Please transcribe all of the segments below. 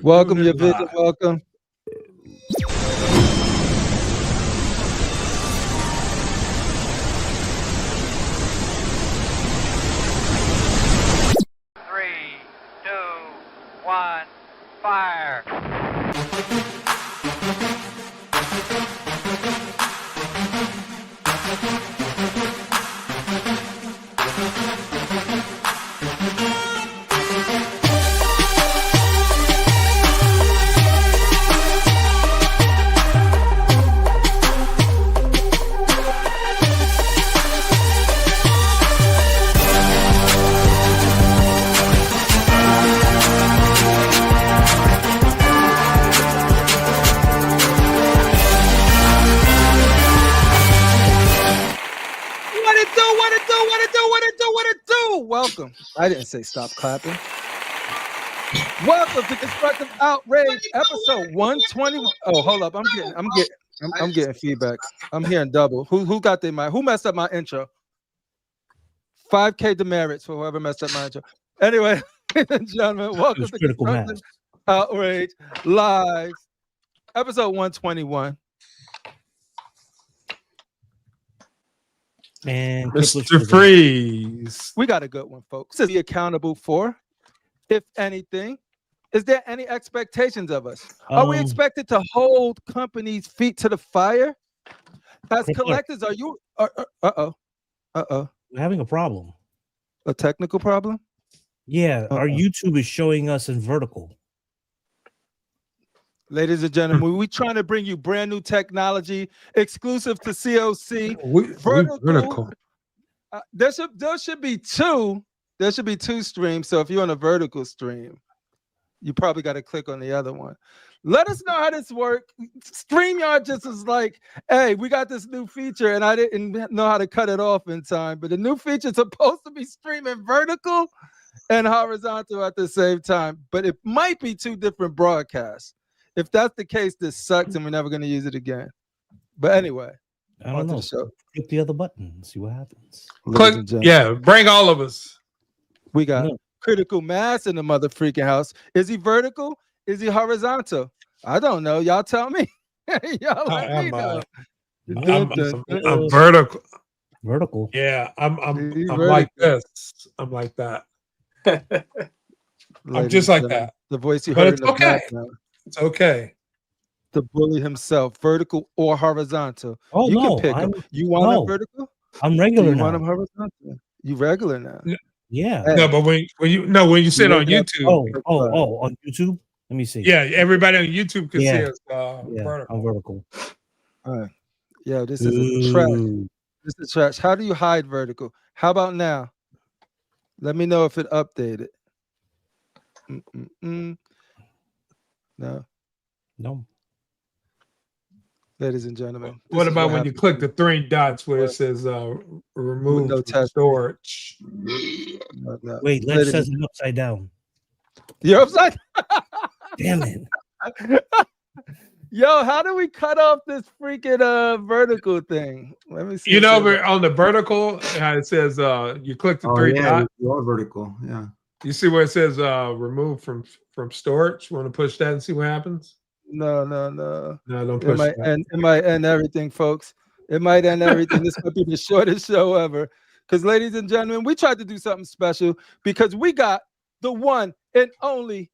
Welcome, your visit. Welcome. Three, two, one, fire. What it do? Welcome. I didn't say stop clapping. Welcome to Constructive Outrage, episode 121. Oh, hold up. I'm getting feedback. I'm hearing double. Who got their mic? Who messed up my intro? 5K demerits for whoever messed up my intro. Anyway, ladies and gentlemen, welcome to Constructive Outrage Live, episode 121. And Mr. Freeze. We got a good one, folks. To be accountable for, if anything. Is there any expectations of us? Are we expected to hold companies' feet to the fire? As collectors, are you? Uh-oh. We're having a problem. A technical problem? Yeah, our YouTube is showing us in vertical. Ladies and gentlemen, we're trying to bring you brand new technology exclusive to COC. Vertical. There should be two. There should be two streams. So if you're on a vertical stream, you probably got to click on the other one. Let us know how this works. StreamYard just is like, hey, we got this new feature, and I didn't know how to cut it off in time. But the new feature is supposed to be streaming vertical and horizontal at the same time. But it might be two different broadcasts. If that's the case, this sucks, and we're never going to use it again. But anyway, I don't know. Click the other button and see what happens. Click, yeah, bring all of us. We got critical mass in the mother freaking house. Is he vertical? Is he horizontal? I don't know. Y'all tell me. Y'all let me know. I'm vertical. Vertical. Yeah, I'm like this. I'm like that. I'm just like that. The voice you heard in the background. It's okay. The bully himself, vertical or horizontal. Oh, you can pick him. You want him vertical? I'm regular now. You want him horizontal? You regular now? Yeah. Hey. No, but when you sit on YouTube. On YouTube. Let me see. Yeah, everybody on YouTube can see us vertical. I'm vertical. All right. Yeah, this is a trash. This is trash. How do you hide vertical? How about now? Let me know if it updated. No. Ladies and gentlemen. What about when you click the three dots where it says remove storage? No. Wait, let's set it upside down. You're upside? Damn it. Yo, how do we cut off this freaking vertical thing? Let me see. You know, on the vertical, how it says you click the three dots. You're vertical, yeah. You see where it says remove from storage? Want to push that and see what happens? No, don't push that. It might end everything, folks. It might end everything. This might be the shortest show ever. Because, ladies and gentlemen, we tried to do something special because we got the one and only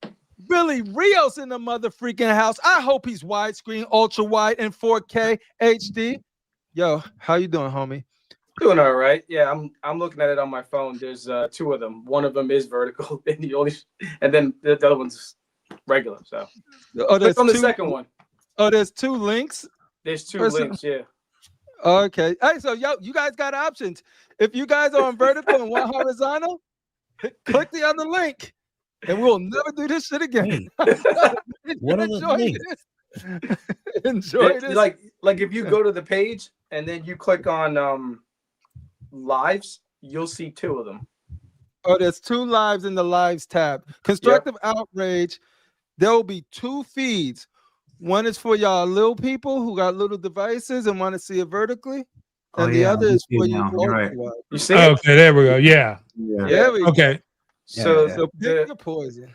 Billy Rios in the mother freaking house. I hope he's widescreen, ultra wide, and 4K HD. Yo, how you doing, homie? Doing all right. Yeah, I'm looking at it on my phone. There's two of them. One of them is vertical, and then the other one's regular. So click on the second one. Oh, there's two links. There's two links. Yeah. Okay. Hey, so you guys got options. If you guys are on vertical and want horizontal, click the other link, and we'll never do this shit again. What are the links? Enjoy this. Like if you go to the page and then you click on lives, you'll see two of them. Oh, there's two lives in the lives tab. Constructive Outrage. There will be two feeds. One is for y'all little people who got little devices and want to see it vertically. And the other is for you. Right. You see okay, there we go. Yeah. There we go. Okay. So, So pick your poison.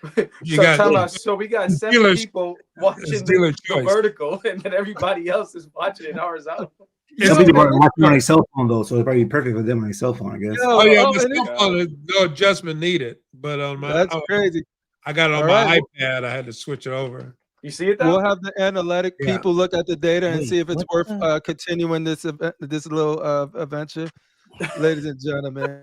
So we got 7 people watching the vertical, and then everybody else is watching it horizontal. Some people are watching on a cell phone though, so it's probably perfect for them on a cell phone, I guess. The cell phone, no adjustment needed. But on my that's crazy. I got it on my iPad. I had to switch it over. You see it though? We'll have the analytic people look at the data and see if it's worth continuing this event, this little adventure. Ladies and gentlemen,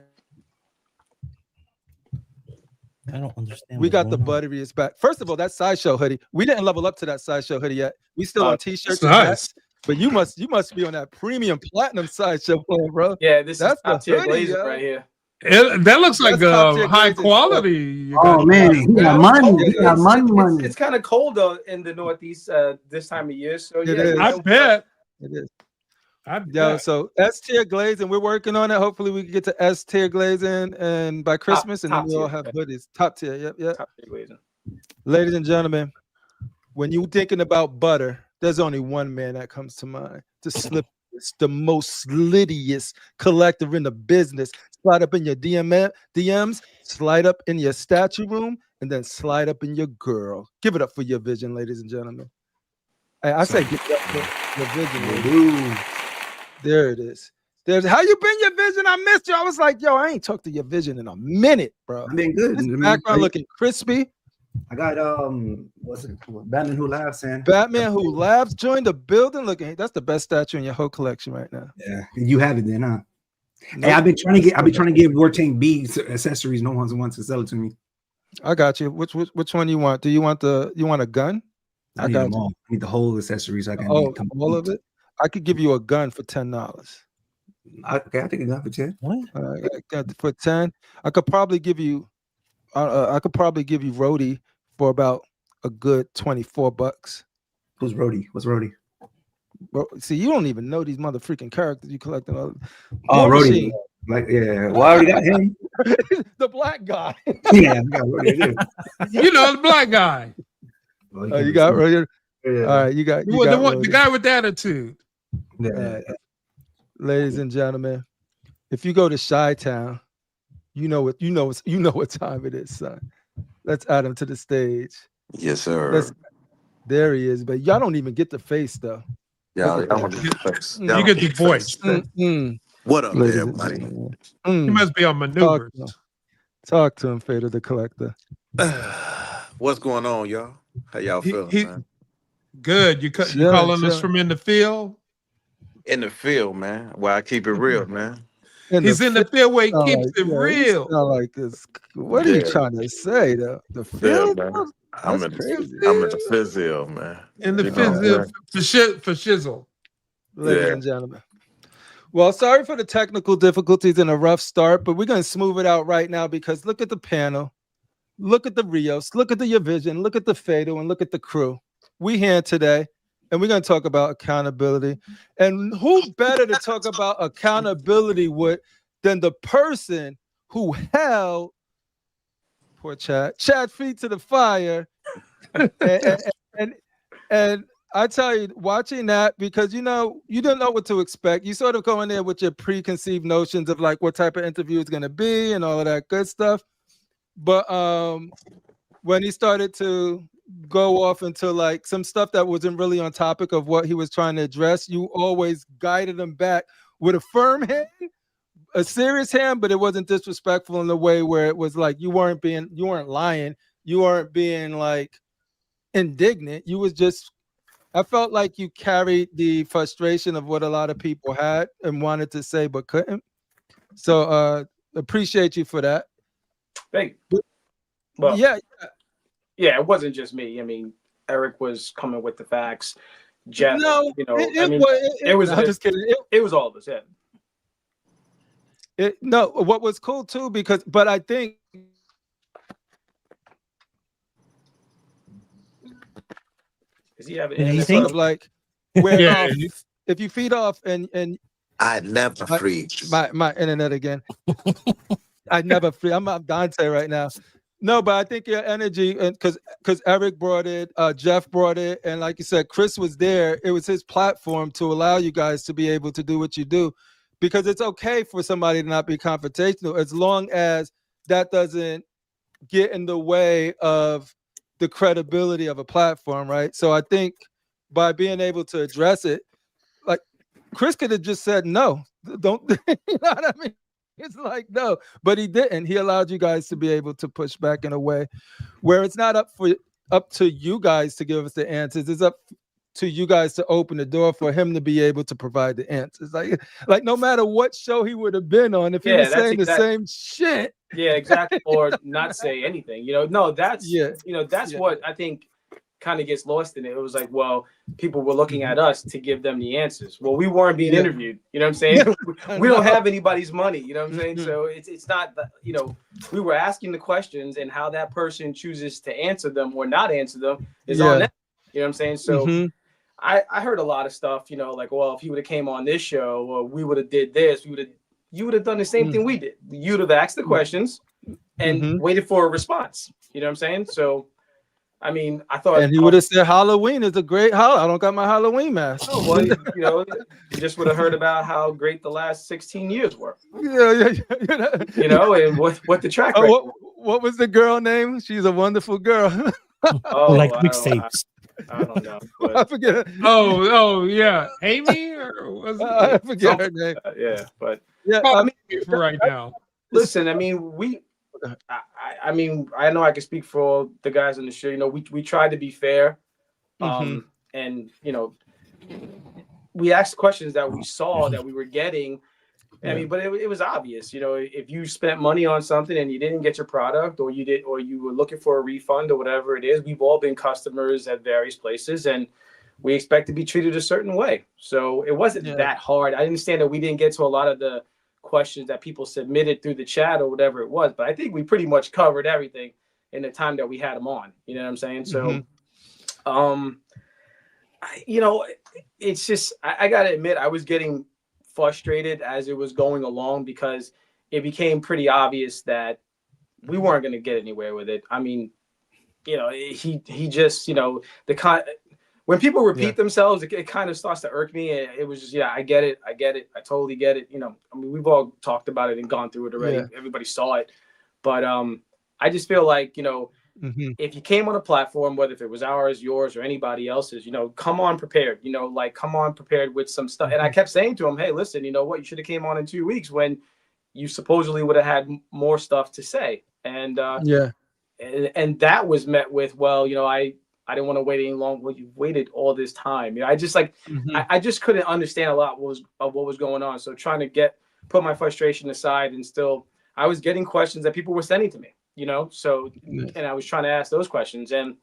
I don't understand. We got the butteriest back. First of all, that sideshow hoodie. We didn't level up to that sideshow hoodie yet. We still on t-shirts. Nice. But you must be on that premium platinum sideshow plan, bro. Yeah, that's the top-tier hoodie, glazer right here. That looks like high quality. Oh man, he got money. He got money. It's kind of cold though in the Northeast this time of year. So I bet it is. So S tier glazing, we're working on it. Hopefully we can get to S tier glazing and by Christmas, and then we all have hoodies. Top tier, yep. Top tier glazing. Ladies and gentlemen, when you're thinking about butter, there's only one man that comes to mind. The most slittiest collector in the business. Slide up in your DMs, slide up in your statue room, and then slide up in your girl. Give it up for your vision, ladies and gentlemen. I say give it up for your vision. Ooh. There it is. There's how you been, your vision? I missed you. I was like, yo, I ain't talked to your vision in a minute, bro. I've been good. This background looking crispy. I got what's it? Batman Who Laughs, and Batman Who Laughs joined the building. Looking, that's the best statue in your whole collection right now. Yeah, you have it then, huh? Nope. Hey, I've been trying to give Wartank B accessories. No one wants to sell it to me. I got you. Which one you want? Do you want a gun? I got them all. I need the whole accessories. I can all of it. I could give you a gun for $10. Okay, I think a gun for 10. What? For 10, I could probably give you. Rhodey for about a good $24. Who's Rhodey? What's Rhodey? Bro, see, you don't even know these motherfucking characters you collecting. Rhodey. Like, yeah. Well, I already got him. The black guy. Yeah, I got Rhodey. You know, the black guy. Well, you got Rhodey. Yeah. All right, you got the guy with the attitude. Yeah. Ladies and gentlemen, if you go to Chi-Town, you know what time it is, son. Let's add him to the stage. Yes, sir. There he is, but y'all don't even get the face though. Yeah, I want to get the face. You get the voice. What up, there, buddy? You must be on maneuvers. Talk to him, Fader the Collector. What's going on, y'all? How y'all feeling, man? Good. You calling us from in the field? In the field, man. Well, I keep it real, man. He's in the field where he keeps it real. Like this. What are you trying to say? The field? Yeah, man. I'm in the physio, man. In the physio for shizzle. Ladies and gentlemen. Well, sorry for the technical difficulties and a rough start, but we're going to smooth it out right now because look at the panel. Look at the Rios. Look at the Your Vision. Look at the Fado, and look at the crew. We here today, and we're going to talk about accountability. And who better to talk about accountability with than the person who held poor Chad feet to the fire. and I tell you, watching that, because you didn't know what to expect. You sort of go in there with your preconceived notions of like what type of interview it's going to be and all of that good stuff. But when he started to go off into like some stuff that wasn't really on topic of what he was trying to address, you always guided him back with a firm hand, a serious hand, but it wasn't disrespectful in the way where it was like you weren't lying, you weren't being like indignant. You was just, I felt like you carried the frustration of what a lot of people had and wanted to say but couldn't. So appreciate you for that. Thank you. Well, yeah, it wasn't just me. I mean, Eric was coming with the facts. Jeff, no, it was. I'm just kidding. It was all of us. Yeah. No, what was cool too, but I think does he have sort of like where if you feed off and I never freeze. My internet again. I never free. I'm Dante right now. No, but I think your energy, and because Eric brought it, Jeff brought it, and like you said, Chris was there. It was his platform to allow you guys to be able to do what you do, because it's okay for somebody to not be confrontational as long as that doesn't get in the way of the credibility of a platform, right? So I think by being able to address it, like Chris could have just said no, don't. You know what I mean? It's like no, but he didn't. He allowed you guys to be able to push back in a way where it's not up to you guys to give us the answers. It's up to you guys to open the door for him to be able to provide the answers. Like no matter what show he would have been on, if he was saying the same shit. Yeah, exactly. Or not say anything. No, that's what I think kind of gets lost in it. It was like, well, people were looking at us to give them the answers. Well, we weren't being interviewed. You know what I'm saying? We don't have anybody's money. You know what I'm saying? So it's not that, we were asking the questions, and how that person chooses to answer them or not answer them is on them. You know what I'm saying? So I heard a lot of stuff, like, well, if he would have came on this show, or we would have did this, you would have done the same thing we did. You'd have asked the questions and waited for a response. You know what I'm saying? So, I mean, I thought, and he would have said Halloween is a great holiday. I don't got my Halloween mask. Oh, well, you just would have heard about how great the last 16 years were. Yeah. And what the track record. What was the girl name? She's a wonderful girl. Like mixtapes. I don't know. But... I forget. Oh yeah, Amy, or was it? I forget her name. Yeah, but for right now. Listen, I mean, I know I can speak for all the guys on the show. We tried to be fair, and we asked questions that we saw that we were getting. I mean, but it was obvious. If you spent money on something and you didn't get your product, or you were looking for a refund or whatever it is, we've all been customers at various places, and we expect to be treated a certain way. So it wasn't that hard. I understand that we didn't get to a lot of the questions that people submitted through the chat or whatever it was, but I think we pretty much covered everything in the time that we had them on. You know what I'm saying? So, it's just, I gotta admit, I was getting frustrated as it was going along, because it became pretty obvious that we weren't going to get anywhere with it. I mean, he just, when people repeat themselves, it kind of starts to irk me. It was just, I get it. I totally get it. I mean, we've all talked about it and gone through it already. Everybody saw it. But I just feel like, if you came on a platform, whether if it was ours, yours, or anybody else's, come on prepared, come on prepared with some stuff. And I kept saying to him, hey, listen, you know what? You should have came on in 2 weeks when you supposedly would have had more stuff to say. And and that was met with, well, I didn't want to wait any long. Well, you waited all this time. I just I just couldn't understand a lot of what was going on. So trying to put my frustration aside, and still I was getting questions that people were sending to me. So, and I was trying to ask those questions. And,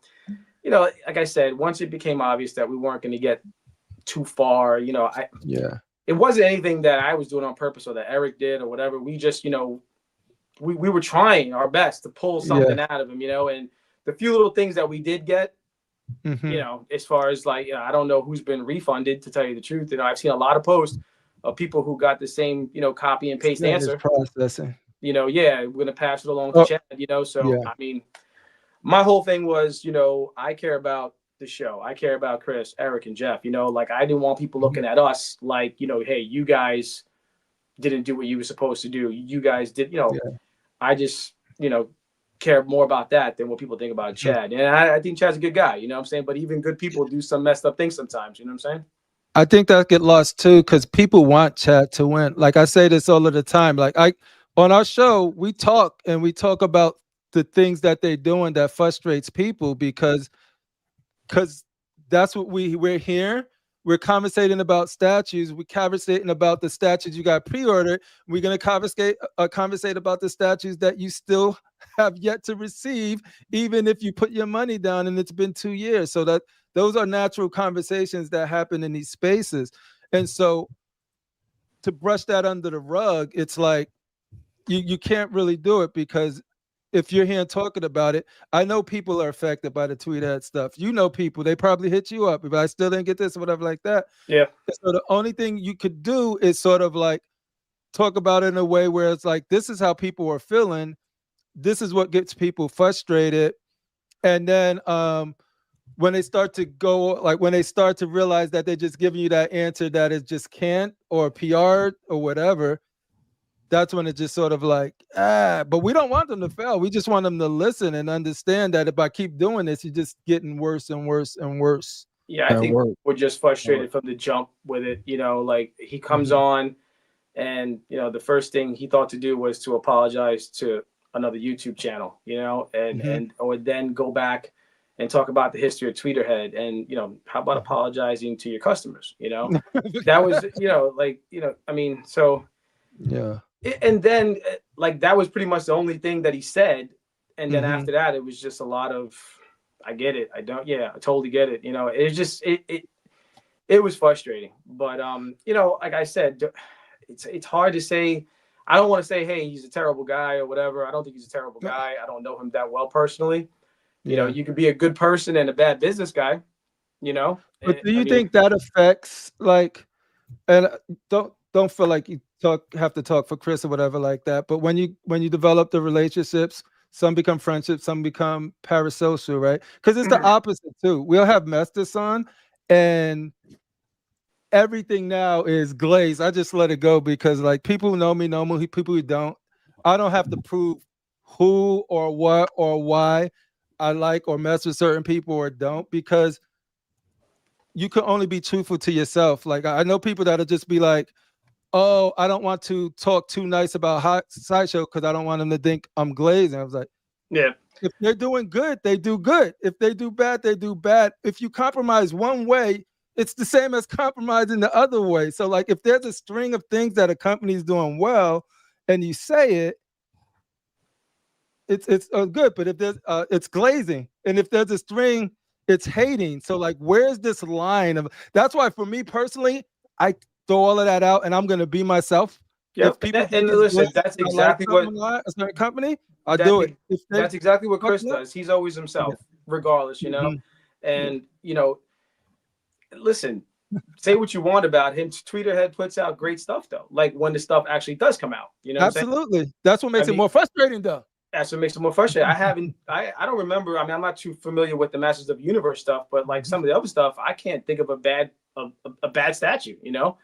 like I said, once it became obvious that we weren't going to get too far, it wasn't anything that I was doing on purpose or that Eric did or whatever. We just, we were trying our best to pull something out of him, and the few little things that we did get, as far as I don't know who's been refunded, to tell you the truth. I've seen a lot of posts of people who got the same, copy and paste answer. Processing. We're going to pass it along to Chad, So, I mean, my whole thing was, I care about the show. I care about Chris, Eric, and Jeff, I didn't want people looking at us like, hey, you guys didn't do what you were supposed to do. You guys did, I just, care more about that than what people think about Chad. And I think Chad's a good guy, what I'm saying? But even good people do some messed up things sometimes, you know what I'm saying? I think that get lost too, because people want Chad to win. Like I say this all of the time. On our show, we talk about the things that they're doing that frustrates people, because that's what we're here. We're conversating about statues. We're conversating about the statues you got pre-ordered. We're going to conversate about the statues that you still have yet to receive, even if you put your money down and it's been 2 years. So that those are natural conversations that happen in these spaces. And so to brush that under the rug, it's like, you can't really do it, because if you're here talking about it, I know people are affected by the tweet ad stuff. People, they probably hit you up, but I still didn't get this or whatever like that. Yeah. So the only thing you could do is sort of like talk about it in a way where it's like, this is how people are feeling. This is what gets people frustrated. And then when they start to realize that they're just giving you that answer that is just can't or PR'd or whatever, that's when it just sort of like, but we don't want them to fail. We just want them to listen and understand that if I keep doing this, you're just getting worse and worse and worse. Yeah, I think we're just frustrated from the jump with it. You know, like he comes on and, you know, the first thing he thought to do was to apologize to another YouTube channel, you know, and or then go back and talk about the history of Tweeterhead. And, you know, how about apologizing to your customers? You know, that was, you know, like, you know, I mean, so. Yeah. And then like that was pretty much the only thing that he said. And then after that, it was just a lot of, I get it. I don't, yeah, I totally get it. You know, it's just, it was frustrating, but you know, like I said, it's hard to say. I don't want to say, hey, he's a terrible guy or whatever. I don't think he's a terrible guy. I don't know him that well personally. You know, you could be a good person and a bad business guy, you know. But do you think that affects, like, and don't feel like you have to talk for Chris or whatever like that, but when you develop the relationships, some become friendships, some become parasocial, right? Because it's the opposite too. We'll have Mestis on, and everything now is glazed. I just let it go because, like, people who know me, people who don't. I don't have to prove who or what or why I like or mess with certain people or don't, because you can only be truthful to yourself. Like, I know people that'll just be like, oh, I don't want to talk too nice about Sideshow because I don't want them to think I'm glazing. I was like, yeah, if they're doing good, they do good. If they do bad, they do bad. If you compromise one way, it's the same as compromising the other way. So, like, if there's a string of things that a company's doing well and you say it, it's good. But if there's it's glazing, and if there's a string, it's hating. So, like, where's this line of? That's why, for me personally, I throw all of that out, and I'm gonna be myself. Yeah, if people and listen, that's exactly what a certain company, I do it. That's exactly what Chris does. He's always himself, regardless, you know. And you know, listen, say what you want about him. Tweeterhead puts out great stuff, though. Like when the stuff actually does come out, you know. Absolutely, that's what makes it more frustrating, though. That's what makes it more frustrating. I don't remember. I mean, I'm not too familiar with the Masters of the Universe stuff, but like some of the other stuff, I can't think of a bad statue, you know.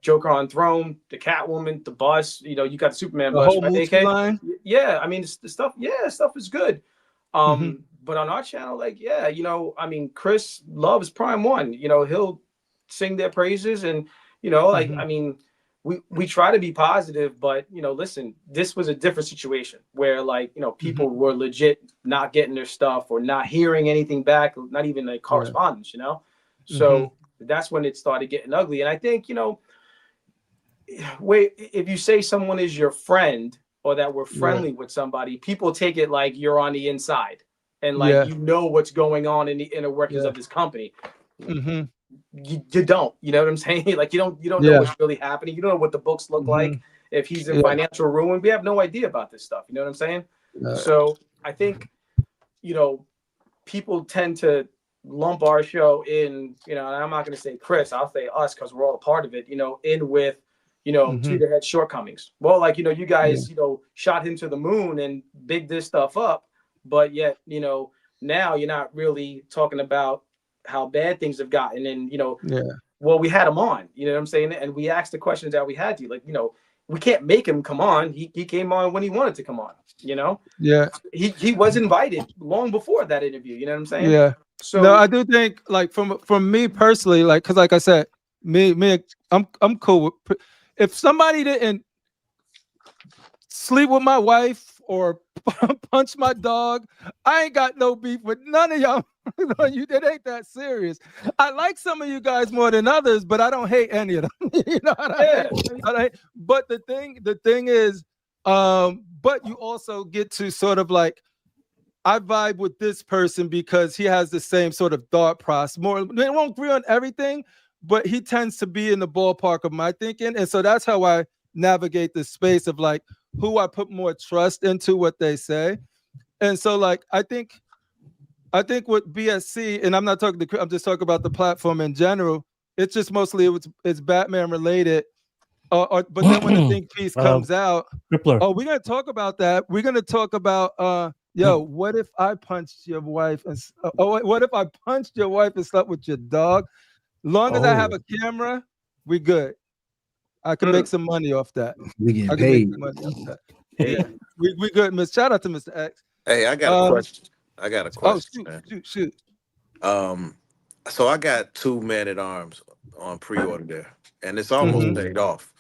Joker on throne, the Catwoman, the bus. You know, you got the Superman the bus, whole right? line. Yeah, I mean, the stuff. Yeah, stuff is good. But on our channel, like, yeah, you know, I mean, Chris loves Prime One. You know, he'll sing their praises, and you know, like, I mean, we try to be positive, but you know, listen, this was a different situation where, like, you know, people were legit not getting their stuff or not hearing anything back, not even like correspondence, you know. So that's when it started getting ugly, and I think, you know, if you say someone is your friend or that we're friendly with somebody, people take it like you're on the inside and like you know what's going on in the inner workings of this company. You don't, you know what I'm saying? Like you don't know what's really happening. You don't know what the books look like. If he's in financial ruin, we have no idea about this stuff. You know what I'm saying? So I think, you know, people tend to lump our show in, you know, and I'm not going to say Chris, I'll say us because we're all a part of it, you know, in with, you know, Tweeterhead shortcomings. Well, like, you know, you guys, you know, shot him to the moon and big this stuff up, but yet, you know, now you're not really talking about how bad things have gotten. And, you know, well, we had him on, you know what I'm saying? And we asked the questions that we had to, like, you know, we can't make him come on. He came on when he wanted to come on, you know? Yeah. He was invited long before that interview, you know what I'm saying? Yeah. So no, I do think, like, from me personally, like, because like I said, I'm cool with, if somebody didn't sleep with my wife or punch my dog, I ain't got no beef with none of y'all. It ain't that serious. I like some of you guys more than others, but I don't hate any of them. You know what I mean? But the thing is, but you also get to sort of like, I vibe with this person because he has the same sort of thought process. More, they won't agree on everything, but he tends to be in the ballpark of my thinking. And so that's how I navigate the space of like who I put more trust into what they say. And so, like, I think with BSC, and I'm not talking to, I'm just talking about the platform in general. It's just mostly it's Batman related. But then when the think piece comes out, we're gonna talk about that. We're gonna talk about yo, what if I punched your wife and what if I punched your wife and slept with your dog? Long as I have a camera, we good. I can make some money off that. We get I can paid. make some money off that. Yeah, we good, Miss. Shout out to Mr. X. Hey, I got a question. I got a question. Shoot. So I got 2 Man-at-Arms on pre-order there, and it's almost paid off.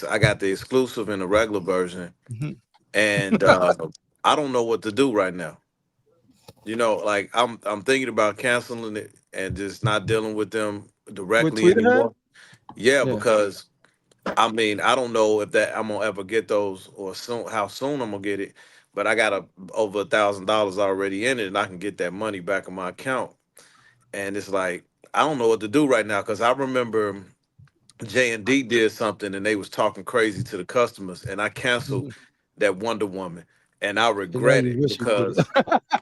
I got the exclusive and the regular version, and I don't know what to do right now. Like I'm thinking about canceling it and just not dealing with them directly anymore. Yeah, because I don't know if I'm gonna ever get those or how soon I'm gonna get it. But I got over $1,000 already in it, and I can get that money back in my account. And it's like I don't know what to do right now because I remember J&D did something and they was talking crazy to the customers, and I canceled that Wonder Woman, and I regret it because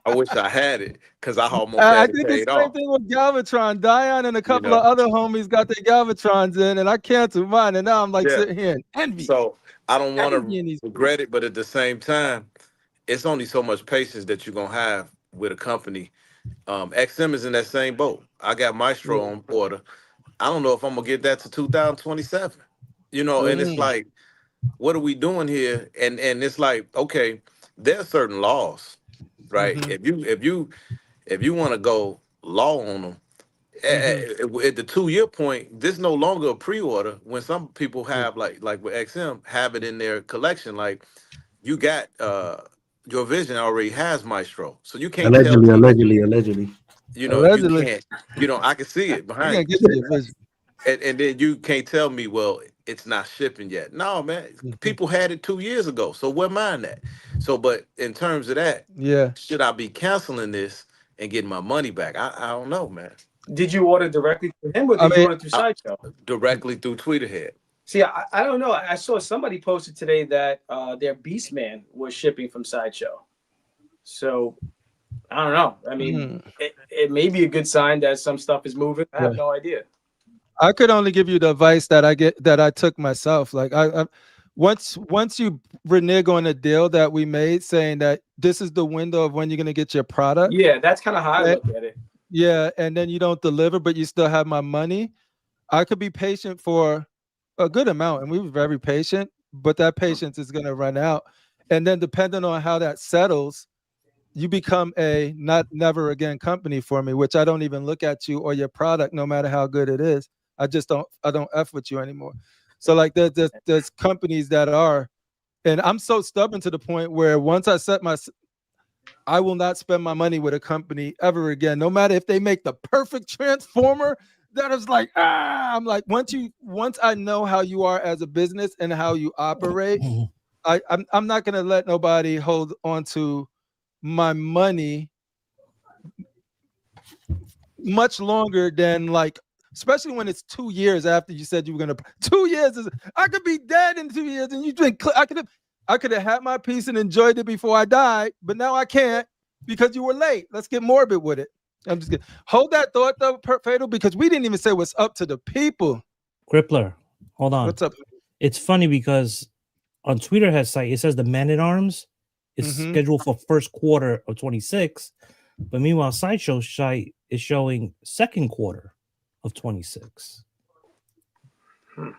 I wish I had it because I almost had it paid off. I did the same thing with Galvatron. Dion and a couple of other homies got their Galvatrons in, and I canceled mine, and now I'm like sitting here in envy. So I don't want to regret it, but at the same time, it's only so much patience that you're gonna have with a company. XM is in that same boat. I got Maestro on order. I don't know if I'm gonna get that to 2027. And it's like, what are we doing here? And it's like, okay, there are certain laws, right? If you want to go law on them, at the 2-year point, there's no longer a pre-order. When some people have like with XM have it in their collection, like you got your Vision already has Maestro, so you can't allegedly. You can't. I can see it behind you. And then you can't tell me, well, it's not shipping yet. No, man. People had it 2 years ago. So where mine at? So, but in terms of that, should I be canceling this and getting my money back? I don't know, man. Did you order directly through him, or did you order through Sideshow? Directly through Tweeterhead. See, I don't know. I saw somebody posted today that their Beastman was shipping from Sideshow. So I don't know. I mean, it may be a good sign that some stuff is moving. I have no idea. I could only give you the advice that I took myself. Like I once you renege on a deal that we made, saying that this is the window of when you're gonna get your product. Yeah, that's kind of how I look at it. Yeah, and then you don't deliver, but you still have my money. I could be patient for a good amount, and we were very patient, but that patience is gonna run out. And then depending on how that settles, you become a never again company for me, which I don't even look at you or your product, no matter how good it is. I don't F with you anymore. So like there's companies that are, and I'm so stubborn to the point where once I I will not spend my money with a company ever again, no matter if they make the perfect transformer. That is like, I'm like, once I know how you are as a business and how you operate, I'm not gonna let nobody hold on to my money much longer than like, especially when it's 2 years after you said you were gonna. 2 years is, I could be dead in 2 years, and you drink. I could have had my piece and enjoyed it before I died, but now I can't because you were late. Let's get morbid with it. I'm just kidding. Hold that thought though, Fatal, because we didn't even say what's up to the people. Crippler, hold on. What's up? It's funny because on Tweeterhead site it says the Man-at-Arms is scheduled for first quarter of 26, but meanwhile Sideshow site is showing second quarter of 26.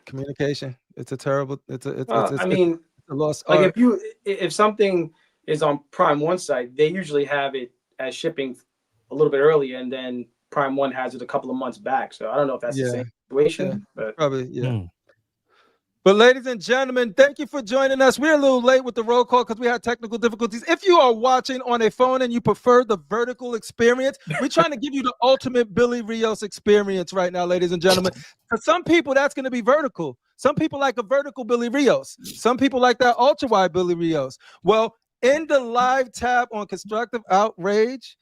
Communication. It's a terrible. It's a lost like art. if something is on Prime One site, they usually have it as shipping a little bit earlier, and then Prime One has it a couple of months back. So I don't know if that's the same situation, but probably But ladies and gentlemen, thank you for joining us. We're a little late with the roll call because we had technical difficulties. If you are watching on a phone and you prefer the vertical experience, we're trying to give you the ultimate Billy Rios experience right now, ladies and gentlemen. For some people, that's going to be vertical. Some people like a vertical Billy Rios. Some people like that ultra wide Billy Rios. Well, in the live tab on Constructive Outrage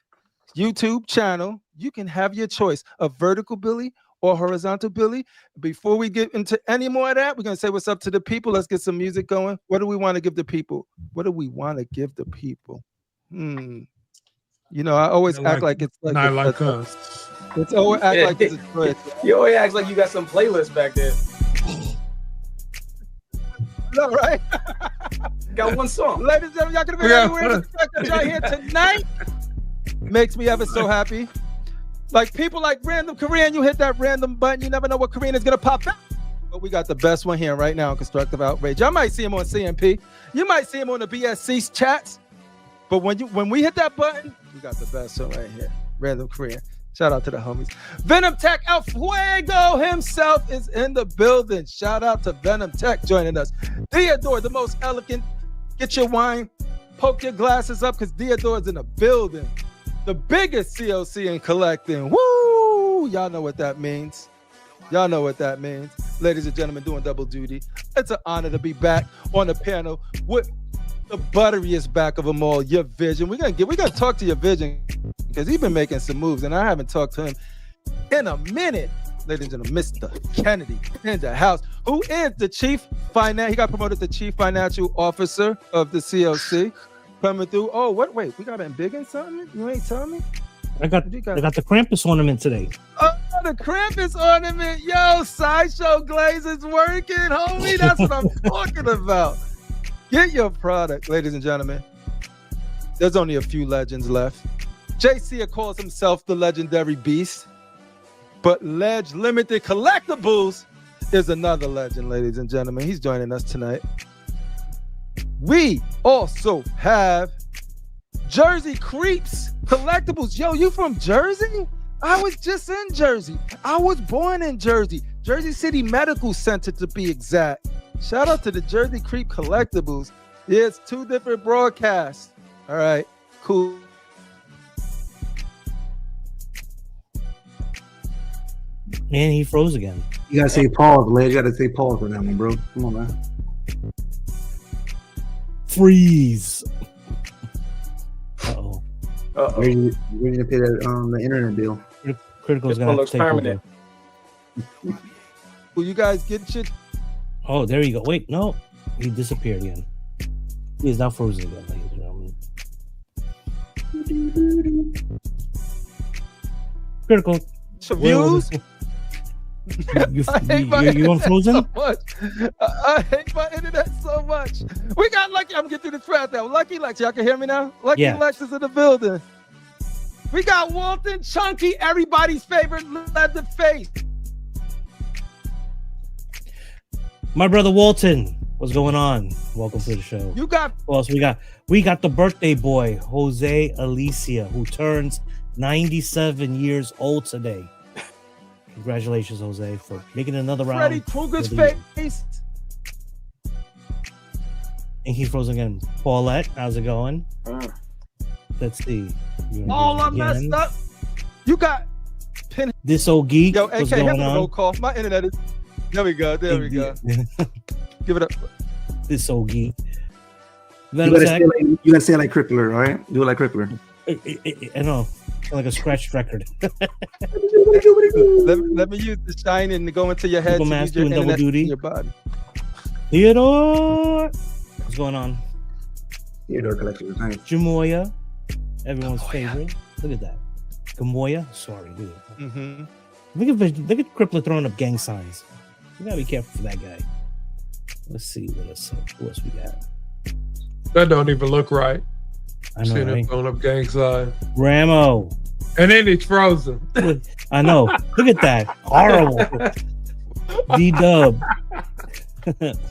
YouTube channel, you can have your choice of vertical Billy or horizontal Billy. Before we get into any more of that, we're going to say what's up to the people. Let's get some music going. What do we want to give the people? What do we want to give the people? You know, I always act like it's like not like us. It's always act like it's a choice. You always act like you got some playlist back there. No, right? Got one song. Ladies and gentlemen, y'all gonna be everywhere. Respect y'all here tonight. Makes me ever so happy. Like people like Random Korean, you hit that random button, you never know what Korean is gonna pop out. But we got the best one here right now on Constructive Outrage. I might see him on CMP. You might see him on the BSC chats. But when we hit that button, we got the best one right here. Random Korean. Shout out to the homies. Venom Tech El Fuego himself is in the building. Shout out to Venom Tech joining us. Theodore, the most elegant. Get your wine, poke your glasses up because Theodore's in the building. The biggest COC in collecting. Woo! Y'all know what that means. Y'all know what that means. Ladies and gentlemen, doing double duty. It's an honor to be back on the panel with the butteriest back of them all, Your Vision. We're gonna talk to Your Vision because he's been making some moves, and I haven't talked to him in a minute. Ladies and gentlemen, Mr. Kennedy in the house, who is the he got promoted to Chief Financial Officer of the COC. Coming through. Oh, wait, we got him big in something? You ain't telling me? I got the Krampus ornament today. Oh, the Krampus ornament. Yo, Sideshow Glaze is working, homie. That's what I'm talking about. Get your product, ladies and gentlemen. There's only a few legends left. JC calls himself the legendary beast, but Ledge Limited Collectibles is another legend, ladies and gentlemen. He's joining us tonight. We also have Jersey Creeps Collectibles. Yo, you from Jersey? I was just in Jersey. I was born in Jersey. Jersey City Medical Center to be exact. Shout out to the Jersey Creep Collectibles. Yeah, it's 2 different broadcasts. All right, cool. And he froze again. You gotta say pause, Ledge. You gotta say pause for that one, bro. Come on, man. Freeze. Uh-oh. Where you gonna pay that the internet bill? Critical's gonna have to take permanent. over. Will you guys get shit? Oh, there you go. Wait, no. He disappeared again. He is now frozen again, ladies and gentlemen. Critical. Views? You unfrozen? So much. I hate my internet so much. We got Lucky. I'm getting through this crowd now. Lucky Lex, y'all can hear me now? Lucky Lex is in the building. We got Walton Chunky, everybody's favorite leather face. My brother Walton, what's going on? Welcome to the show. You got Who else we got? We got the birthday boy, Jose Alicia, who turns 97 years old today. Congratulations, Jose, for making another round. Freddy Krueger's face. And he froze again. Paulette, how's it going? Let's see. All I messed up. You got This old geek. Yo, what's AK, going have a on? roll call. My internet is. There we go. There we go. Give it up. This old geek. You gotta say it like Crippler, all right? Do it like Crippler. I know. Like a scratched record. let me use the shine and go into your head. Triple mask doing double duty. In your body. Theodore, what's going on? Theodore Collector, nice. Jamoya, everyone's favorite. Look at that. Gamoya, sorry. Look at that. Mm-hmm. Look at Crippler throwing up gang signs. You gotta be careful for that guy. Let's see what else we got. That don't even look right. I know, Seeing right? him throwing up gang sign. Ramo. And then it's frozen. I know. Look at that. Horrible. D-Dub.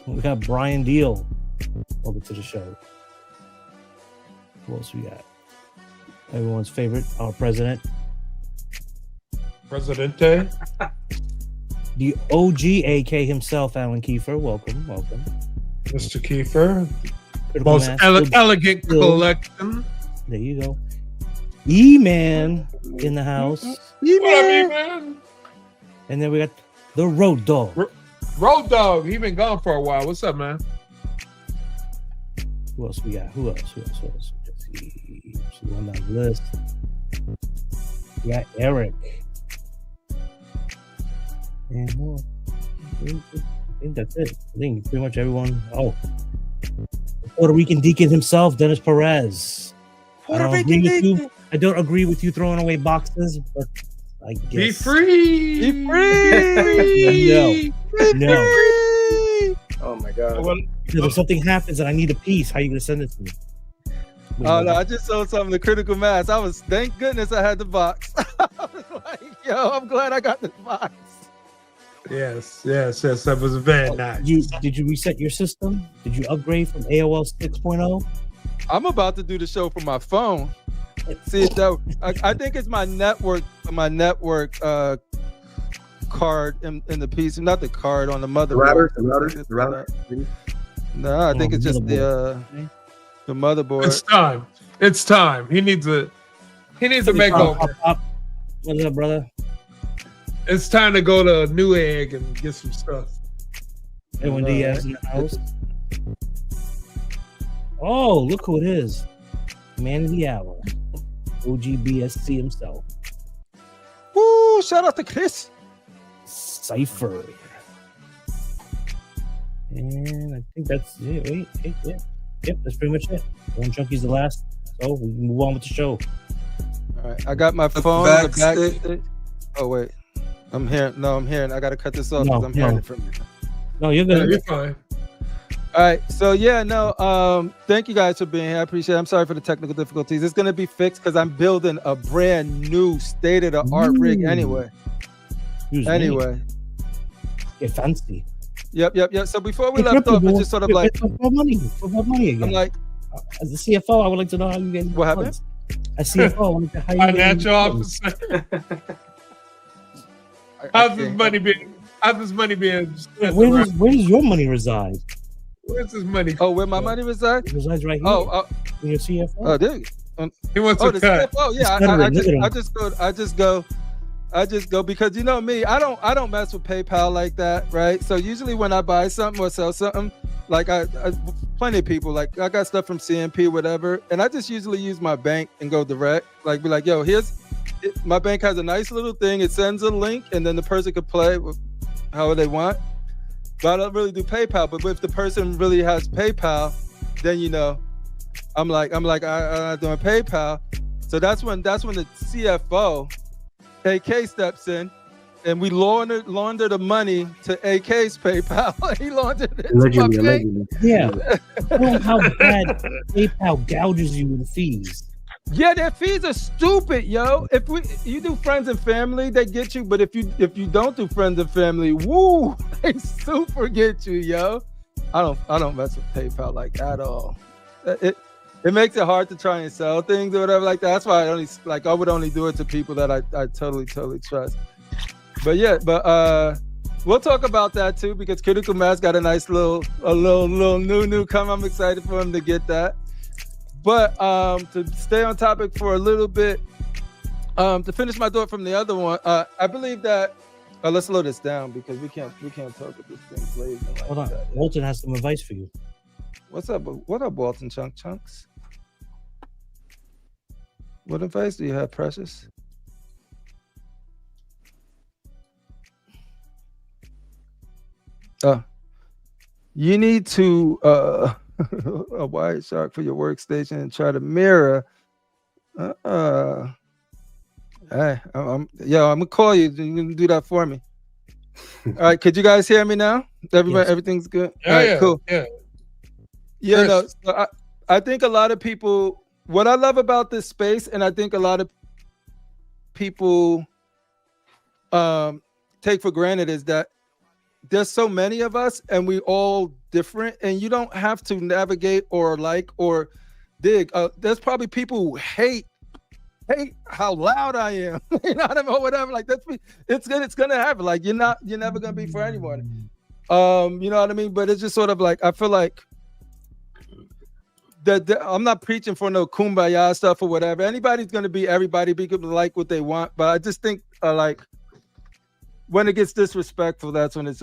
We got Brian Deal. Welcome to the show. Who else we got? Everyone's favorite, our president. Presidente. The OG AK himself, Alan Kiefer. Welcome. Mr. Kiefer. Critical Most Mass. elegant collection. There you go. E-Man in the house. What up, E-Man? And then we got the Road Dog. Road Dog. He been gone for a while. What's up, man? Who else we got? Who else? Let's see. Going down the list. We got Eric. And more. I think that's it. I think pretty much everyone. Oh, the Puerto Rican Deacon himself, Dennis Perez. I don't agree with you throwing away boxes, but I guess. Be free. Be free. No. Oh my god. If something happens and I need a piece, how are you gonna send it to me? Oh no, I just saw something to Critical Mass. Thank goodness I had the box. I was like, yo, I'm glad I got this box. Yes. That was very nice. Did you reset your system? Did you upgrade from AOL 6.0? I'm about to do the show from my phone. See if that. I think it's my network card in the PC, not the card on the motherboard. The router. No, I think it's just the motherboard. It's time. He needs a makeover. What's up, brother? It's time to go to Newegg and get some stuff. Edwin Diaz in the house. Oh, look who it is. Man of the hour. OGBSC himself. Woo, shout out to Chris. Cypher. And I think that's it. Yep, that's pretty much it. One Chunky's the last. So we can move on with the show. All right, I got my phone on the back stick. Oh, wait. I'm hearing. I got to cut this off because I'm hearing it from you. No, you're good. Yeah, you're fine. All right. So, thank you guys for being here. I appreciate it. I'm sorry for the technical difficulties. It's going to be fixed because I'm building a brand new state-of-the-art rig anyway. Get fancy. Yep. So before we left off, it's just sort of like... For money again. I'm like... As a CFO, I would like to know how you get... What happened? As CFO, I want to know how you Financial officer. How's this money being? Where does your money reside? Where's his money? Oh, where my money resides? It resides right here. In your CFO. Oh, there you go. He wants to cut. CFO, yeah. I just go because you know me. I don't mess with PayPal like that, right? So usually when I buy something or sell something, like I plenty of people, like I got stuff from CNP, whatever, and I just usually use my bank and go direct. Like be like, yo, my bank has a nice little thing. It sends a link, and then the person could play with however they want. But I don't really do PayPal. But if the person really has PayPal, then I'm like I'm not doing PayPal. So that's when the CFO, AK, steps in, and we launder the money to AK's PayPal. He laundered it to my bank. Yeah. I don't know how bad PayPal gouges you in fees. Yeah, their fees are stupid, yo. If you do friends and family, they get you. But if you don't do friends and family, woo, they super get you, yo. I don't mess with PayPal like at all. It makes it hard to try and sell things or whatever like that. That's why I would only do it to people that I totally trust. But we'll talk about that too because Critical Mass got a nice little new come. I'm excited for him to get that. But to stay on topic for a little bit, to finish my thought from the other one, I believe that let's slow this down because we can't talk with this thing blazing like Hold on, that. Walton has some advice for you. What's up? What up, Walton Chunks? What advice do you have, Precious? You need to a wide shark for your workstation and try to mirror. Hey, I'm gonna call you. You can do that for me. All right, could you guys hear me now? Everybody, everything's good. All right, cool. Yeah. No, so I think a lot of people. What I love about this space, and I think a lot of people take for granted, is that there's so many of us and we all different, and you don't have to navigate or like or dig. There's probably people who hate how loud I am, you know what I mean, or whatever. Like it's gonna happen. Like you're never gonna be for anyone. You know what I mean? But it's just sort of like I feel like that I'm not preaching for no kumbaya stuff or whatever. Anybody's gonna be everybody. People like what they want, but I just think like when it gets disrespectful, that's when it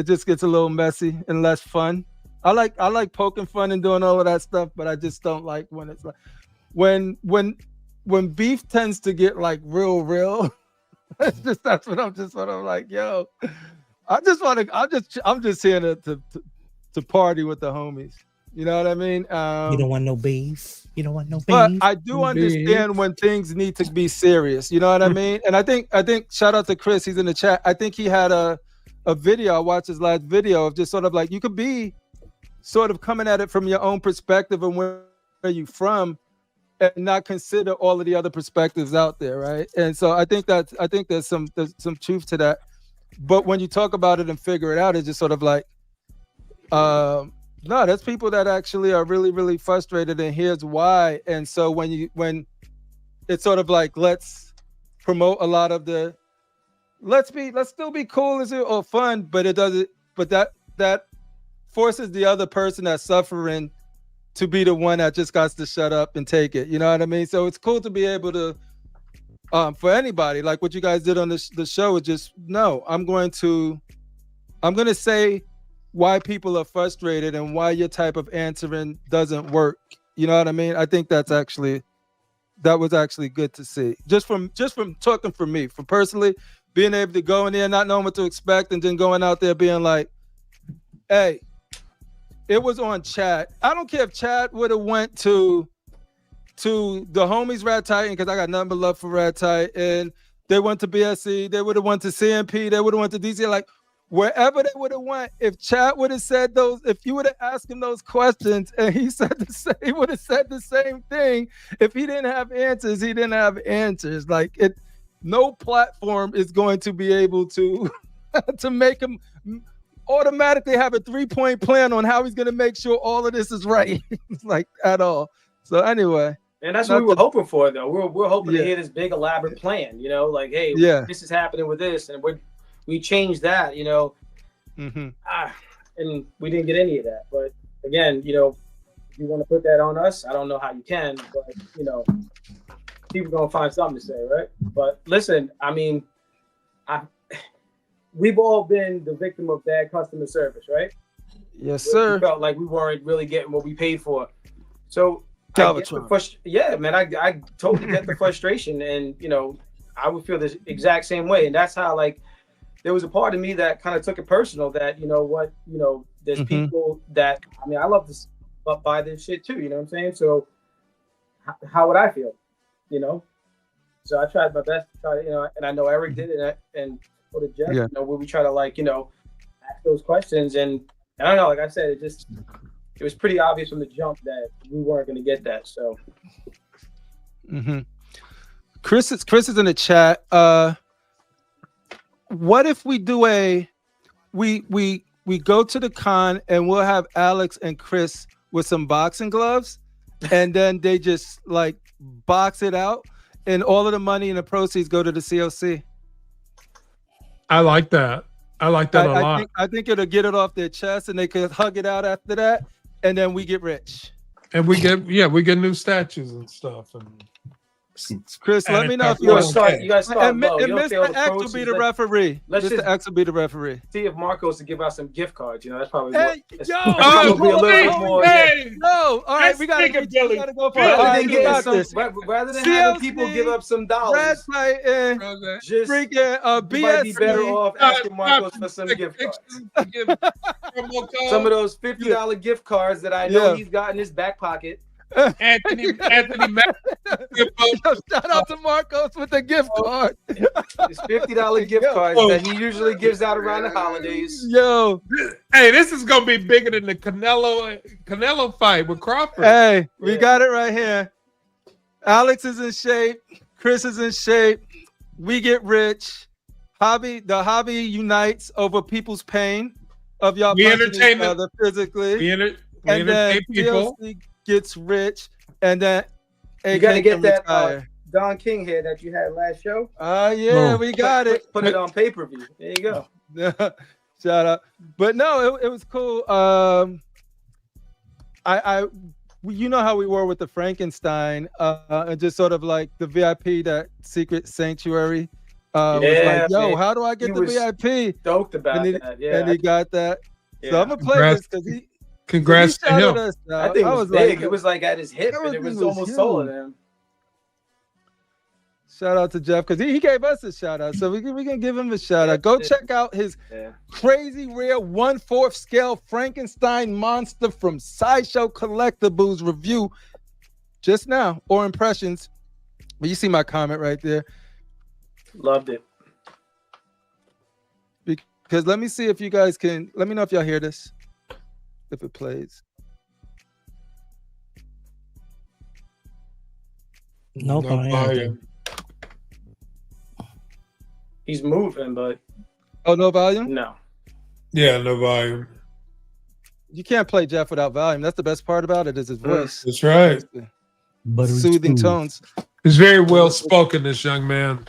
just gets a little messy and less fun. I like poking fun and doing all of that stuff, but I just don't like when it's like when beef tends to get like real. That's what I'm just sort of like, yo. I'm just here to party with the homies. You know what I mean? You don't want no beef. You don't want no beef. But I do understand when things need to be serious. You know what I mean? And I think shout out to Chris. He's in the chat. I think he had a video. I watched his last video of just sort of like you could be sort of coming at it from your own perspective and where you from, and not consider all of the other perspectives out there, right? And so I think there's some truth to that. But when you talk about it and figure it out, it's just sort of like, no, there's people that actually are really, really frustrated, and here's why. And so when it's sort of like, let's promote a lot of the, let's still be cool or fun, but it doesn't, but that forces the other person that's suffering to be the one that just got to shut up and take it. You know what I mean? So it's cool to be able to, for anybody, like what you guys did on the show, is just, no, I'm going to say why people are frustrated and why your type of answering doesn't work. You know what I mean? I think that was actually good to see. Just from talking for me, for personally being able to go in there, not knowing what to expect, and then going out there being like, hey, it was on chat. I don't care if chat would have went to the homies Rat Titan, because I got nothing but love for Rat Titan, and they went to BSC, they would have went to CMP, they would have went to DC, like wherever they would have went. If chat would have said those, if you would have asked him those questions and he would have said the same thing. If he didn't have answers, he didn't have answers. Like no platform is going to be able to to make him automatically have a 3-point plan on how he's going to make sure all of this is right, like at all. So anyway, and that's what we were hoping for, though. We're hoping to hear this big elaborate plan, like, hey, this is happening with this, and we changed that, and we didn't get any of that. But again, if you want to put that on us, I don't know how you can, but people gonna find something to say, right? But listen, I mean, we've all been the victim of bad customer service, right? Yes, sir. We felt like we weren't really getting what we paid for. So yeah, man, I totally get the frustration, and I would feel the exact same way. And that's how, like, there was a part of me that kind of took it personal, that there's people that, I mean, I love to buy this shit too, you know what I'm saying? So how would I feel, So I tried my best to try, and I know Eric did it, and for the Jeff, where we try to, like, ask those questions, and I don't know, like I said, it was pretty obvious from the jump that we weren't going to get that. So, Chris is in the chat. What if we do we go to the con and we'll have Alex and Chris with some boxing gloves, and then they just like box it out, and all of the money and the proceeds go to the COC. I like that. I like that a lot. I think it'll get it off their chest, and they could hug it out after that, and then we get rich. And we get new statues and stuff. And Chris, let me know if you guys start low. And Mr. X will be the referee. Mr. X will be the referee. See if Marcos to give out some gift cards. That's probably probably a little bit more. No, all right, we gotta go for it. Rather than having people give up some dollars, just freaking BS. Might be better off asking Marcos for some gift cards. Some of those $50 gift cards that I know he's got in his back pocket. Anthony shout out to Marcos with the gift card. It's $50 gift cards that he usually gives out around the holidays. Yo, hey, this is gonna be bigger than the Canelo fight with Crawford. Hey, we got it right here. Alex is in shape. Chris is in shape. We get rich. The hobby unites over people's pain of y'all punching each other physically. We entertain people. DLC gets rich, and then you got to get that Don King here that you had last show. We got it. Put it on pay-per-view. There you go. Shout out. But no, it was cool. You know how we were with the Frankenstein, and just sort of like the VIP, that secret sanctuary. Was like, yo, man, how do I get the VIP? Stoked about that. Yeah, and he got that. Yeah. So I'm gonna play this because he. Congrats to him. I think it was big. It was like at his hip, and it was almost taller than him. Shout out to Jeff, because he gave us a shout out, so we can give him a shout out. Go check out his crazy rare 1/4 scale Frankenstein monster from Sideshow Collectibles review just now, or impressions. But you see my comment right there. Loved it. Because let me see if you guys can. Let me know if y'all hear this. If it plays. No, he's moving, but Oh, no volume? No. Yeah, no volume. You can't play Jeff without volume. That's the best part about it is his voice. That's right. Buttery Soothing smooth. tones. He's very well spoken, this young man.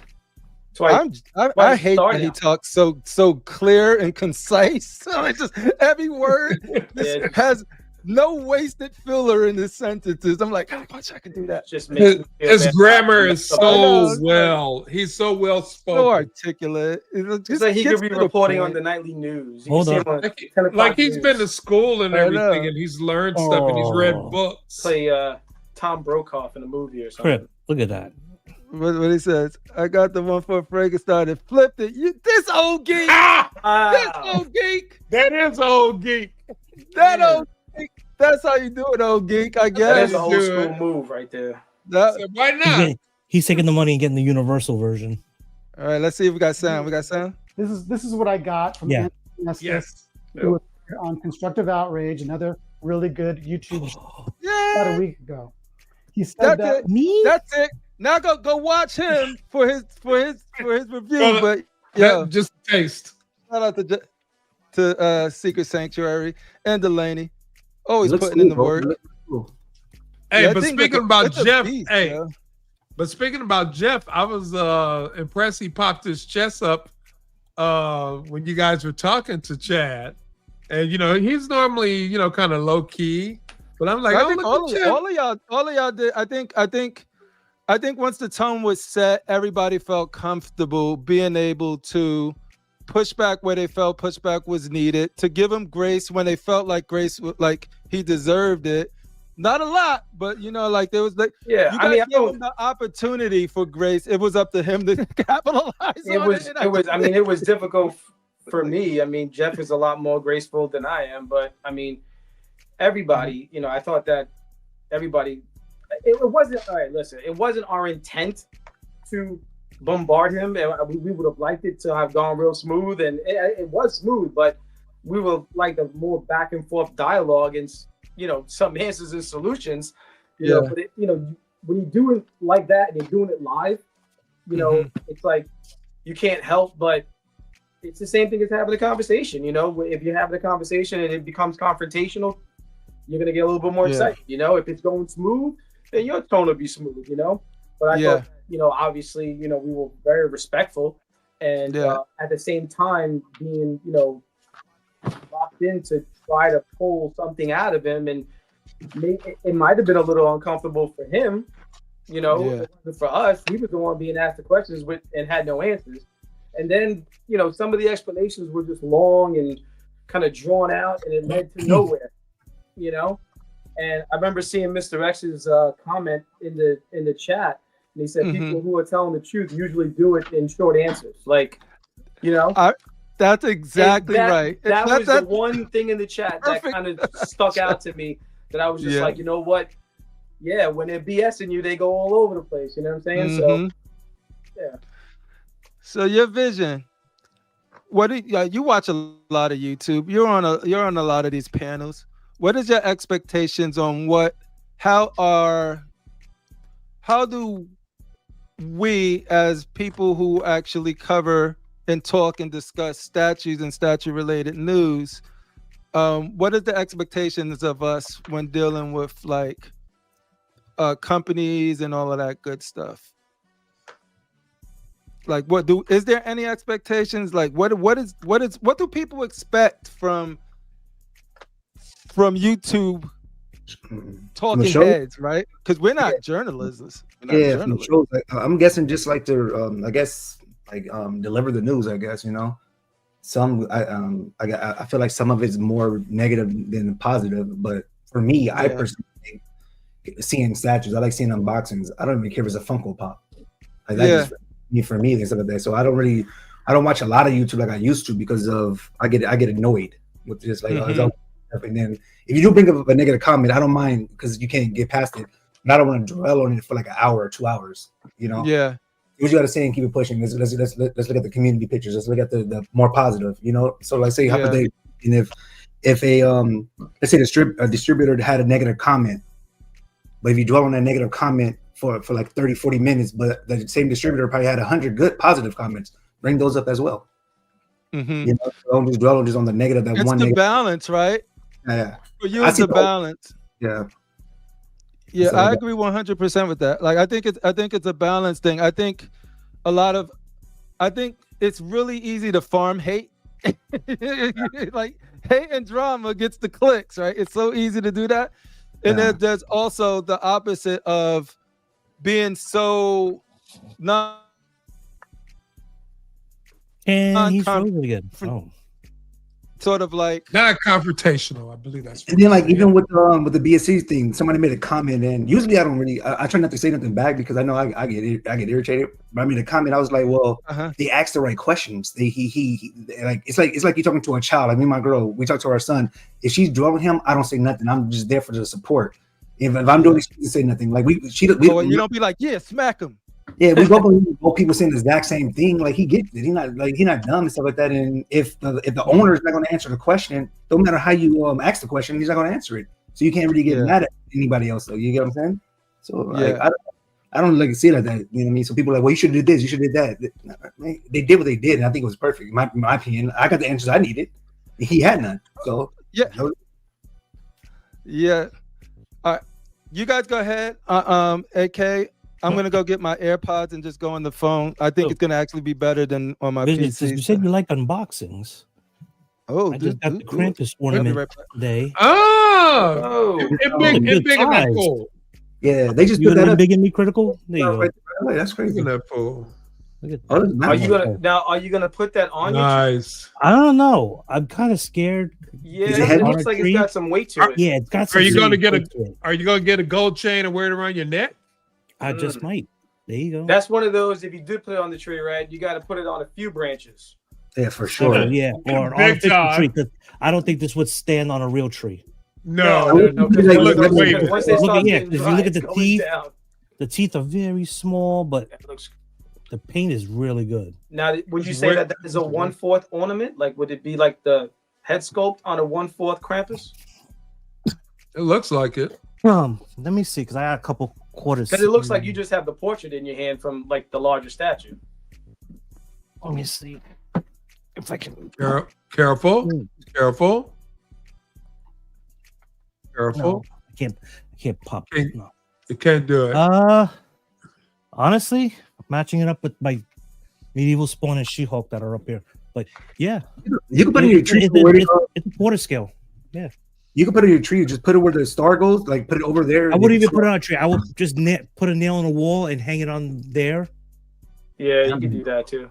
I hate that he talks so clear and concise. So it's just every word has no wasted filler in his sentences. I'm like, I wish I could do that. Just his grammar is so well. He's so well spoken. So articulate. It's like he could be reporting on the nightly news. Hold on. Like he's been to school and everything, and he's learned stuff, and he's read books. Play Tom Brokaw in a movie or something. Crip, look at that. What he says? I got the one for Frankenstein and flipped it. This old geek. This old geek. That is old geek. That old geek. That's how you do it, old geek. I guess. That's an old school move right there. So why not? He's taking the money and getting the universal version. All right, let's see if we got sound. We got sound. This is what I got from Yes. on Constructive Outrage, another really good YouTube about a week ago. He said That's it. That's it. Now go watch him for his review. But yeah, just taste. Shout out to Secret Sanctuary and Delaney. Always putting in the work. Hey, but speaking about Jeff, but speaking about Jeff, I was impressed he popped his chest up when you guys were talking to Chad. And he's normally, kind of low key. But I'm like, I think all of y'all did. I think once the tone was set, everybody felt comfortable being able to push back where they felt pushback was needed, to give him grace when they felt like like he deserved it. Not a lot, but like there was like you gotta give him the opportunity for grace. It was up to him to capitalize on it. It was difficult for me. I mean, Jeff is a lot more graceful than I am, but I mean, everybody, I thought that everybody. It wasn't all right. Listen, it wasn't our intent to bombard him, and we would have liked it to have gone real smooth, and it was smooth, but we would like a more back and forth dialogue and some answers and solutions. But when you do it like that and you're doing it live, it's like you can't help but it's the same thing as having a conversation. If you're having a conversation and it becomes confrontational, you're gonna get a little bit more excited. If it's going smooth, then your tone will be smooth. But I thought, obviously, we were very respectful, and at the same time being, locked in to try to pull something out of him, and it might have been a little uncomfortable for him. For us, he was the one being asked the questions and had no answers. And then, some of the explanations were just long and kind of drawn out, and it led to nowhere. And I remember seeing Mr. X's comment in the chat, and he said people who are telling the truth usually do it in short answers. That's exactly right. That was the one thing in the chat that kind of stuck out to me, that I was just like, you know what? Yeah, when they're BSing you, they go all over the place. You know what I'm saying? So, yeah. So your vision. You watch a lot of YouTube. You're on a lot of these panels. What is your expectations on how do we as people who actually cover and talk and discuss statutes and statute related news, what is the expectations of us when dealing with like companies and all of that good stuff? Like is there any expectations? Like what do people expect from YouTube talking heads, right? Because we're not journalists. Shows, I'm guessing just like to deliver the news. I guess I feel like some of it's more negative than positive. But for me, I personally think seeing statues, I like seeing unboxings. I don't even care if it's a Funko Pop. Like that's just for me and stuff like that. So I don't watch a lot of YouTube like I used to because I get annoyed with just like and then if you do bring up a negative comment, I don't mind because you can't get past it. But I don't want to dwell on it for like an hour or 2 hours. Yeah. You got to say and keep it pushing. Let's look at the community pictures. Let's look at the more positive. So like say hypothetically, and if a let's say a distributor had a negative comment, but if you dwell on that negative comment for like 30-40 minutes, but the same distributor probably had 100 good positive comments, bring those up as well. Mm-hmm. You know, don't just dwell just on the negative. That it's one the negative. balance, right? Yeah. For you, it's the balance. Yeah. Yeah, I agree 100% with that. Like, I think it's a balance thing. I think it's really easy to farm hate. Like, hate and drama gets the clicks, right? It's so easy to do that. And then there's also the opposite of being so not. And he's frozen again. Oh. Sort of like not confrontational. I believe that's. And then, like, even with the BSC thing, somebody made a comment, and usually I don't really. I try not to say nothing back because I know I get irritated. But I made a comment. I was like, well, they asked the right questions. He like it's like you're talking to a child. Like me and my girl, we talk to our son. If she's drawing him, I don't say nothing. I'm just there for the support. If I'm doing it, she doesn't say nothing. Like you don't be like, yeah, smack him. Yeah, we both people saying the exact same thing. Like he gets it. He's not dumb and stuff like that. And if the owner is not going to answer the question, no matter how you ask the question, he's not going to answer it. So you can't really get mad at anybody else. Though you get what I'm saying? So like, I don't like see it like that. You know what I mean? So people are like, well, you should have did this, you should have did that. They did what they did, and I think it was perfect. In my opinion, I got the answers I needed. He had none. So yeah. All right, you guys go ahead. AK. I'm gonna go get my AirPods and just go on the phone. I think it's gonna actually be better than on my PC. You said you like unboxings. Oh, I just got the Krampus ornament today. It's big in that pool. Yeah, they just put that up. Big in me critical. There you go. That's crazy. In that pool. Are you gonna put that on? Nice. I don't know. I'm kind of scared. Yeah, it looks like it's got some weight to it. Yeah, it's got some. Are you gonna get a gold chain and wear it around your neck? I just might. There you go. That's one of those. If you do put it on the tree, right, you got to put it on a few branches. Yeah, for sure. Yeah, or an artificial tree. Because I don't think this would stand on a real tree. No. Once they start if you look at the teeth, the teeth are very small, but the paint is really good. Now, would you say that is a 1/4 ornament? Like, would it be like the head sculpt on a 1/4 Krampus? It looks like it. Let me see, because I got a couple quarters. Because it looks like you just have the portrait in your hand from like the larger statue. Let me see if I can. Careful. No, I can't pop it. No. You can't do it. Honestly, matching it up with my medieval spawn and She-Hulk that are up here. But yeah, you can put it in your tree. It's a quarter scale. Yeah. You can put it in your tree. Just put it where the star goes. Like put it over there. I wouldn't even put it on a tree. I would just put a nail on a wall and hang it on there. Yeah, you can do that too.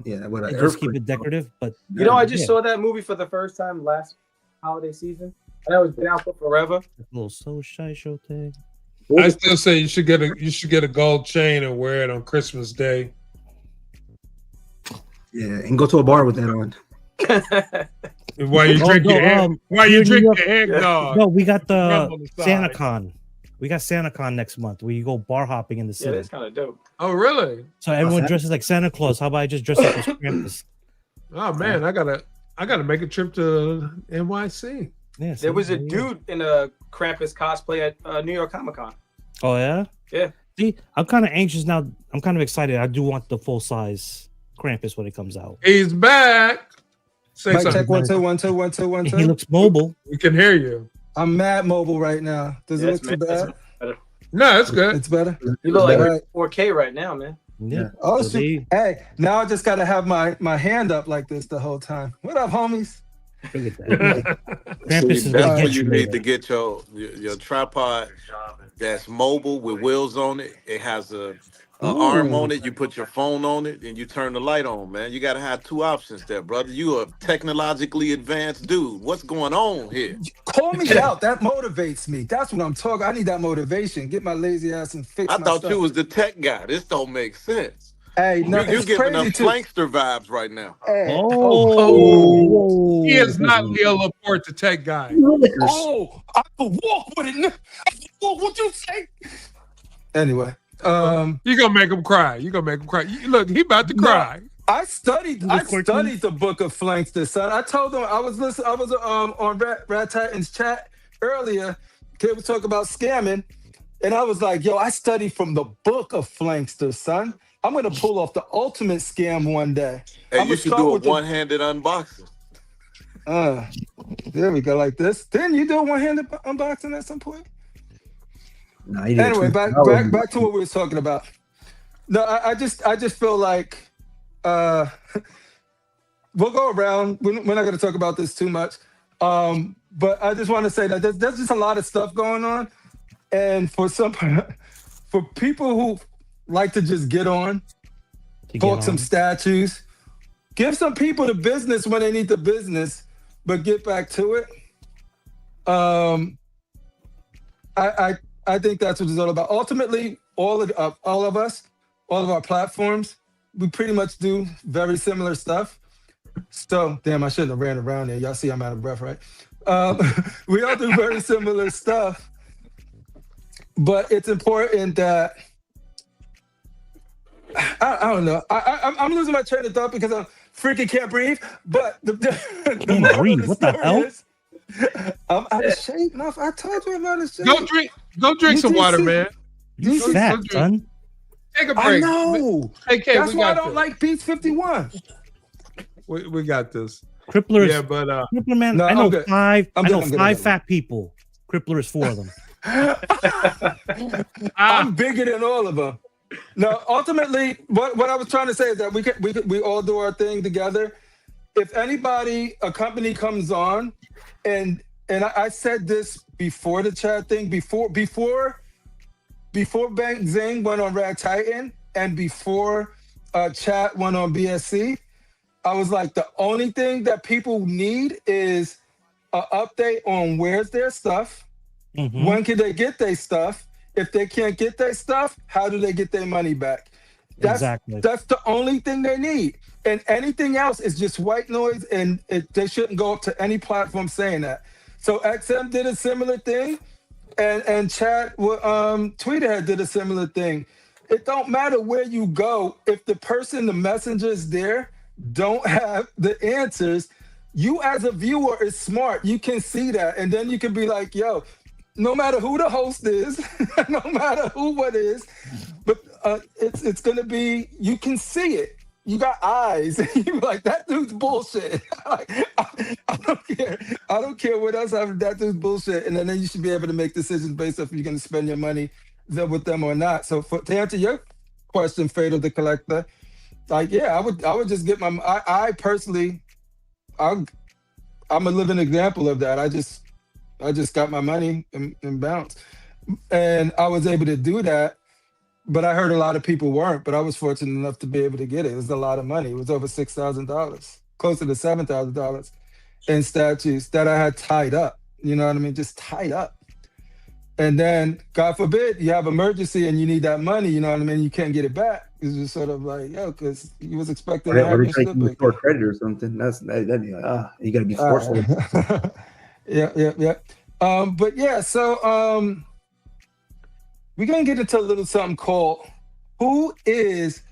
Yeah, just keep it decorative. But I just saw that movie for the first time last holiday season. And that was been out for forever. A little So Shy Show thing. I still say you should get a gold chain and wear it on Christmas Day. Yeah, and go to a bar with that on. While you drink your eggnog. No, we got the SantaCon. We got SantaCon next month where you go bar hopping in the city. Yeah, that's kind of dope. Oh, really? So everyone dresses like Santa Claus. How about I just dress up as Krampus? Oh man, I gotta make a trip to NYC. Yeah, there was a dude in a Krampus cosplay at New York Comic Con. Oh yeah? Yeah. See, I'm kind of anxious now. I'm kind of excited. I do want the full size Krampus when it comes out. He's back. Say Mike, check 1 2 1 2 1 2 1 2. He looks mobile. We can hear you. I'm mad mobile right now. Does it look too bad? No, it's good. It's better. You look like 4K right now, man. Yeah. Oh, so hey, now I just gotta have my hand up like this the whole time. What up, homies? Look at that. That's what you need to get your tripod that's mobile with wheels on it. It has a arm on it. You put your phone on it and you turn the light on, man. You got to have two options there, brother. You a technologically advanced dude. What's going on here? Call me out. That motivates me. That's what I'm talking. I need that motivation. Get my lazy ass and fix I my thought stuff. you was the tech guy. This don't make sense. Hey, no, you're giving us Flankster vibes right now. Hey. Oh. He is not Leo Laporte, the tech guy. Oh, I could walk with it. What you say? Anyway, you gonna make him cry. Look, he about to cry. I studied the book of Flankster, son. I told them I was on Rat Titan's chat earlier. Kid was talking about scamming, and I was like, "Yo, I studied from the book of Flankster, son." I'm gonna pull off the ultimate scam one day. Hey, you should do a one-handed unboxing. There we go, like this. Didn't you do a one-handed unboxing at some point? No, anyway, back to what we were talking about. No, I just feel like we'll go around. We're not going to talk about this too much, but I just want to say that there's just a lot of stuff going on, and for people who like to just get on, talk some statues, give some people the business when they need the business, but get back to it. I think that's what it's all about. Ultimately, all of us, all of our platforms, we pretty much do very similar stuff. So, damn, I shouldn't have ran around there. Y'all see I'm out of breath, right? We all do very similar stuff, but it's important that I don't know. I'm losing my train of thought because I freaking can't breathe. But the breathe. What the hell? I'm out of shape. No, I told you I'm out of shape. Go drink some water, man. You fat, son. Take a break. I know. Okay, that's why I don't like Beats 51. We got this. Crippler is, yeah, but Crippler, man. No, I know five fat people. Crippler is 4 of them. I'm bigger than all of them. No, ultimately, what I was trying to say is that we all do our thing together. If a company comes on, and I said this before the chat thing, before Bank Zing went on Rag Titan, and before chat went on BSC, I was like, the only thing that people need is an update on where's their stuff, when can they get their stuff. If they can't get their stuff, how do they get their money back? That's the only thing they need. And anything else is just white noise, and they shouldn't go up to any platform saying that. So XM did a similar thing, and Chad Tweeterhead did a similar thing. It don't matter where you go. If the person, the messengers there, don't have the answers, you as a viewer is smart. You can see that, and then you can be like, yo, no matter who the host is, no matter who what is, but it's gonna be, you can see it. You got eyes. You're like, that dude's bullshit. I don't care what else happens. That dude's bullshit. And then you should be able to make decisions based off if you're gonna spend your money with them or not. So to answer your question, Fatal the Collector, like, yeah, I would just get I personally, I'm a living example of that. I just got my money and bounced. And I was able to do that, but I heard a lot of people weren't, but I was fortunate enough to be able to get it. It was a lot of money. It was over $6,000, closer to $7,000 in statues that I had tied up. You know what I mean? Just tied up. And then, God forbid, you have emergency and you need that money, you know what I mean? You can't get it back. It's just sort of like, yo, because you was expecting to have your slip back. Or credit or something. That'd be like, you got to be forceful. Yeah. But yeah, so we're going to get into a little something called, who is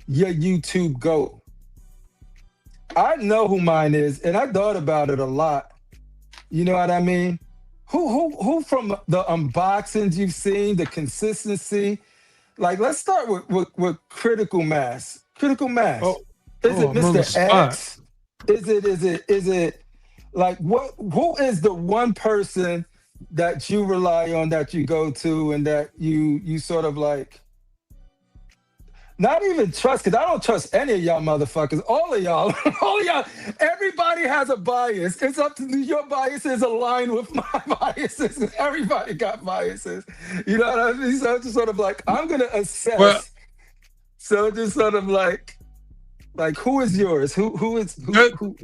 your YouTube GOAT? I know who mine is, and I thought about it a lot. You know what I mean? Who from the unboxings you've seen, the consistency? Like, let's start with Critical Mass. Critical Mass. Is it Mr. X? Is it like who is the one person that you rely on, that you go to, and that you sort of like not even trust? Because I don't trust any of y'all motherfuckers. All of y'all, everybody has a bias. It's up to your biases align with my biases. Everybody got biases. You know what I mean? So it's just sort of like, I'm gonna assess. So just sort of like who is yours? Who is who?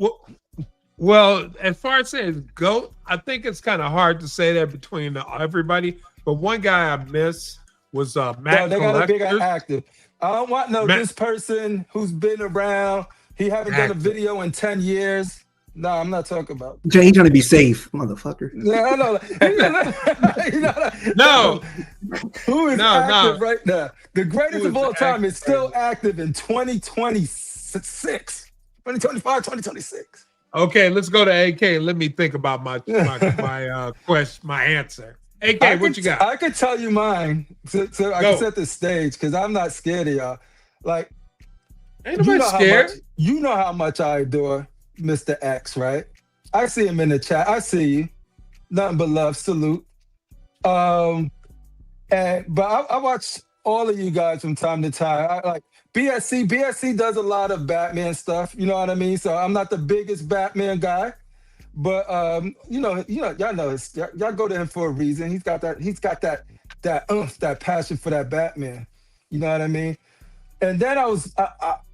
Well, as far as saying GOAT, I think it's kind of hard to say that between everybody. But one guy I miss was Matt. No, they got a big active. I don't want this person who's been around. He haven't done a video in 10 years. No, I'm not talking about. He's trying to be safe, motherfucker. No. Who is active right now? The greatest of all time is still active in 2026, 2025, 2026. Okay, let's go to AK. Let me think about my question, my answer. AK, what you got? I could tell you mine, so I can set the stage, because I'm not scared of y'all. Like, ain't nobody scared. You know how much I adore Mr. X, right? I see him in the chat. I see you. Nothing but love. Salute. But I watch all of you guys from time to time. I like BSC. BSC does a lot of Batman stuff. You know what I mean? So I'm not the biggest Batman guy, but y'all know y'all go to him for a reason. He's got that passion for that Batman. You know what I mean? And then I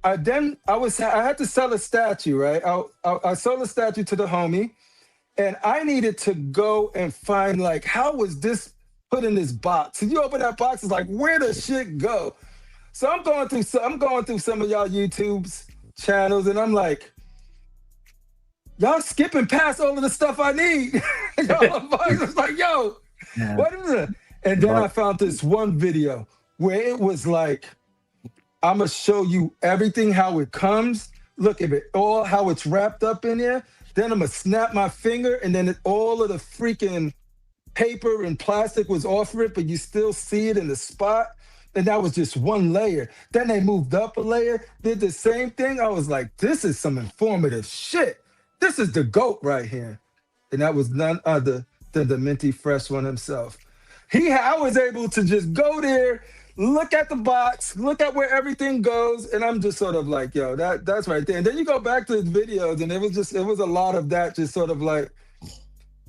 had to sell a statue, right? I sold a statue to the homie, and I needed to go and find like, how was this put in this box? And you open that box, it's like, where does shit go? So I'm going through some of y'all YouTube's channels, and I'm like, y'all skipping past all of the stuff I need. Y'all it's like, yo, what is it? And then I found this one video where it was like, I'm gonna show you everything, how it comes. Look at it, all how it's wrapped up in there. Then I'm gonna snap my finger, and then all of the freaking paper and plastic was off of it, but you still see it in the spot. And that was just one layer. Then they moved up a layer, did the same thing. I was like, this is some informative shit. This is the GOAT right here. And that was none other than the Minty Fresh one himself. I was able to just go there, look at the box, look at where everything goes, and I'm just sort of like, yo, that's right there. And then you go back to his videos, and it was a lot of that, just sort of like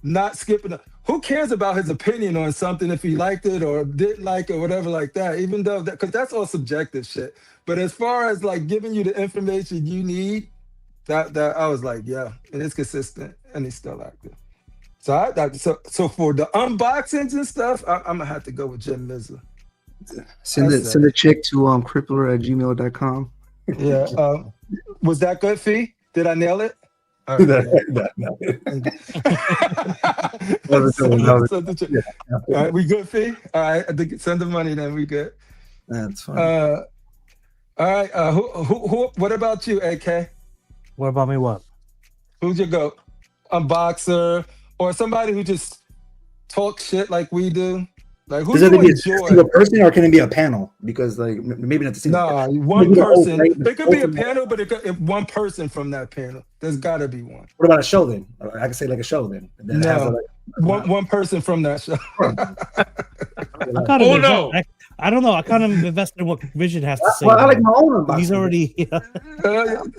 not skipping. Who cares about his opinion on something if he liked it or didn't like it or whatever like that? Even though because that's all subjective shit. But as far as like giving you the information you need, that I was like, yeah, and it's consistent, and he's still active. So for the unboxings and stuff, I'm gonna have to go with Jim Mizza. Send a check to crippler@gmail.com. Yeah. Was that good, Fee? Did I nail it? All right. All right, we good, Fee? All right, send the money then. We good. That's fine. All right. Who? What about you, AK? What about me? What? Who's your GOAT? Unboxer or somebody who just talks shit like we do? Like, who's does it be a single person or can it be a panel? Because like maybe not the same. No, one person. It could be a panel, but if one person from that panel. There's got to be one. What about a show then? I can say like a show then. No, one person from that show. I don't know. I kind of invested in what Vision has to say. Well, I like my own unboxing. He's already,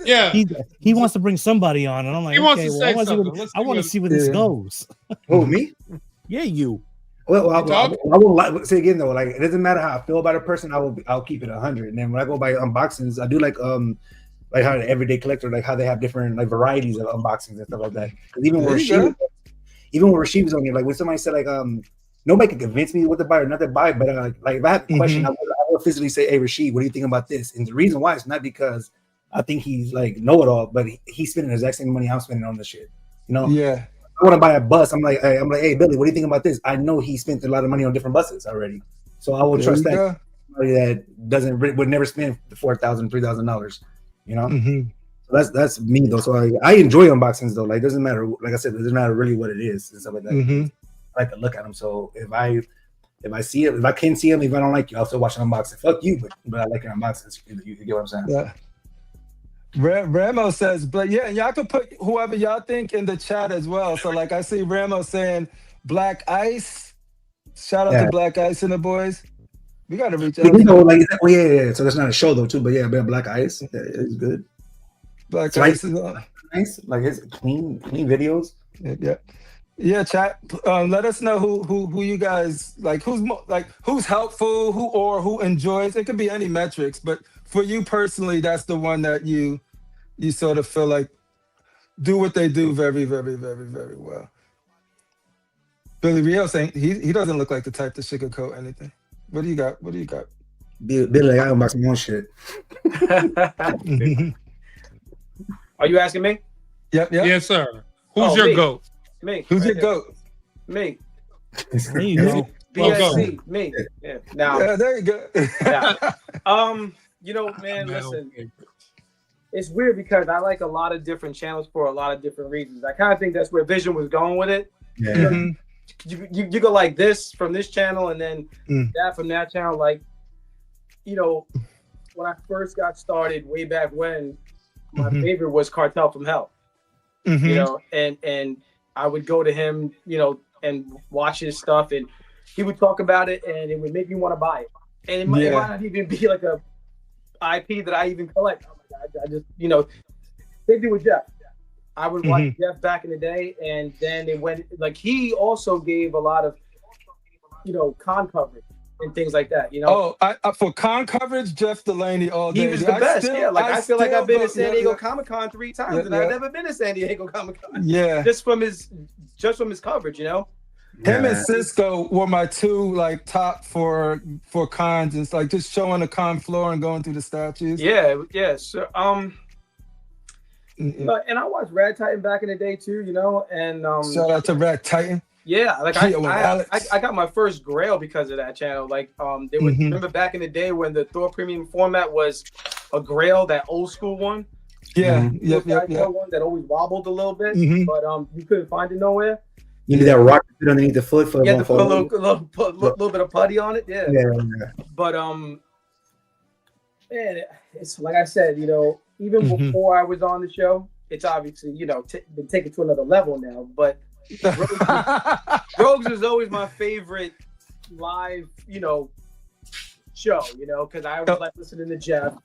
yeah. He wants to bring somebody on, and I'm like, he wants to say something. I want to see where this goes. Oh, me? Yeah, you. Well, I won't say again though. Like, it doesn't matter how I feel about a person. I'll keep it 100. And then when I go by unboxings, I do like how the everyday collector, like how they have different like varieties of unboxings and stuff like that. Because even when Rasheed was on here, like when somebody said like nobody can convince me what to buy or not to buy, but like if I have a question, I will physically say, "Hey, Rasheed, what do you think about this?" And the reason why is not because I think he's like know it all, but he's spending the exact same money I'm spending on this shit. You know? Yeah. I want to buy a bus. I'm like, hey, Billy, what do you think about this? I know he spent a lot of money on different buses already, so I will trust that somebody that would never spend $4,000, $3,000. You know, so that's me though. So I enjoy unboxings though. Like, it doesn't matter. Like I said, it doesn't matter really what it is and stuff like that. I like to look at them. So if I see it, if I can see them, if I don't like you, I'll still watch an unboxing. Fuck you, but I like your unboxings. You get what I'm saying? Yeah. Ramo says, but yeah, y'all can put whoever y'all think in the chat as well. So like I see Ramo saying Black Ice. Shout out to Black Ice and the boys. We gotta reach out. Yeah. So that's not a show though, too. But yeah, Black Ice is good. Black Ice is nice. Like his clean videos. Yeah. Chat. Let us know who you guys like. Who's helpful, who enjoys. It could be any metrics, but for you personally, that's the one that you sort of feel like do what they do very, very, very, very well. Billy Rio saying he doesn't look like the type to sugarcoat anything. What do you got? Billy, I unbox my own shit. Are you asking me? Yep. Yes, sir. Who's your GOAT? Me. Who's your GOAT? Me. There you go. BSC. Me. Yeah. Now. Yeah, there you go. Yeah. You know, man, listen. It's weird because I like a lot of different channels for a lot of different reasons. I kind of think that's where Vision was going with it. Yeah. You go like this from this channel and then that from that channel. Like, you know, I first got started way back when, my favorite was Cartel from Hell. You know, and I would go to him, you know, and watch his stuff, and he would talk about it, and it would make me want to buy it. And it might not even be like a IP that I even collect. Oh my God, I just, you know, same thing with Jeff. I would watch Jeff back in the day, and then it went like he also gave a lot of, you know, con coverage and things like that. You know, for con coverage, Jeff Delaney all day. He was the best. I feel like I've been to San Diego Comic Con 3 times, and I've never been to San Diego Comic Con. Yeah, just from his coverage, you know. Him and Cisco were my two like top for cons. It's like just showing the con floor and going through the statues. Yeah. So and I watched Rad Titan back in the day too, you know. And shout out to Rad Titan. Yeah, like I got my first Grail because of that channel. Like they would remember back in the day when the Thor premium format was a Grail, that old school one. Yeah, one that always wobbled a little bit, but you couldn't find it nowhere. You need that rock underneath the foot for to put a little bit of putty on it. Yeah. But man, it's like I said, you know, even before I was on the show, it's obviously, you know, been taken to another level now. But Rogues is always my favorite live, you know, show. You know, because I always like listening to Jeff,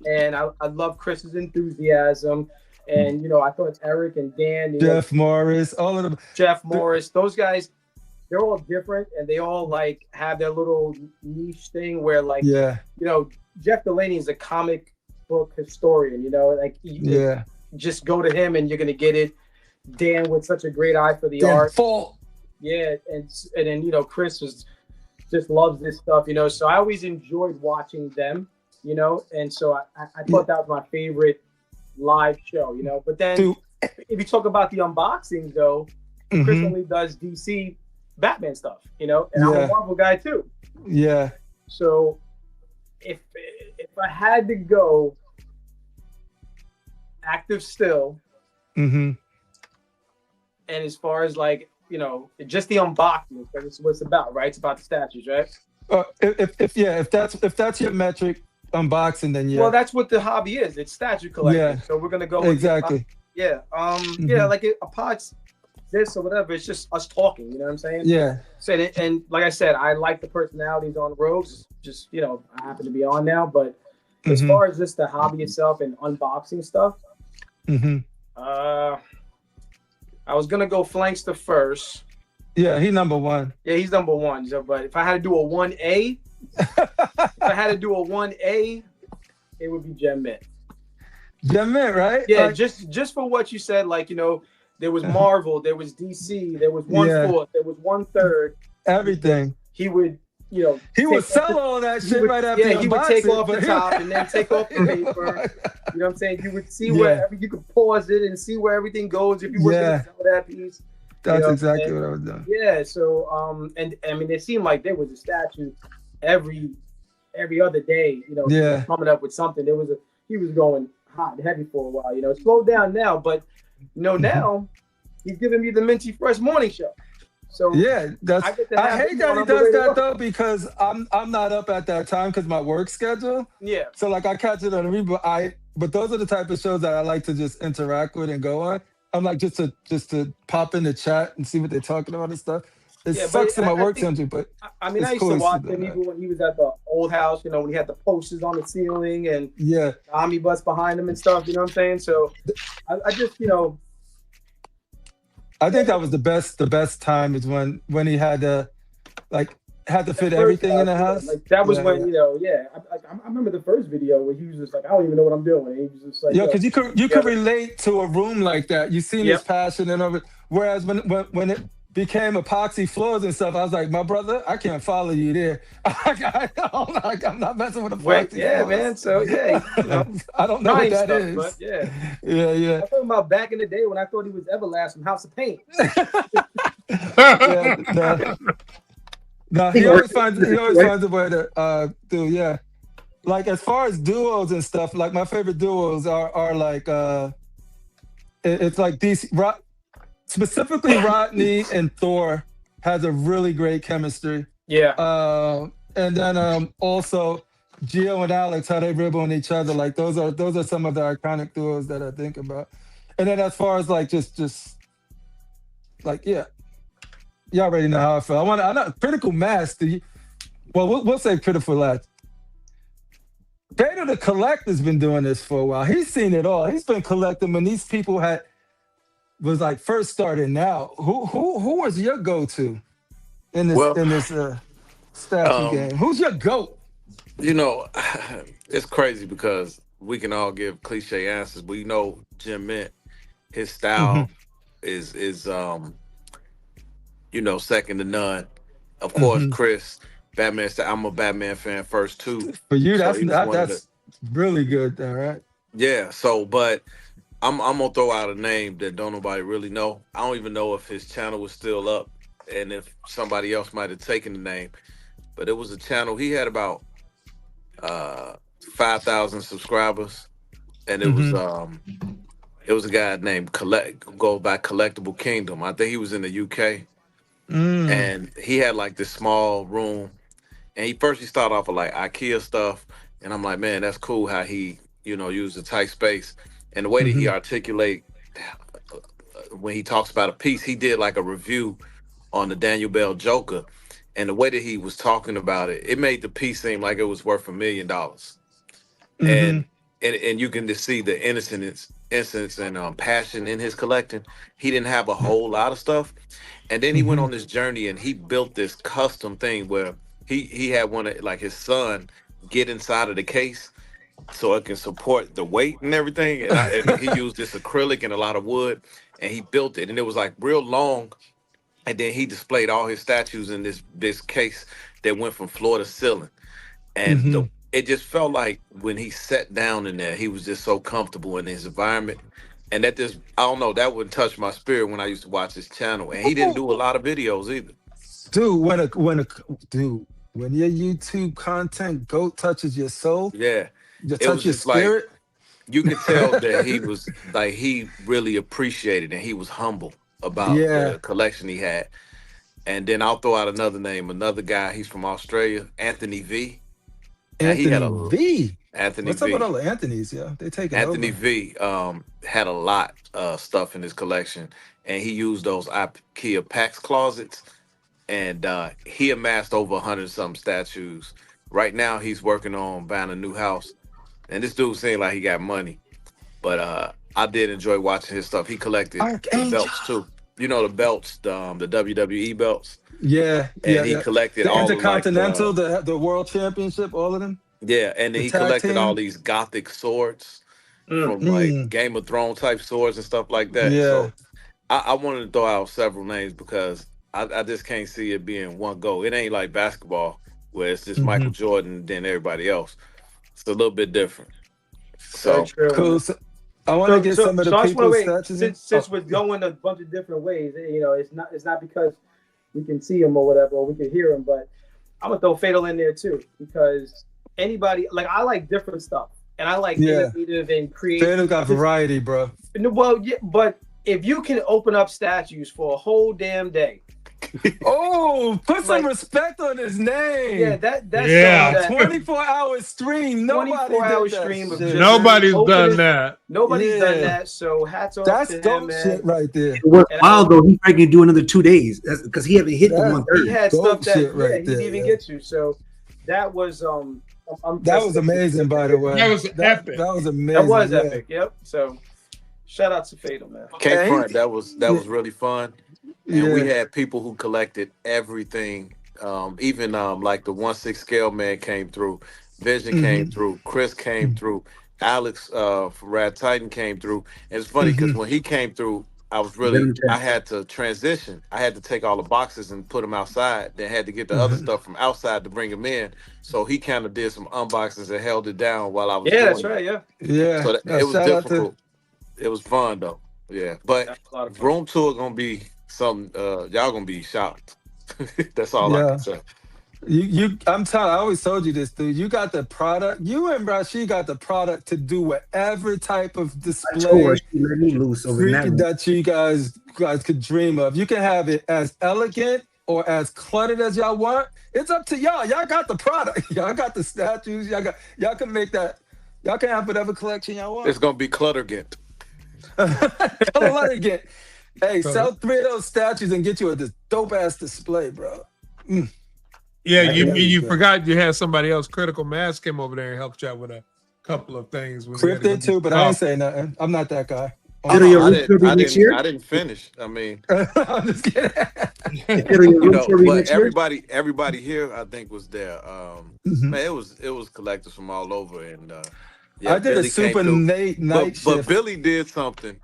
and I love Chris's enthusiasm. And, you know, I thought Eric and Dan, Jeff Morris, all of them. Jeff Morris, those guys, they're all different, and they all like have their little niche thing where, like, you know, Jeff Delaney is a comic book historian, you know, like, just go to him and you're gonna get it. Dan with such a great eye for the art. Yeah, and then, you know, Chris just loves this stuff, you know. So I always enjoyed watching them, you know, and so I thought that was my favorite live show, you know. But then if you talk about the unboxings though, Chris only does DC Batman stuff, you know, and I'm a Marvel guy too. Yeah. So if I had to go active still, and as far as like, you know, just the unboxing, because it's what it's about, right? It's about the statues, right? If that's your metric, unboxing, then well, that's what the hobby is. It's statue collecting. So we're gonna go with exactly. Like a pod's this or whatever. It's just us talking. You know what I'm saying? Yeah. So and like I said, I like the personalities on Rogues. Just, you know, I happen to be on now, but as far as just the hobby itself and unboxing stuff, I was gonna go Flankster first. Yeah, he's number one. Yeah, he's number one. So, but if I had to do a 1A. If I had to do a 1A, it would be Gem Mint. Gem Mint, right? Yeah, just for what you said, like, you know, there was Marvel, there was DC, there was 1/4, there was 1/3. Everything. He would, you know, he would sell all that shit right after. Yeah, he would take off the top and then take off the paper. You know what I'm saying? You would see where you could pause it and see where everything goes if you were going to sell that piece. That's exactly what I was doing. Yeah, so and I mean, it seemed like there was a statue every other day, you know, coming up with something. He was going hot and heavy for a while, you know. Slowed down now, but you know, now he's giving me the Minty Fresh morning show. So yeah, I hate that he does that though, because I'm not up at that time because my work schedule. Yeah. So like I catch it on the read, but those are the type of shows that I like to just interact with and go on. I'm like just to pop in the chat and see what they're talking about and stuff. It sucks in my work schedule, but I mean, I used to watch him even when he was at the old house, you know, when he had the posters on the ceiling and the omnibus behind him and stuff, you know what I'm saying? So I just, you know, I think that was the best time is when he had to fit everything in the house. Like that was when, you know, I remember the first video where he was just like, I don't even know what I'm doing. And he was just like, because you could relate to a room like that. You seen his passion and over. Whereas when it became epoxy floors and stuff, I was like, my brother, I can't follow you there. I'm not messing with epoxy floors. Man. So you know, I don't know what that stuff, is. But yeah. I'm talking about back in the day when I thought he was Everlast from House of Pain. No, he always finds a way to do. Like as far as duos and stuff, like my favorite duos are like it's like DC. Specifically, Rodney and Thor has a really great chemistry. Yeah. And then also Gio and Alex, how they rib on each other. Like those are some of the iconic duos that I think about. And then as far as like just like y'all already know how I feel. I know Critical Mass. We'll say Critical Last. Data the Collector's been doing this for a while. He's seen it all. He's been collecting when these people was like first starting out. Who was your go-to in this statue game? Who's your GOAT? You know, it's crazy because we can all give cliche answers, but Jim Mint, his style is second to none. Of course, Chris, Batman. I'm a Batman fan first too. For you, that's really good, though, right? Yeah. So, but I'm gonna throw out a name that don't nobody really know. I don't even know if his channel was still up, and if somebody else might have taken the name. But it was a channel. He had about 5,000 subscribers, and it was a guy named go by Collectible Kingdom. I think he was in the UK, and he had like this small room. And he started off with like IKEA stuff, and I'm like, man, that's cool how he, used a tight space, and the way that he articulate when he talks about a piece. He did like a review on the Daniel Bell Joker, and the way that he was talking about it, it made the piece seem like it was worth $1 million. And you can just see the innocence and passion in his collecting. He didn't have a whole lot of stuff, and then he went on this journey and he built this custom thing where he had one of like his son get inside of the case so it can support the weight and everything. And he used this acrylic and a lot of wood, and he built it, and it was like real long. And then he displayed all his statues in this case that went from floor to ceiling. And it just felt like when he sat down in there, he was just so comfortable in his environment. And I don't know, that would touch my spirit when I used to watch his channel. And he didn't do a lot of videos either. Dude, when your YouTube content GOAT touches your soul, just touch your spirit. Like, you could tell that he was like, he really appreciated and he was humble about the collection he had. And then I'll throw out another name, another guy. He's from Australia, Anthony V. Anthony V. Anthony What's V. up with all the Anthonys? Yeah, they take it Anthony over. V. Had a lot of stuff in his collection, and he used those IKEA PAX closets, and he amassed over 100-something statues. Right now, he's working on buying a new house, and this dude seemed like he got money, but I did enjoy watching his stuff. He collected the belts too. You know, the belts, the WWE belts. Yeah, and he collected the all Intercontinental, the World Championship, all of them. Yeah, and then he collected all these Gothic swords from like Game of Thrones type swords and stuff like that. Yeah. So I wanted to throw out several names because I just can't see it being one go. It ain't like basketball where it's just Michael Jordan then everybody else. It's a little bit different. So cool. So, I want to get some of the people's statues. Since we're going a bunch of different ways, it's not because we can see him or whatever, or we can hear him, but I'm gonna throw Fatal in there too, because anybody, like, I like different stuff, and I like innovative and creative. Fatal got variety, bro. Well, yeah, but if you can open up statues for a whole damn day. Put some respect on his name. Yeah, that's 24-hour stream. Nobody's done that. Nobody's done that. So hats off to him, dope man. shit right there. It worked wild though. He probably can do another 2 days because he haven't hit the 130. He had stuff that right he didn't even get to. So that was that was amazing, by the way. That was epic. That was amazing. That was epic. Yep. So shout out to Fatal, man. Cape Front, that was really fun. And we had people who collected everything. Even like the 1/6 scale man came through, Vision came through, Chris came through, Alex from Rad Titan came through. And it's funny because when he came through, I had to transition. I had to take all the boxes and put them outside. Then had to get the other stuff from outside to bring them in. So he kind of did some unboxings and held it down while I was doing that's right. Yeah. So it was difficult. It was fun though. Yeah. But room tour gonna be something. Y'all gonna be shocked. That's all I can say. I always told you this, dude. You got the product. You and Rashid got the product to do whatever type of display let me loose over that you guys could dream of. You can have it as elegant or as cluttered as y'all want. It's up to y'all. Y'all got the product. Y'all got the statues. Y'all can make that. Y'all can have whatever collection y'all want. It's gonna be Cluttergent. Cluttergent. Hey, sell 3 of those statues and get you a dope ass display, bro. Yeah, you forgot you had somebody else. Critical Mass came over there and helped you out with a couple of things. Crypt did too, but I ain't say nothing. I'm not that guy. I didn't finish. I mean, I'm just kidding. But everybody here, I think, was there. Man, it was collectors from all over, and I did Billy a super night shift. But Billy did something.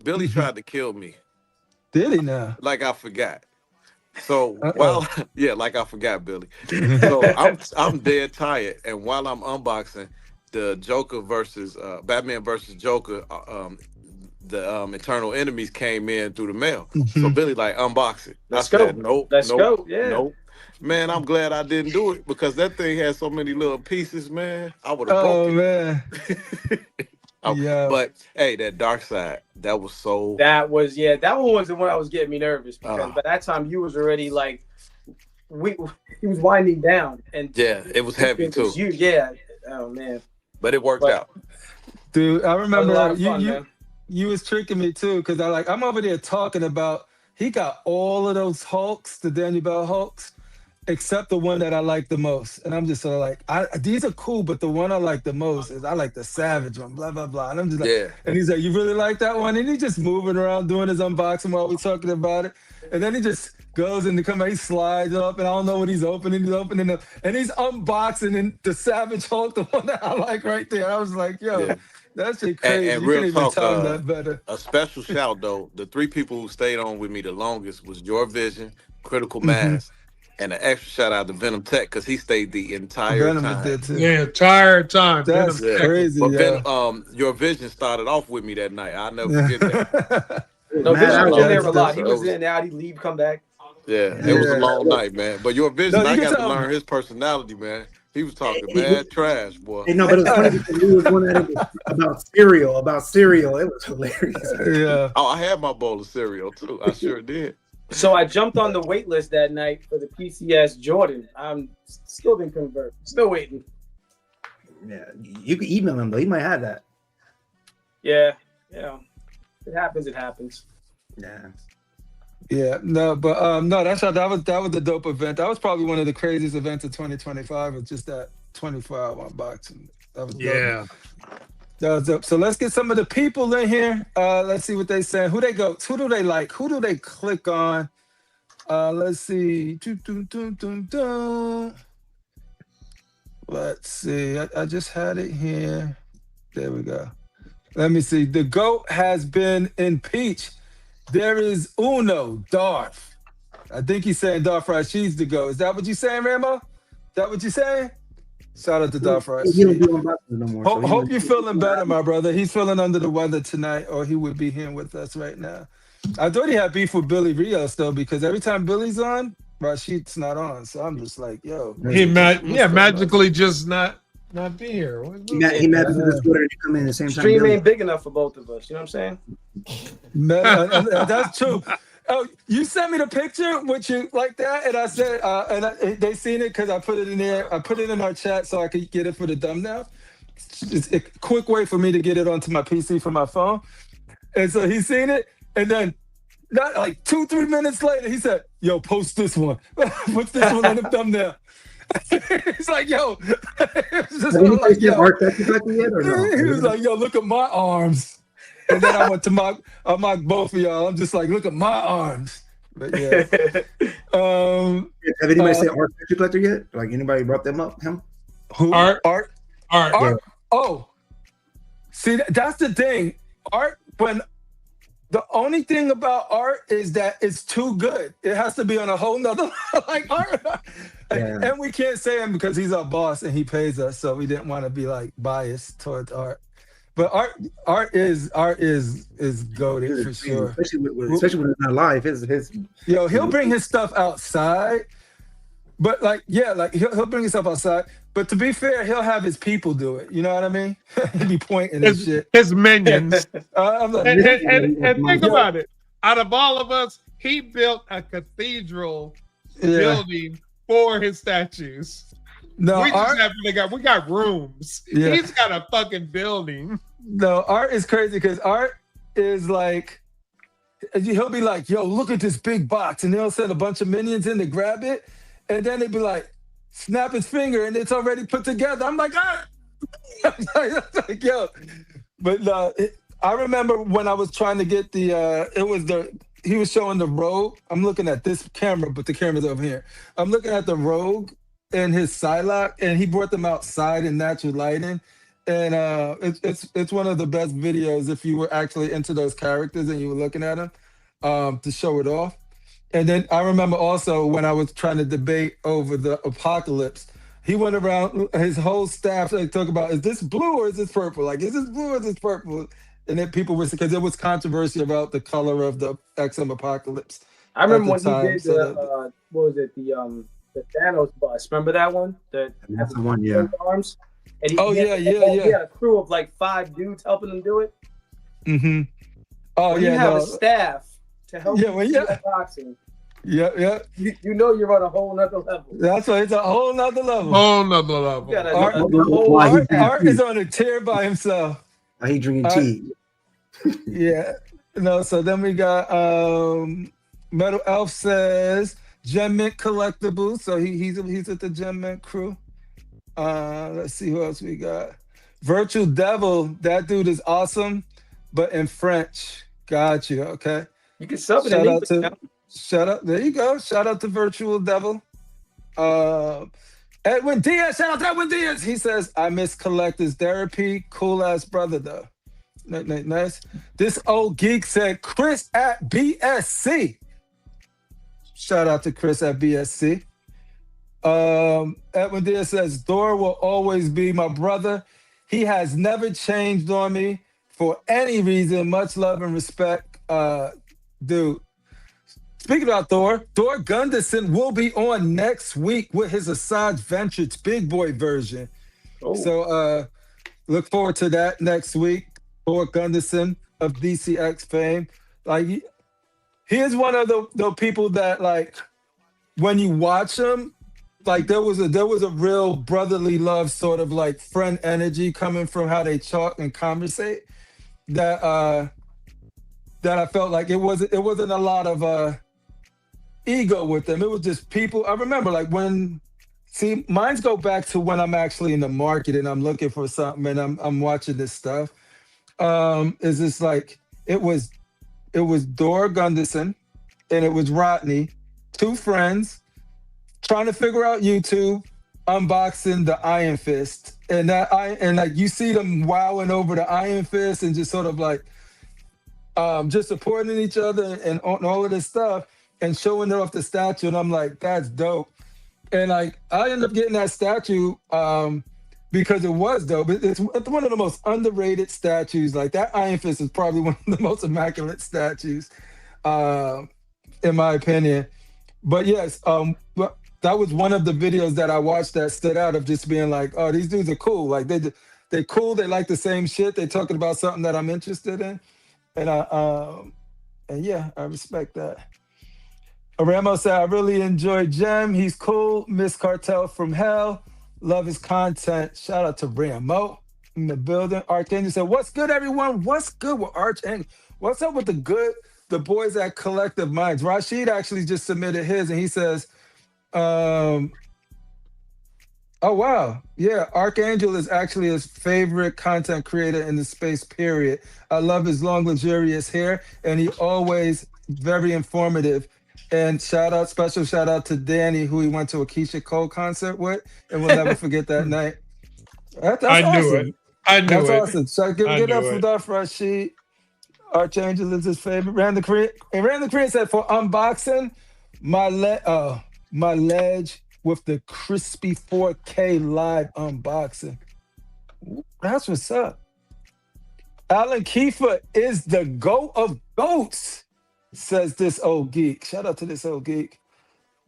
Billy tried to kill me. Did he now? Like I forgot. So like I forgot, Billy. So I'm dead tired, and while I'm unboxing the Joker versus Batman versus Joker, the Eternal Enemies came in through the mail. So Billy like unbox it. Let's go. Nope. Man, I'm glad I didn't do it because that thing had so many little pieces, man. I would have broken it. Yeah. But hey, that Dark Side, that was so. That one was the one that was getting me nervous because by that time you was already like, he was winding down, and it was heavy too. Oh man. But it worked out. Dude, I remember you was tricking me too because I'm over there talking about he got all of those Hulks, the Daniel Bell Hulks, except the one that I like the most. And I'm just sort of like, these are cool, but the one I like the most is I like the Savage one, blah, blah, blah. And I'm just like, and he's like, you really like that one? And he's just moving around doing his unboxing while we're talking about it. And then he just goes and he slides up and I don't know what he's opening. He's opening them and he's unboxing and the Savage Hulk, the one that I like right there. I was like, yo, that shit crazy. And you real can't talk, even tell him that better. A special shout though, the 3 people who stayed on with me the longest was Your Vision, Critical Mass, and an extra shout out to Venom Tech because he stayed the entire time. Did too. Yeah, entire time. That's crazy. But Your Vision started off with me that night. I'll never forget that. No, Vision was in there a lot. He was in, out, he'd leave, come back. Yeah, it was a long night, man. But Your Vision, I got to learn his personality, man. He was talking mad trash, boy. Hey, no, but it's funny because he was one that was about cereal. It was hilarious. Yeah. Oh, I had my bowl of cereal too. I sure did. So I jumped on the wait list that night for the PCS Jordan. I'm still didn't convert. Still waiting. Yeah, you can email him though. He might have that. Yeah. It happens. Yeah, no, but no, that was the dope event. That was probably one of the craziest events of 2025. Was just that 24-hour unboxing. That was dope. That was dope. So let's get some of the people in here. Let's see what they say. Who they go? Who do they like? Who do they click on? Let's see. Let's see. I just had it here. There we go. Let me see. The GOAT has been impeached. There is Uno, Darth. I think he's saying Darth Rashid's the GOAT. Is that what you're saying, Rambo? Is that what you're saying? Shout out to Darth Rashid. He don't do unboxings no more. Hope you're feeling better, my brother. He's feeling under the weather tonight, or he would be here with us right now. I thought he had beef with Billy Rios, though, because every time Billy's on, Rashid's not on. So I'm just like, yo. He magically just not be here. He mad because the Twitter and come in the same time. Stream ain't big enough for both of us. You know what I'm saying? Man, that's true. Oh, you sent me the picture with you like that, and I said, they seen it because I put it in there. I put it in our chat so I could get it for the thumbnail. It's a quick way for me to get it onto my PC from my phone. And so he seen it, and then not like 2-3 minutes later, he said, "Yo, post this one. Put this one on the thumbnail." He's like, "Yo," he was like, "Yo, look at my arms." And then I went to mock both of y'all. I'm just like, look at my arms. But yeah. Have anybody said Art Picture Collector yet? Like anybody brought them up? Him? Who? Art. Yeah. Oh, see, that's the thing. Art, when the only thing about Art is that it's too good. It has to be on a whole nother like Art. Yeah. And we can't say him because he's our boss and he pays us, so we didn't want to be like biased towards Art. But art is goated for sure. Especially when it's not live. His he'll bring his stuff outside, but he'll bring his stuff outside. But to be fair, he'll have his people do it. You know what I mean? He'll be pointing and shit. His minions. I'm like, and think about it. Out of all of us, he built a cathedral building for his statues. No, we got rooms. Yeah. He's got a fucking building. No, Art is crazy because Art is like, he'll be like, yo, look at this big box. And they'll send a bunch of minions in to grab it. And then they'd be like, snap his finger and it's already put together. I'm like, ah. I'm like, yo. But I remember when I was trying to get he was showing the Rogue. I'm looking at this camera, but the camera's over here. I'm looking at the Rogue and his Psylocke, and he brought them outside in natural lighting. And it's one of the best videos if you were actually into those characters and you were looking at them to show it off. And then I remember also when I was trying to debate over the apocalypse, he went around his whole staff like talk about, is this blue or is this purple? Like, is this blue or is this purple? And then people were, because there was controversy about the color of the XM apocalypse. I remember when he did what was it, the Thanos bus? Remember that one? That's the one, yeah. Arms. And he had a crew of like 5 dudes helping him do it. Mm-hmm. Oh when you have a staff to help you do boxing. Yeah. You know you're on a whole nother level. That's why it's a whole nother level. Art is on a tier by himself. He drinking tea. Yeah. No, so then we got Metal Elf says Gem Mint collectibles. So he's at the Gem Mint crew. Let's see who else we got. Virtual Devil, that dude is awesome, but in French. Got you. Okay. You can sub it in English now. Shout out. There you go. Shout out to Virtual Devil. Edwin Diaz. Shout out to Edwin Diaz. He says, I miss collectors therapy. Cool ass brother though. Nice. This old geek said Chris at BSC. Shout out to Chris at BSC. Edwin Diaz says, Dora will always be my brother. He has never changed on me for any reason. Much love and respect. Dude. Speaking about Thor Gunderson will be on next week with his Asajj Ventress Big Boy version. Oh. So look forward to that next week. Thor Gunderson of DCX fame. Like he is one of the people that, like, when you watch him, like there was a real brotherly love, sort of like friend energy coming from how they talk and conversate. That I felt like it wasn't a lot of ego with them. It was just people. I remember like mines go back to when I'm actually in the market and I'm looking for something and I'm watching this stuff. Is this like it was Dora Gunderson and it was Rodney, 2 friends trying to figure out YouTube, unboxing the Iron Fist, and like you see them wowing over the Iron Fist and just sort of like just supporting each other and all of this stuff and showing off the statue, and I'm like, that's dope. And like I ended up getting that statue because it was dope. It's one of the most underrated statues. Like that Iron Fist is probably one of the most immaculate statues, in my opinion. But yes, that was one of the videos that I watched that stood out of just being like, oh, these dudes are cool. Like they're cool. They like the same shit. They're talking about something that I'm interested in. And yeah, I respect that. Ramo said, I really enjoy Jem. He's cool. Miss Cartel from Hell. Love his content. Shout out to Ramo in the building. Archangel said, what's good, everyone? What's good with Archangel? What's up with the boys at Collective Minds? Rashid actually just submitted his, and he says, oh, wow. Yeah, Archangel is actually his favorite content creator in the space, period. I love his long, luxurious hair, and he always very informative. And special shout out to Danny, who he went to a Keisha Cole concert with, and we'll never forget that night. That's awesome. I knew that's it. Awesome. So give up for that, Rashid. Archangel is his favorite. Random Korean said, for unboxing, my ledge with the crispy 4K live unboxing. That's what's up. Alan Kiefer is the GOAT of GOATs, says this old geek. Shout out to this old geek.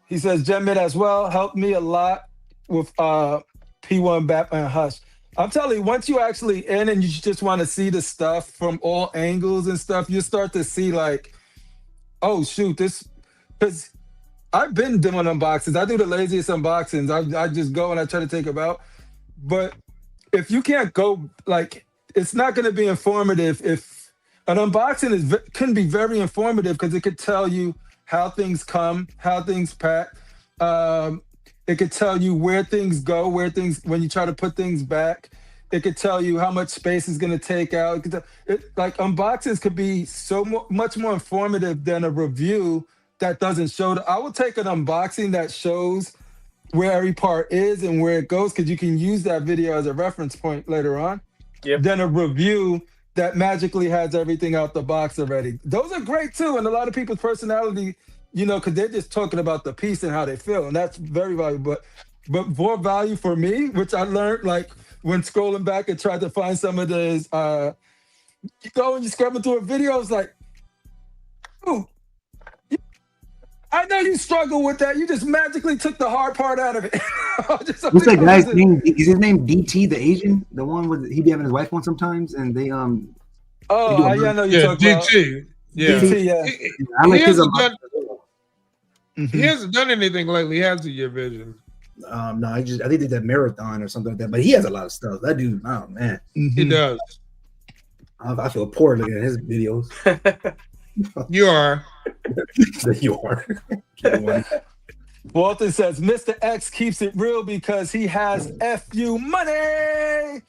He says, Jem as well helped me a lot with P1 Batman Hush. I'm telling you, once you actually in and you just want to see the stuff from all angles and stuff, you start to see like oh shoot, this because I've been doing unboxings. I do the laziest unboxings. I just go and I try to take them out. But if you can't go, like, it's not going to be informative. If an unboxing can be very informative because it could tell you how things come, how things pack. It could tell you where things go, when you try to put things back. It could tell you how much space is going to take out. Like unboxings could be much more informative than a review that doesn't show. I would take an unboxing that shows where every part is and where it goes, because you can use that video as a reference point later on. Yep. Than a review that magically has everything out the box already. Those are great too, and a lot of people's personality, because they're just talking about the piece and how they feel, and that's very valuable. But more value for me, which I learned like when scrolling back and tried to find some of those, you go and you scrubbing through a video, it's like, ooh, I know you struggle with that. You just magically took the hard part out of it. What's that guy's name? Is his name DT, the Asian? The one with he be having his wife on sometimes, and they Oh, I know you talking about DT. Yeah, DT, yeah. I like his. He hasn't done anything lately, has he? Your vision. No, I think he did that marathon or something like that. But he has a lot of stuff. That dude, oh man, he does. I feel poor looking at his videos. You are. You are. Walter says Mr. X keeps it real because he has FU money.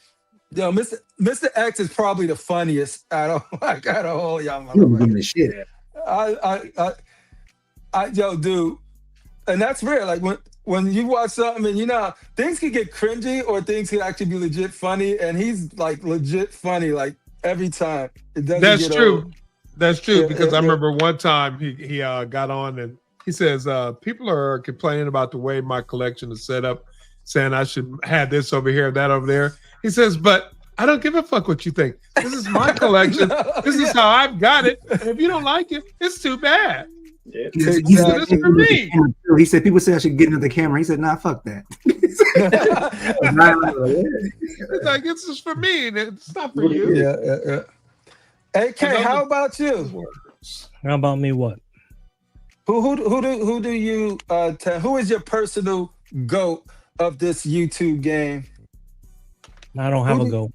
Yo, Mr. X is probably the funniest out of all y'all. You giving a shit. Yo, dude, and that's real. Like when you watch something and things can get cringy or things can actually be legit funny, and he's like legit funny like every time. It doesn't. That's true. Old. That's true, because I remember one time he got on and he says, people are complaining about the way my collection is set up, saying I should have this over here, that over there. He says, but I don't give a fuck what you think. This is my collection. This is how I've got it. And if you don't like it, it's too bad. Yeah. It's for me. He said people say I should get into the camera. He said, nah, fuck that. It's like, this is for me. It's not for you. Yeah. AK, how about you? How about me? What? Who do you tell? Who is your personal GOAT of this YouTube game? I don't have a GOAT.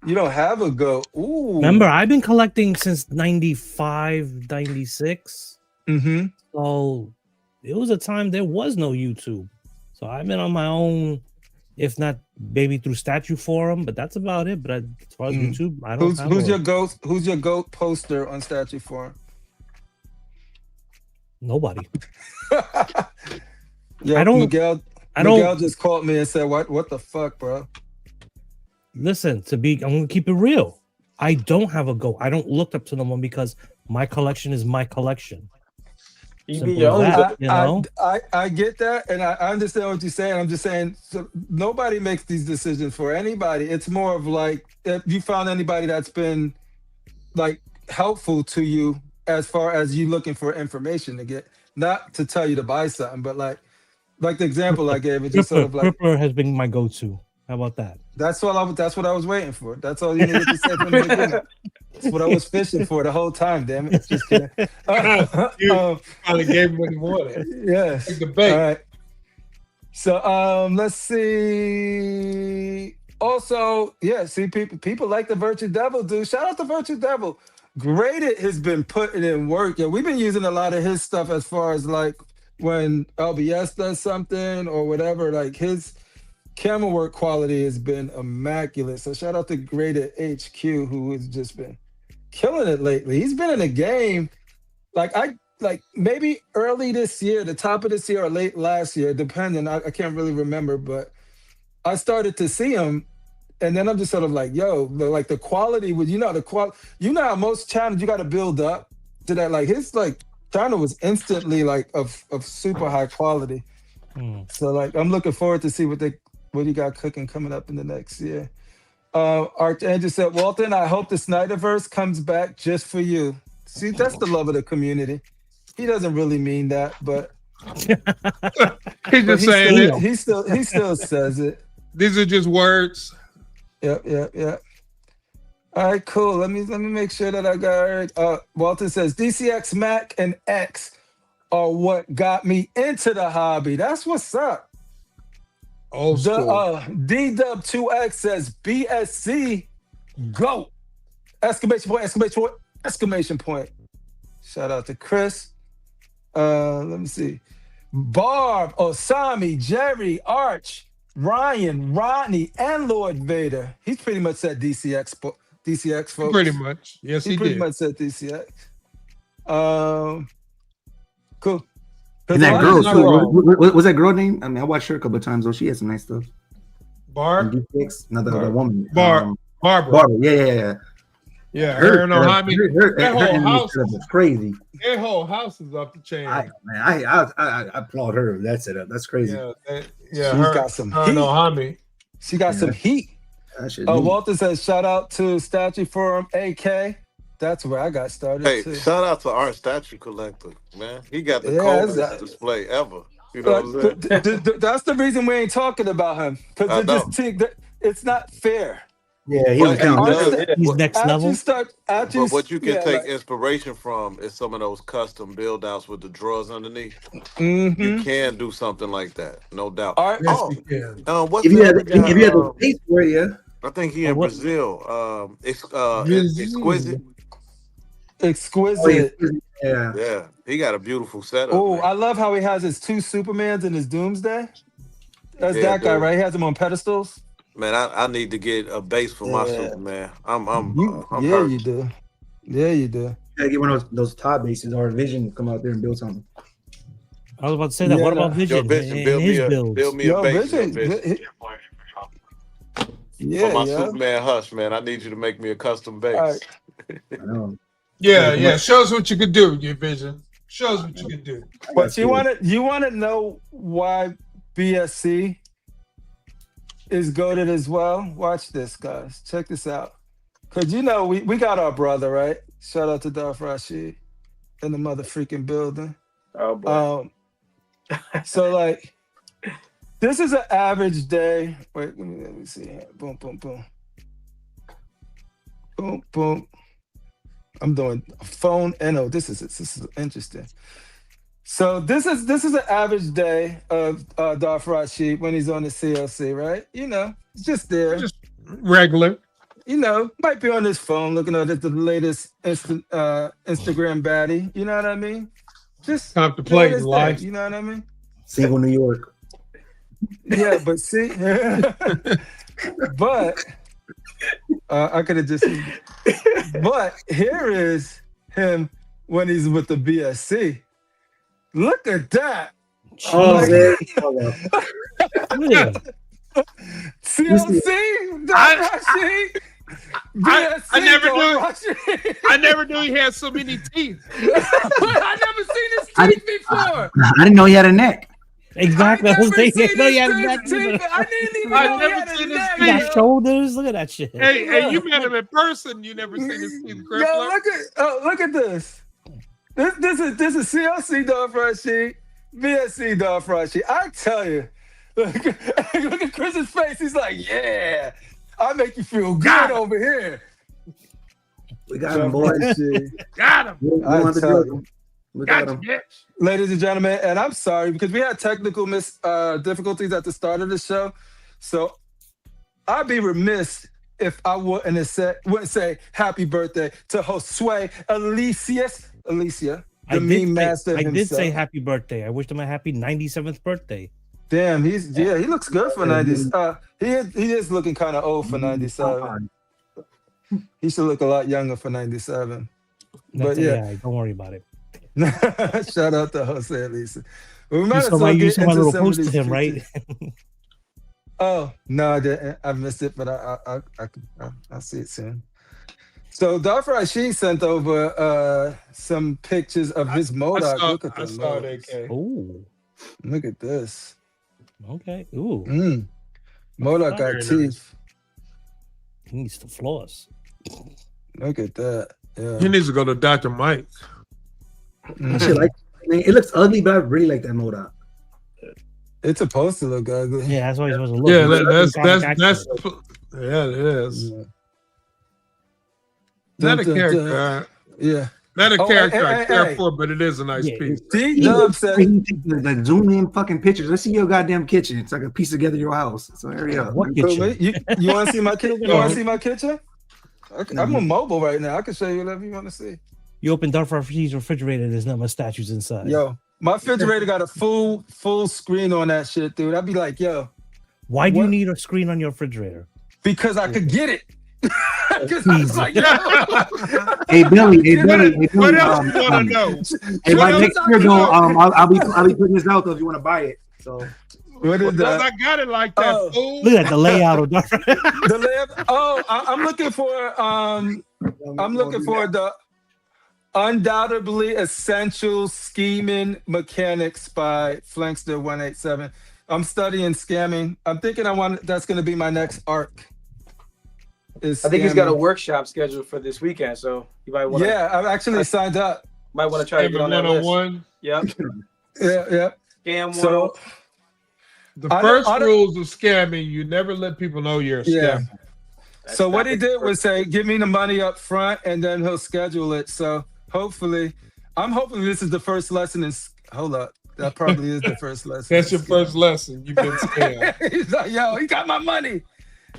You don't have a GOAT. Ooh. Remember, I've been collecting since 95, 96. Mm-hmm. So it was a time there was no YouTube. So I've been on my own, if not maybe through Statue Forum, but that's about it. But as far as YouTube, I don't. Who's your GOAT? Who's your GOAT poster on Statue Forum? Nobody. Yeah, I don't. Miguel just called me and said, "What the fuck, bro?" Listen, I'm gonna keep it real. I don't have a GOAT. I don't look up to no one because my collection is my collection. You be your own. I get that, and I understand what you're saying. I'm just saying, so nobody makes these decisions for anybody. It's more of like, if you found anybody that's been like helpful to you as far as you looking for information to get, not to tell you to buy something, but like the example I gave, it just sort of like Crippler has been my go-to. How about that? That's what I was waiting for. That's all you needed to say from the beginning. That's what I was fishing for the whole time, damn it. Just kidding. You probably gave him what he wanted. Yes. Like the bait. All right. So let's see. Also, yeah, see, people like the Virtue Devil, dude. Shout out to Virtue Devil. Graded has been putting in work. Yeah, we've been using a lot of his stuff as far as like when LBS does something or whatever, like his camera work quality has been immaculate. So shout out to Graded HQ, who has just been killing it lately. He's been in a game like maybe early this year, the top of this year or late last year, depending. I can't really remember, but I started to see him, and then I'm just sort of like, yo, the quality was, how most channels you got to build up to that. Like his like channel was instantly like of super high quality. So like I'm looking forward to see what you got cooking coming up in the next year. Archangel said, Walton, I hope the Snyderverse comes back just for you. See, that's the love of the community. He doesn't really mean that, but he's just saying it. He still says it. These are just words. Yep. All right, cool. Let me make sure that I got. Walter says DCX Mac and X are what got me into the hobby. That's what's up. Old school. DW2X says BSC GO! Exclamation point! Exclamation point! Exclamation point! Shout out to Chris. Let me see. Barb, Osami, Jerry, Arch, Ryan, Rodney, and Lord Vader. He's pretty much said DCX folks. Pretty much. Yes, he pretty did. much said DCX. Cool. And that girl, what was that girl name? I mean, I watched her a couple of times, though. She had some nice stuff. Barb? Another woman. Barbara. Barbara, yeah. Yeah, her and Ohami. That whole house is crazy. Their whole house is off the chain. I applaud her. That setup. That's crazy. She's got some heat. Ohami. She got some heat. Walter says, shout out to Statue Forum AK. That's where I got started. Hey, too. Shout out to Art Statue Collector, man. He got the coolest display ever. You know what I'm saying? That's the reason we ain't talking about him. Because it's not fair. Yeah, he's next level. But what you can take inspiration from is some of those custom build outs with the drawers underneath. Mm-hmm. You can do something like that, no doubt. You can. What's if you had the space for it, yeah. I think he in Brazil. Exquisite. Exquisite. Yeah. He got a beautiful setup. Oh, I love how he has his two Supermans in his Doomsday. That's that guy, right? He has them on pedestals. Man, I need to get a base for my Superman. I'm you do. Yeah, you do. You gotta get one of those top bases or Vision come out there and build something. I was about to say that. What about Vision? Vision build me a base. Vision. For my Superman Hush, man, I need you to make me a custom base. Right. I know. Yeah. Show us what you can do, your Vision. Show us what you can do. But you want to know why BSC is goated as well? Watch this, guys. Check this out. Because we got our brother, right? Shout out to Darth Rashid in the mother freaking building. Oh boy. So like, this is an average day. Wait, let me see here. Boom, boom, boom. Boom, boom. I'm doing a phone. This is interesting. So this is an average day of Darth Rashid when he's on the CLC, right? It's just there. Just regular. Might be on his phone looking at the latest Instagram baddie. You know what I mean? Just contemplating life. You know what I mean? Single New York. Yeah, but see, but I could have just. But here is him when he's with the BSC. Look at that! Oh man! CLC, I never knew he had so many teeth. I never seen his teeth before. I didn't know he had a neck. Exactly. I never seen his teeth. I didn't even know he had a neck. He got shoulders. Look at that shit. Hey, you met him in person. You never seen his teeth. Yo, look at this. This is CLC Darth Rashid, BSC Darth Rashid. I tell you, look at Chris's face. He's like, yeah, I make you feel good over here. We got him, boys. Got him. We got him. Ladies and gentlemen, and I'm sorry because we had technical difficulties at the start of the show, so I'd be remiss if I wouldn't say happy birthday to Josue Alicia, the meme master himself. I did say happy birthday. I wished him a happy 97th birthday. Damn, he looks good for 90s. He is looking kind of old for 97. He should look a lot younger for 97. But yeah, don't worry about it. Shout out to Jose Alicia. You saw my little post to him, right? Oh no, I didn't. I missed it, but I'll see it soon. So Darth Rashid sent over some pictures of his MODOK. Look at this. Oh, look at this. Okay. Ooh. MODOK got teeth. He needs to floss. Look at that. Yeah. He needs to go to Dr. Mike. It looks ugly, but I really like that MODOK. It's supposed to look ugly. Yeah, that's why he's supposed to look. Yeah, that's it is. Yeah. Not a character. Yeah. Not a character I care for, but it is a nice piece. D-Dub said, like zoom in fucking pictures. Let's see your goddamn kitchen. It's like a piece together your house. So hurry up. What kitchen? You want to see my kitchen? You want to see my kitchen? I'm on mobile right now. I can show you whatever you want to see. You open Darfur's refrigerator. There's not much statues inside. Yo, my refrigerator got a full screen on that shit, dude. I'd be like, yo. Why do you need a screen on your refrigerator? Because I could get it. Like, hey Billy, what else you want to know? Hey, by next year though, I'll be putting this out though if you want to buy it. So what is that? I got it like that. Look at the layout of Darfur. The layout. Oh, I'm looking for the undoubtedly essential scheming mechanics by Flankster 187. I'm studying scamming. I'm thinking that's going to be my next arc. I think he's got a workshop scheduled for this weekend, so you might want to. Yeah, I've actually signed up. Might want to try to get on that list. Yep. Yeah. Scam so, the first rules of scamming: you never let people know you're a scammer. So what he did was say, "Give me the money up front, and then he'll schedule it." So hopefully, I'm hoping this is the first lesson. Hold up, that probably is the first lesson. That's your first lesson. You've been scammed. He's like, "Yo, he got my money."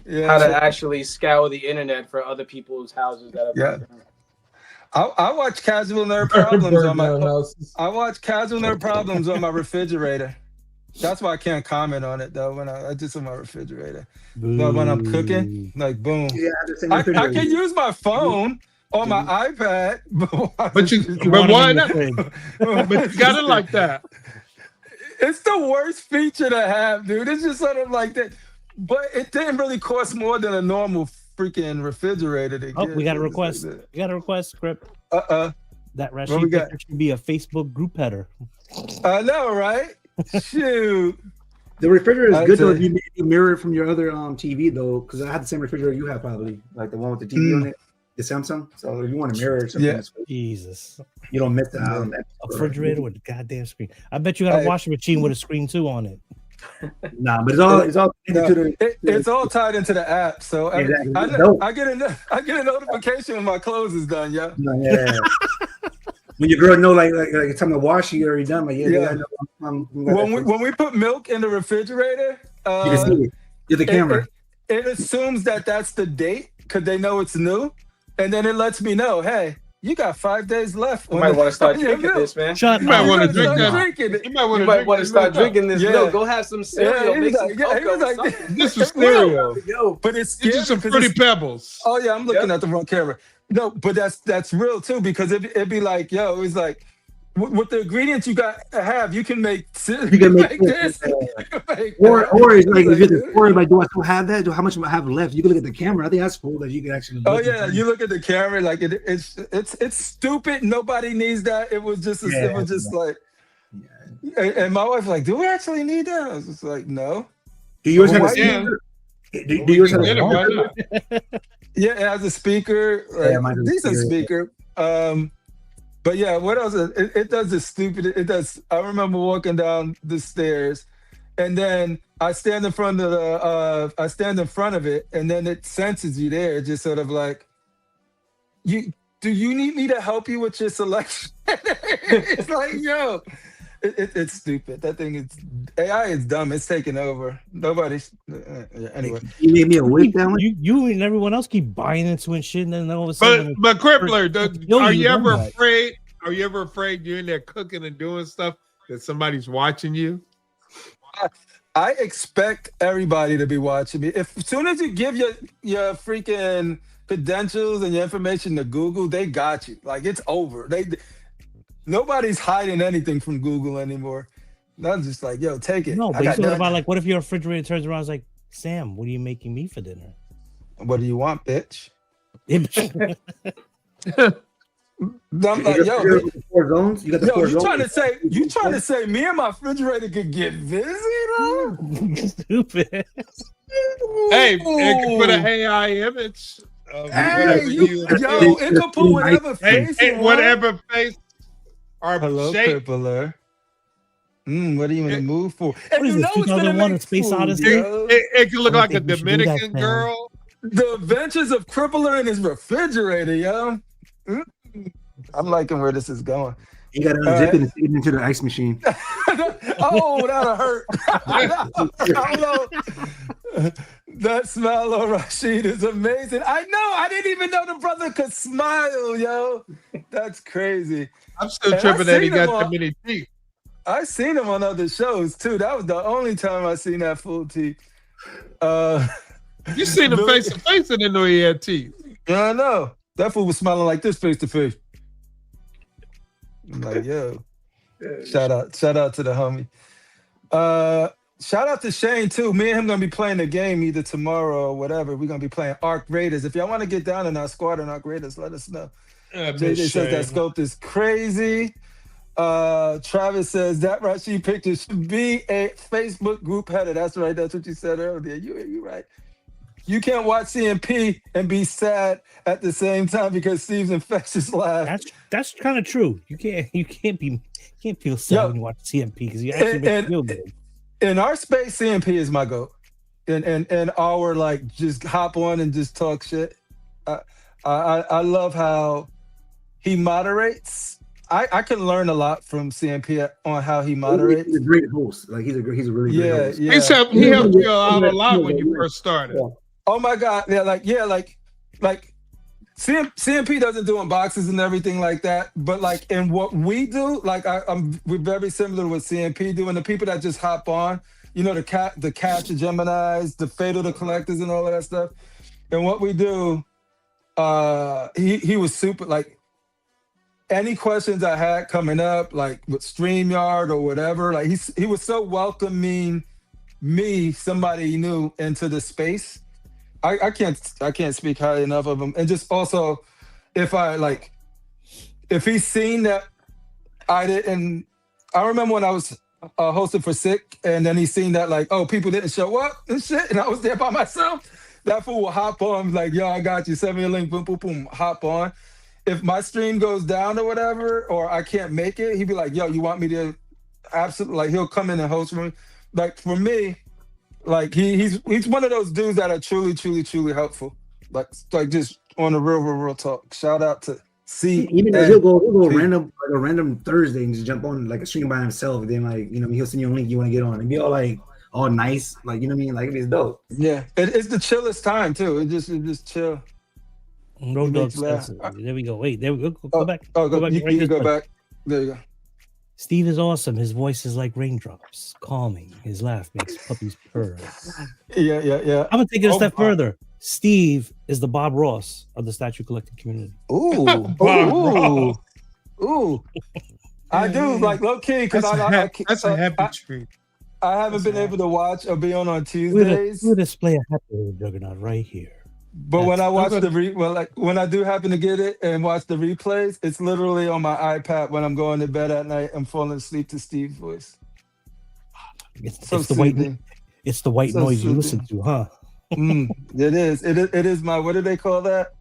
Yeah. How to actually scour the internet for other people's houses that have I watch Casual Nerd Problems on my Casual Nerd Problems on my refrigerator. That's why I can't comment on it though. When I just on my refrigerator, but when I'm cooking, like boom. Yeah, I can use my phone on my iPad, but why not? But you got it like that. It's the worst feature to have, dude. It's just sort of like that. But it didn't really cost more than a normal freaking refrigerator to get. We got a request. We got a request, Script. That Rashid picture should be a Facebook group header. I know, right? Shoot. The refrigerator is good though if you mirror it from your other TV though, because I have the same refrigerator you have probably, like the one with the TV on it, the Samsung. So if you want to mirror it, Jesus, you don't miss that out on that. A refrigerator with a goddamn screen. I bet you got a washing machine with a screen too on it. Nah, but it's all it's all tied into the app. So exactly. I get a notification when my clothes is done. Yeah. When your girl know like it's time to wash, you already done. Like when we put milk in the refrigerator, you can see it. You're the camera. It assumes that that's the date because they know it's new, and then it lets me know, hey. You got 5 days left. You might want to start drinking this, man. You might want to drink that. You might want to start drinking this milk. Go have some cereal. Make some cocoa. This is cereal. But it's just some Fruity Pebbles. Oh yeah, I'm looking at the wrong camera. No, but that's real too because it'd be like, yo, it's like with the ingredients you got to have, you can make cereal. You can make this. Or it's like if you're the story, like, do I still have that? How much do I have left? You can look at the camera. I think that's cool that you can actually. Oh yeah, you look at the camera like it's stupid. Nobody needs that. It was just like, and my wife's like, do we actually need that? I was just like, no. Do yours have a speaker? Do yours have a speaker? Yeah, it has a speaker, decent speaker. But yeah, what else? It does this stupid. It does. I remember walking down the stairs, and then I stand in front of it, and then it senses you there. It's just sort of like, do you need me to help you with your selection? It's like, yo, it's stupid. That thing is AI is dumb. It's taking over. Nobody's anyway. You made me a whip down. You and everyone else keep buying into and shit, and then all of a sudden. But Crippler, are you ever afraid? Are you ever afraid you're in there cooking and doing stuff that somebody's watching you? I expect everybody to be watching me. As soon as you give your freaking credentials and your information to Google, they got you. Like it's over. Nobody's hiding anything from Google anymore. Not just like, yo, take it. No, but you thought about like, what if your refrigerator turns around and is like, Sam, what are you making me for dinner? What do you want, bitch? I'm like, yo, the 4 zones. You got the 4 zones. You trying to say me and my refrigerator could get busy? Stupid. Hey, it can put a AI image. It can put whatever face. Whatever face. Hello, Crippler. What are you in the mood for? What is this, 2001: A Space Odyssey? It can look like a Dominican girl. The Adventures of Crippler in his refrigerator, yo. I'm liking where this is going. You gotta unzip it and stick it into the ice machine. Oh, that'll hurt. That smile on Rashid is amazing. I know. I didn't even know the brother could smile, yo. That's crazy. I'm still tripping that he got that many teeth. I seen him on other shows too. That was the only time I seen that full teeth. You seen him face to face and didn't know he had teeth. Yeah, I know. That fool was smiling like this face to face. I'm like, yo. Shout out to the homie. Shout out to Shane too. Me and him gonna be playing a game either tomorrow or whatever. We're gonna be playing Arc Raiders. If y'all want to get down in our squad on Arc Raiders, let us know. JJ says that scope is crazy. Travis says that Rashid picture should be a Facebook group header. That's right. That's what you said earlier. You right. You can't watch CMP and be sad at the same time because Steve's infectious laugh. That's kind of true. You can't feel sad when you watch CMP because you actually make feel good. In our space, CMP is my GOAT. And our like just hop on and just talk shit. I love how he moderates. I can learn a lot from CMP on how he moderates. He's a great host. Like he's a really great host. Yeah. He helped you out a lot when you first started. Yeah. Oh my God. Like CMP doesn't do unboxes and everything like that. But like in what we do, like we're very similar to what CMP do. And the people that just hop on, you know, the Cash the Geminis, the Fatal the Collectors and all of that stuff. And what we do, he was super like any questions I had coming up, like with StreamYard or whatever, like he was so welcoming me, somebody he knew, into the space. I can't speak high enough of him. And just also, if he's seen that I didn't, I remember when I was hosting for Sick, and then he's seen that like, oh, people didn't show up and shit, and I was there by myself. That fool will hop on, like, yo, I got you, send me a link, boom, boom, boom, hop on. If my stream goes down or whatever, or I can't make it, he'd be like, yo, you want me to, absolutely, like, he'll come in and host for me. Like, for me, like, he's one of those dudes that are truly, truly, truly helpful. Like just on the real talk. Shout out to C. Even though he'll go random, like a random Thursday and just jump on like a stream by himself. And then like, you know, he'll send you a link you want to get on and be all like, all nice, like, you know what I mean? Like, it's dope. Yeah, it's the chillest time too. It just chill. No dogs. There we go. Wait, there we go. Go back. Go back. You go back. There you go. Steve is awesome. His voice is like raindrops, calming. His laugh makes puppies purr. Yeah. I'm gonna take it a step further. Steve is the Bob Ross of the statue collecting community. Ooh. I do like low key because that's a happy treat. I haven't been able to watch or be on Tuesdays. We'll display a happy juggernaut right here. But when I watch when I do happen to get it and watch the replays, it's literally on my iPad when I'm going to bed at night. I'm falling asleep to Steve's voice. It's the white noise you listen to, huh? It is. It is my, what do they call that?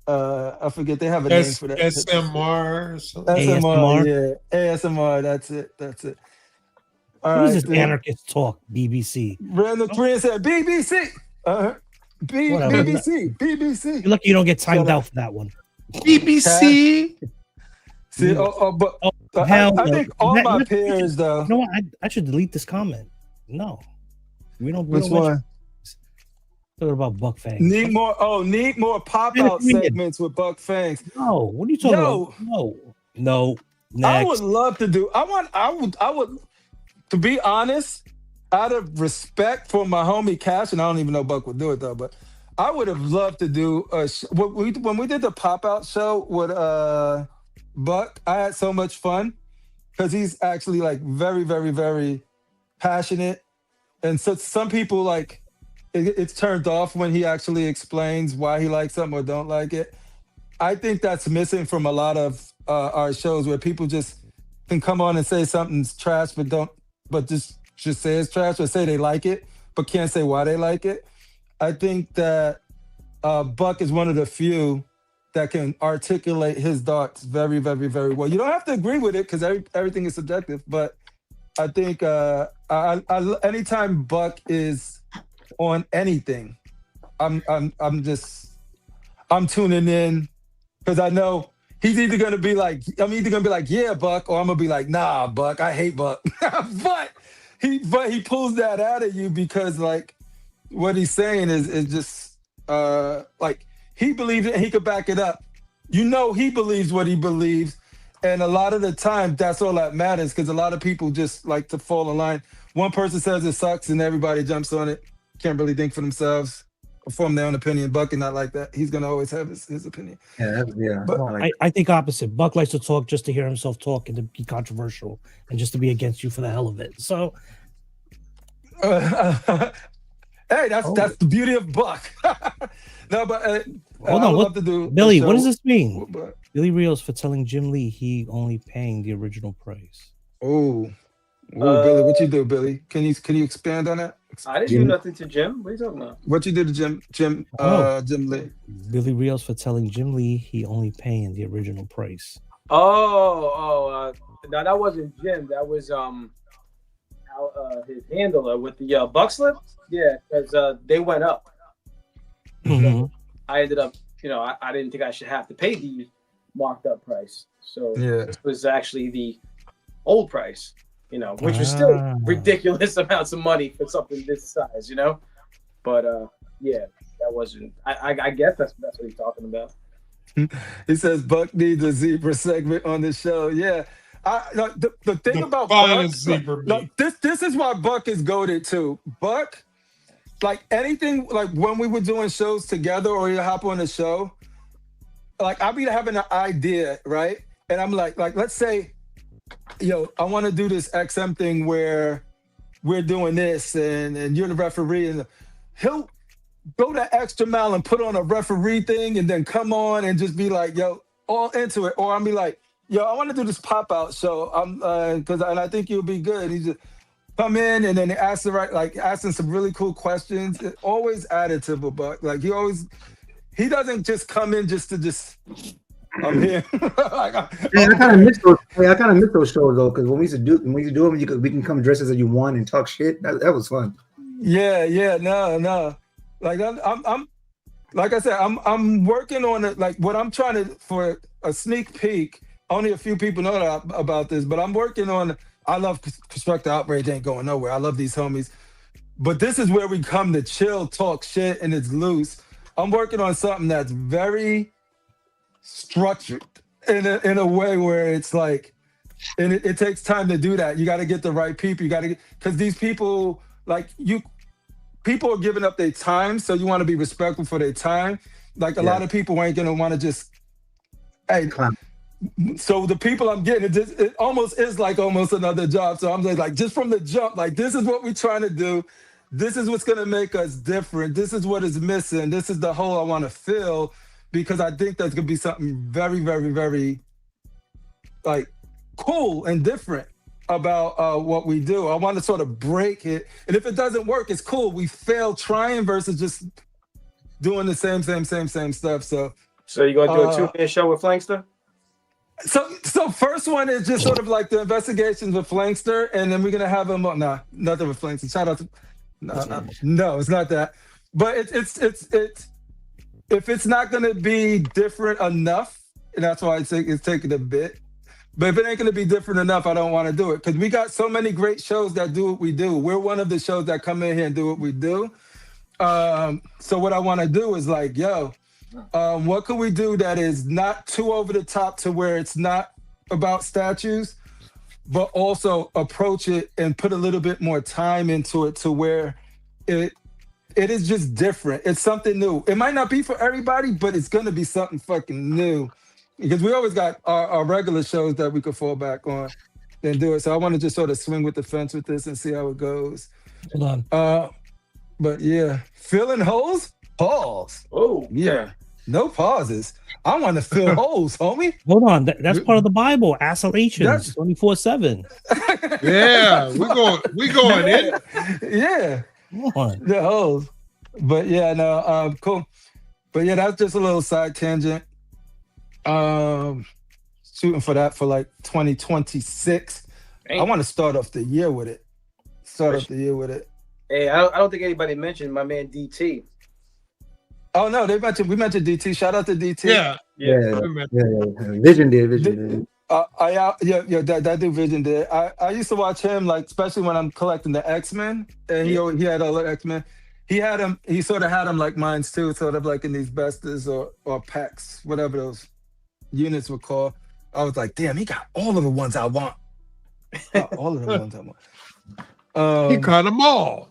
I forget. They have a name for that. SMR. ASMR. Yeah, ASMR. That's it. All right, is this anarchist talk? BBC. Random Korean said BBC. BBC. You're lucky you don't get timed out for that one. BBC. See, but I think all my peers though. You know what? I should delete this comment. No, we don't. Which one? Talking about Buck Fangs. Need more pop-out segments with Buck Fangs. No, what are you talking about? No. Next. I would love to do. I would. To be honest, out of respect for my homie Cash, and I don't even know Buck would do it though, but I would have loved to do when we did the pop-out show with Buck. I had so much fun because he's actually like very, very, very passionate, and so some people like it's turned off when he actually explains why he likes something or don't like it. I think that's missing from a lot of our shows where people just can come on and say something's trash, but just say it's trash or say they like it, but can't say why they like it. I think that Buck is one of the few that can articulate his thoughts very, very, very well. You don't have to agree with it because everything is subjective, but I think I anytime Buck is on anything, I'm tuning in because I know he's either gonna be like, yeah, Buck, or I'm gonna be like, nah, Buck, I hate Buck. but he pulls that out of you because like what he's saying is just like he believes it and he could back it up. You know he believes what he believes. And a lot of the time that's all that matters because a lot of people just like to fall in line. One person says it sucks and everybody jumps on it. Can't really think for themselves or form their own opinion. Buck is not like that. He's gonna always have his opinion. Yeah. But I think opposite. Buck likes to talk just to hear himself talk and to be controversial and just to be against you for the hell of it. So hey, that's the beauty of Buck. No, but hold on. What, Billy, what does this mean? Billy Reels for telling Jim Lee he only paying the original price. Oh, Billy, what you do, Billy? Can you expand on that? I didn't do nothing to Jim. What are you talking about? What you did to Jim Lee? Billy Reels for telling Jim Lee he only paying the original price. No, that wasn't Jim. That was his handler with the buck slip. Yeah, because they went up. Mm-hmm. I ended up, I didn't think I should have to pay the marked up price. So this was actually the old price, which was still ridiculous amounts of money for something this size, But that wasn't. I guess that's what he's talking about. He says Buck needs a zebra segment on the show. Yeah. The thing about Buck, this is why Buck is goated too. Buck, like anything, like when we were doing shows together or you hop on the show, like I'll be having an idea, right? And I'm like let's say, I want to do this XM thing where we're doing this and you're the referee, and he'll go that extra mile and put on a referee thing and then come on and just be like, all into it. Or I'll be like, I want to do this pop-out show. And I think you'll be good. He just come in and then asking some really cool questions. It always additive with Buck. Like he doesn't just come in just I'm here. I kind of miss those shows though, because when we used to do them, we can come dressed as you want and talk shit. That was fun. No. Like I'm like I said, I'm working on it. Like what I'm trying to for a sneak peek. Only a few people know about this, but I'm working on. I love Constructive Outrage. Ain't going nowhere. I love these homies, but this is where we come to chill, talk shit, and it's loose. I'm working on something that's very structured in a way where it's like, and it takes time to do that. You got to get the right people. You got to because these people people are giving up their time, so you want to be respectful for their time. Like a lot of people ain't gonna want to just, hey. So the people I'm getting, it almost is like almost another job. So I'm like just from the jump, like this is what we're trying to do. This is what's gonna make us different. This is what is missing. This is the hole I want to fill because I think that's gonna be something very, very, very like cool and different about what we do. I want to sort of break it. And if it doesn't work, it's cool. We fail trying versus just doing the same stuff. So you're gonna do a 2-man show with Flankster? So first one is just sort of like the investigations with Flankster, and then we're gonna have him on. Nah, nothing with Flankster. Shout out to no, it's not that. But it's if it's not gonna be different enough, and that's why it's taking a bit. But if it ain't gonna be different enough, I don't want to do it because we got so many great shows that do what we do. We're one of the shows that come in here and do what we do. So what I want to do is like, what can we do that is not too over the top to where it's not about statues, but also approach it and put a little bit more time into it to where it is just different. It's something new. It might not be for everybody, but it's gonna be something fucking new because we always got our regular shows that we could fall back on and do it. So I want to just sort of swing with the fence with this and see how it goes. Hold on. But yeah, filling holes. Pause. Oh, yeah. No pauses. I want to fill holes, homie. Hold on. That's part of the Bible. Assolations 24/7. Yeah, we going in. Yeah. Come on. The holes. But yeah, no, cool. But yeah, that's just a little side tangent. Shooting for that for like 2026. I want to start off the year with it. Hey, I don't think anybody mentioned my man DT. Oh no, we mentioned DT. Shout out to DT. Yeah. Vision did. That dude Vision did. I used to watch him, like, especially when I'm collecting the X-Men, and he had all the X-Men. He sort of had them like mines too, sort of like in these bestas or packs, whatever those units were called. I was like, damn, he got all of the ones I want. All of the ones I want. He caught them all.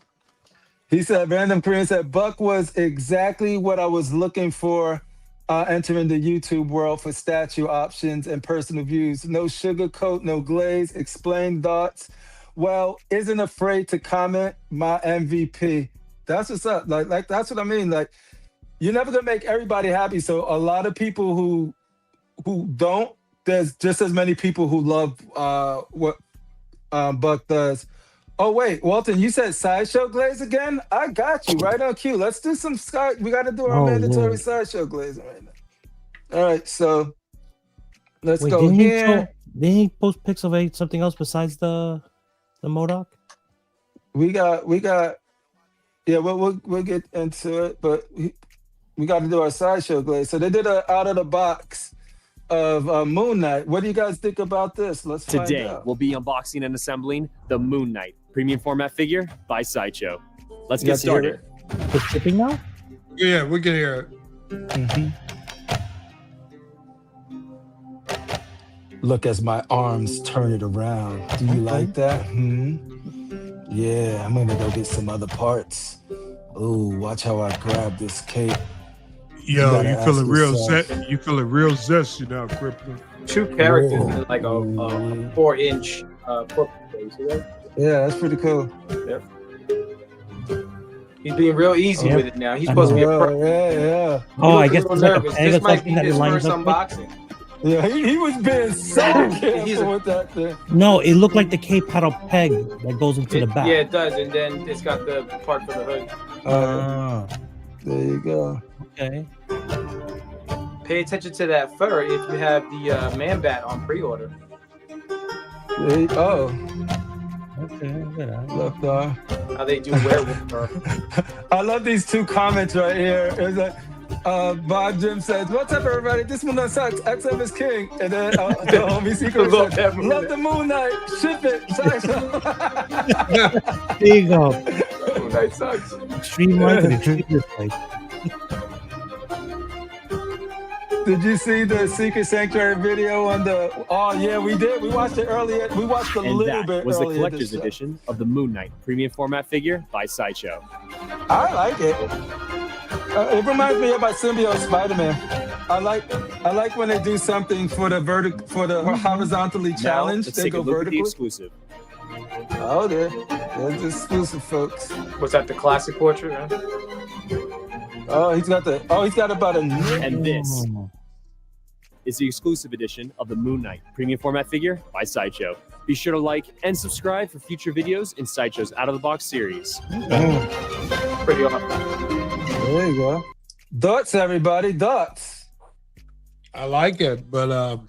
He said, Random Korean said, Buck was exactly what I was looking for entering the YouTube world for statue options and personal views. No sugarcoat, no glaze, explain thoughts. Well, isn't afraid to comment, my MVP. That's what's up. Like that's what I mean. Like, you're never gonna make everybody happy. So a lot of people who don't, there's just as many people who love what Buck does. Oh wait, Walton, you said sideshow glaze again? I got you right on cue. Let's do some we got to do our mandatory sideshow glazing right now. All right, so let's go here. Did he post pics of something else besides the MODOK? We got. Yeah, we'll get into it, but we got to do our sideshow glaze. So they did a out of the box of Moon Knight. What do you guys think about this? Let's find out. Today we'll be unboxing and assembling the Moon Knight premium format figure by Sideshow. Let's get started. It's shipping now? Yeah, we can hear it. Mm-hmm. Look as my arms turn it around. Do you like that? Yeah, I'm gonna go get some other parts. Ooh, watch how I grab this cape. Yo, you feeling real zest? You feeling real zesty now, Krypton? 2 characters in like a 4-inch corporate. Yeah, that's pretty cool. Yep. He's being real easy with it now. He's supposed to be a pro. Yeah. Oh, I guess it's nervous. Like this might be his first unboxing. Yeah, he was being so careful with that thing. No, it looked like the cape had a peg that goes into the back. Yeah, it does, and then it's got the part for the hood. There you go. Okay. Pay attention to that fur if you have the Man Bat on pre-order. Okay, left arm. How they do werewolf fur. I love these 2 comments right here. It's like, Bob Jim says, "What's up, everybody? This Moon Knight sucks. XM is king." And then the homie Secret says, "Love the Moon Knight. Ship it." There you go. Moon Knight sucks. Extreme life and extreme display. Did you see the Secret Sanctuary video on the? Oh yeah, we did. We watched it earlier. We watched a little bit earlier. And that was the collector's edition of the Moon Knight premium format figure by Sideshow. I like it. It reminds me of my symbiote Spider-Man. I like when they do something for the horizontally challenged. Let's they take go a look vertically. at the exclusive. Oh, that's exclusive, folks. Was that the classic portrait? Huh? Oh, he's got about a. And this is the exclusive edition of the Moon Knight premium format figure by Sideshow. Be sure to like and subscribe for future videos in Sideshow's Out of the Box series. Pretty awesome. There you go. Dots, everybody, dots. I like it, but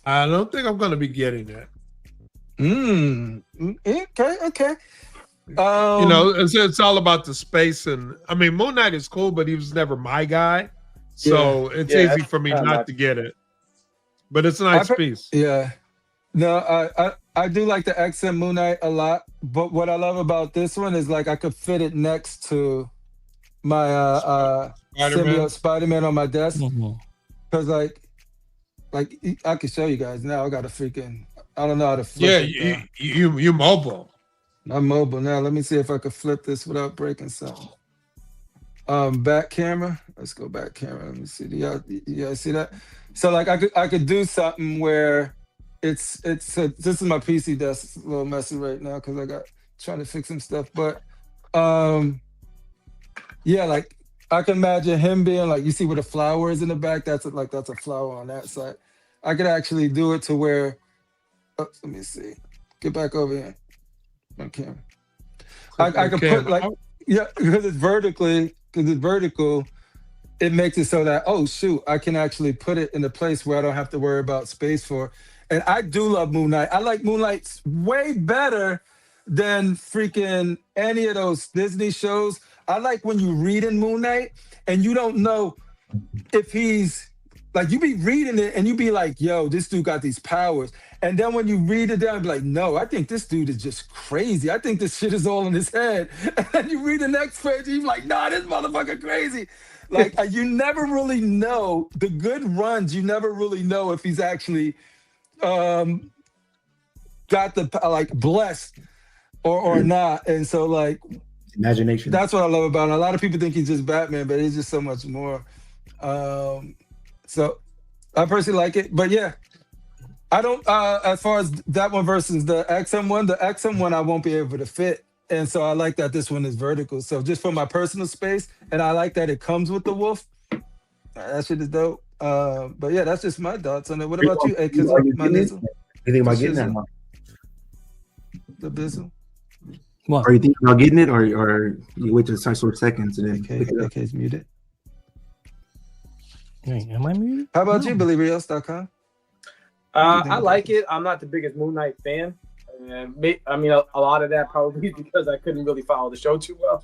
I don't think I'm going to be getting it. Okay. It's all about the space, and I mean, Moon Knight is cool, but he was never my guy, so it's easy for me not to get it. But it's a nice piece. Yeah. No, I do like the XM Moon Knight a lot, but what I love about this one is like I could fit it next to my symbiote Spider-Man on my desk, because like I can show you guys now. I got a freaking, I don't know how to flip it. You mobile. I'm mobile now. Let me see if I could flip this without breaking something. Back camera. Let's go back camera. Let me see. Do y'all see that? So like I could do something where it's this is my PC desk. It's a little messy right now because I got trying to fix some stuff. But yeah, like I can imagine him being like, you see where the flower is in the back? That's a flower on that side. I could actually do it to where, let me see. Get back over here. On camera. I could put like, yeah, because it's vertical, it makes it so that, oh shoot, I can actually put it in a place where I don't have to worry about space for. And I do love Moon Knight. I like Moon Knight way better than freaking any of those Disney shows. I like when you read in Moon Knight and you don't know if he's like, you be reading it and you be like, yo, this dude got these powers. And then when you read it down, you be like, no, I think this dude is just crazy. I think this shit is all in his head. And then you read the next page, and you're like, nah, this motherfucker crazy. Like, you never really know. The good runs, you never really know if he's actually got the, like, blessed or not. And so, like, imagination. That's what I love about him. A lot of people think he's just Batman, but he's just so much more. So I personally like it, but yeah, I don't. As far as that one versus the XM one I won't be able to fit, and so I like that this one is vertical. So just for my personal space, and I like that it comes with the wolf. That shit is dope. But yeah, that's just my thoughts on it. What about you? Hey, you think about getting that? The Bizzle. What? Are you thinking about getting it, or you wait till the sort of seconds and then AK's muted. Wait, am I muted? How about you, BillyRios.com? I like it. I'm not the biggest Moon Knight fan. I mean, a lot of that probably because I couldn't really follow the show too well.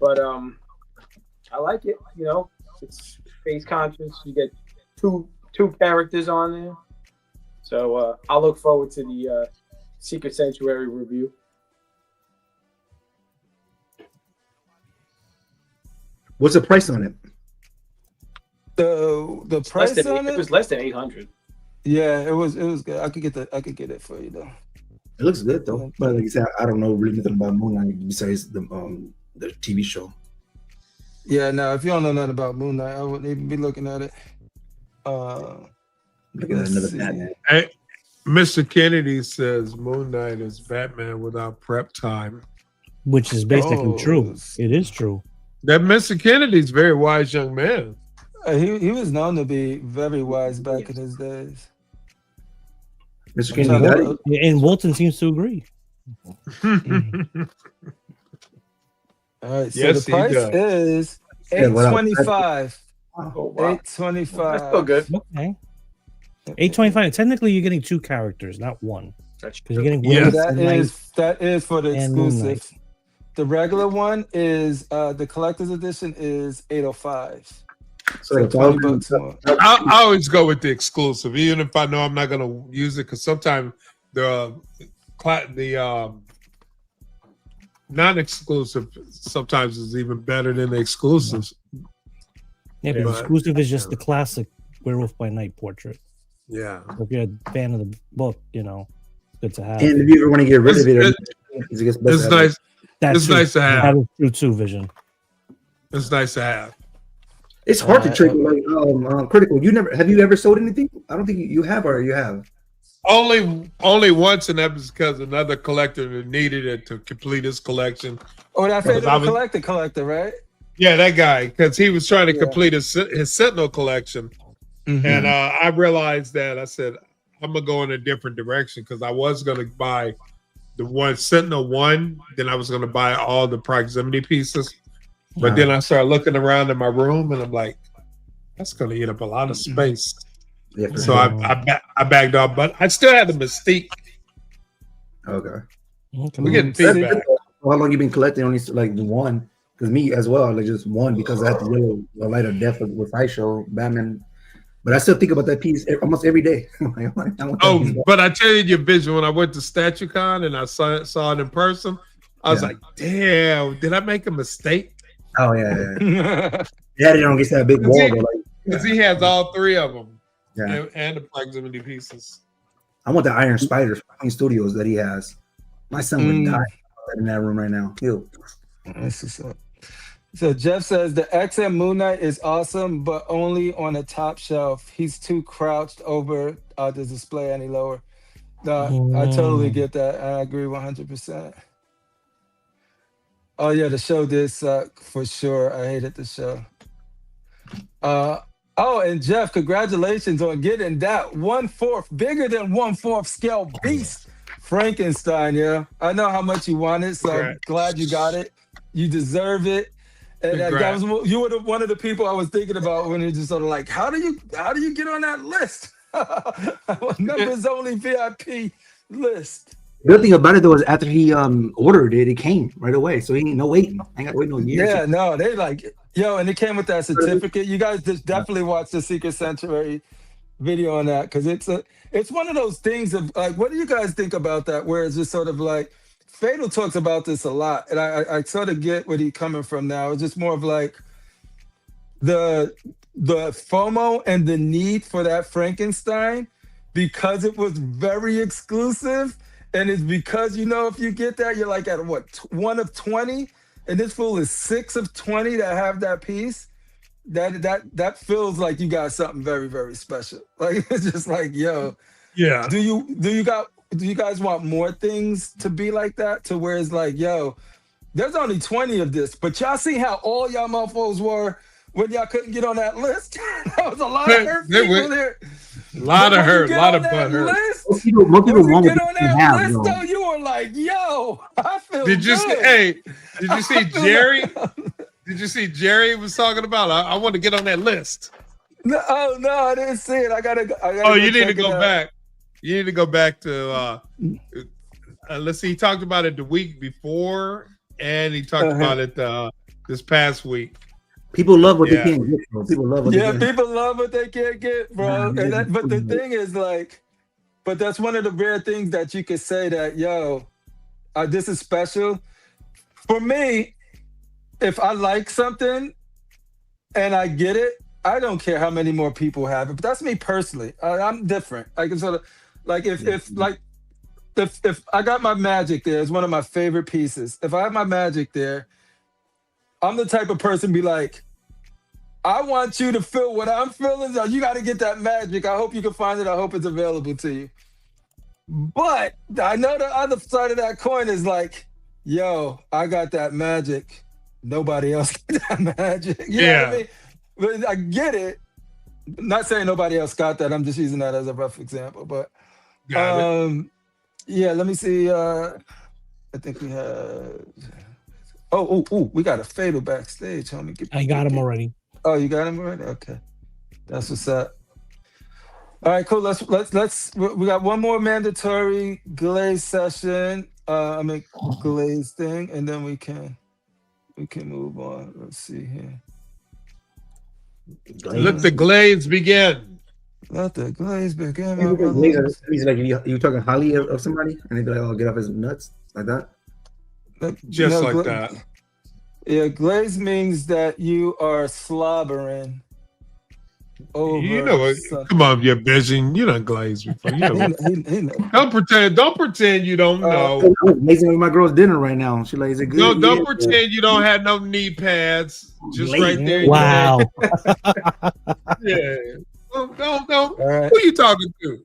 But I like it. You know, it's space conscious. You get two characters on there. So I'll look forward to the Secret Sanctuary review. What's the price on it? The price on it? It was less than 800. Yeah, it was good. I could get it for you though. It looks good though. But like you said, I don't know really nothing about Moon Knight besides the TV show. Yeah, no, if you don't know nothing about Moon Knight, I wouldn't even be looking at it. Looking at another Batman. Hey, Mr. Kennedy says Moon Knight is Batman without prep time. Which is basically true. It is true. That Mr. Kennedy's a very wise young man. He was known to be very wise back in his days. Mr. Kennedy, and Walton seems to agree. All right, so the price is $825. Oh, wow. $825. That's still good. Okay. $825. Technically, you're getting two characters, not one. That's because you're getting that is for the exclusive. The regular one is the collector's edition is $805. So $20 more. I always go with the exclusive, even if I know I'm not going to use it, because sometimes the non-exclusive sometimes is even better than the exclusives. Yeah, but exclusive is just the classic Werewolf by Night portrait. Yeah. So if you're a fan of the book, you know, it's good to have. And if you ever want to get rid of it, it's nice. It's nice to have. That is true too, Vision. It's nice to have. It's hard to trick like Critical. Have you ever sold anything? I don't think you have, or you have. Only once, and that was because another collector needed it to complete his collection. Oh, that favorite collector, right? Yeah, that guy, because he was trying to complete his Sentinel collection, and I realized that I said I'm gonna go in a different direction, because I was gonna buy the one Sentinel one, then I was gonna buy all the proximity pieces. But then I started looking around in my room, and I'm like, that's going to eat up a lot of space. Yeah, so I bagged off, but I still had the Mystique. Okay. We're getting feedback. How long you been collecting only like one? Because me as well, like just one, because I had the yellow Light of Death with Sideshow, Batman. But I still think about that piece almost every day. But I tell you your vision, when I went to StatueCon and I saw it in person, I was like, damn, did I make a mistake? Oh yeah. Yeah, they don't get that big wall though. Because he has all three of them. Yeah. And the proximity pieces. I want the Iron Spider from Studios that he has. My son would die in that room right now. Ew. So Jeff says the XM Moon Knight is awesome, but only on the top shelf. He's too crouched over the display any lower. No, I totally get that. I agree 100%. Oh yeah, the show did suck for sure. I hated the show. And Jeff, congratulations on getting that 1/4, bigger than 1/4 scale beast Frankenstein. Yeah, I know how much you wanted, so I'm glad you got it. You deserve it. And you were one of the people I was thinking about when you're just sort of like, how do you get on that list? Members only VIP list. The good thing about it though is after he ordered it, it came right away. So he ain't no waiting. I ain't got to wait no years. Yeah, no, they like and it came with that certificate. You guys just definitely watch the Secret Sanctuary video on that because it's one of those things of like, what do you guys think about that? Where it's just sort of like Fatal talks about this a lot, and I sort of get where he's coming from now. It's just more of like the FOMO and the need for that Frankenstein because it was very exclusive. And it's because, if you get that, you're like at what, 1 of 20? And this fool is 6 of 20 that have that piece. That feels like you got something very, very special. Like, it's just like, yo. Yeah. Do you guys want more things to be like that? To where it's like, yo, there's only 20 of this, but y'all see how all y'all motherfuckers were when y'all couldn't get on that list? That was a lot of hurt people there. A lot of hurt, a lot of butt hurt. Most people want get on that list, though, you were like, yo, I feel Did you good. Did you see Jerry? Did you see Jerry was talking about? I want to get on that list. No, I didn't see it. I gotta you need to go back. You need to go back to let's see, he talked about it the week before and he talked about it this past week. People love what they can't get, bro. People love what they can't get. People love what they can't get, bro. But the thing is, like, but that's one of the rare things that you could say that, yo, this is special. For me, if I like something and I get it, I don't care how many more people have it. But that's me personally. I'm different. I can sort of, like, if I got my Magic there, it's one of my favorite pieces. If I have my Magic there, I'm the type of person be like, I want you to feel what I'm feeling. So you got to get that Magic. I hope you can find it. I hope it's available to you. But I know the other side of that coin is like, yo, I got that Magic. Nobody else got that Magic. You know what I mean? But I get it. Not saying nobody else got that. I'm just using that as a rough example. But yeah, let me see. I think we have. Oh, we got a Fatal backstage, homie. I got him already. Oh, you got him already? Okay. That's what's up. All right, cool. We got one more mandatory glaze session. Glaze thing, and then we can move on. Let's see here. Let the glaze begin. Let the glaze begin. He's like, you talking highly of somebody, and they'd be like, "Oh, get off his nuts," like that. Just like that. Yeah, glaze means that you are slobbering over. You know what? Come on, you're busy. You done glazed before. You know Don't pretend you don't know. I'm amazing with my girl's dinner right now. She like, is it good? No, don't pretend you don't have no knee pads. Just right there. Wow. Yeah. Don't. All right. Who you talking to?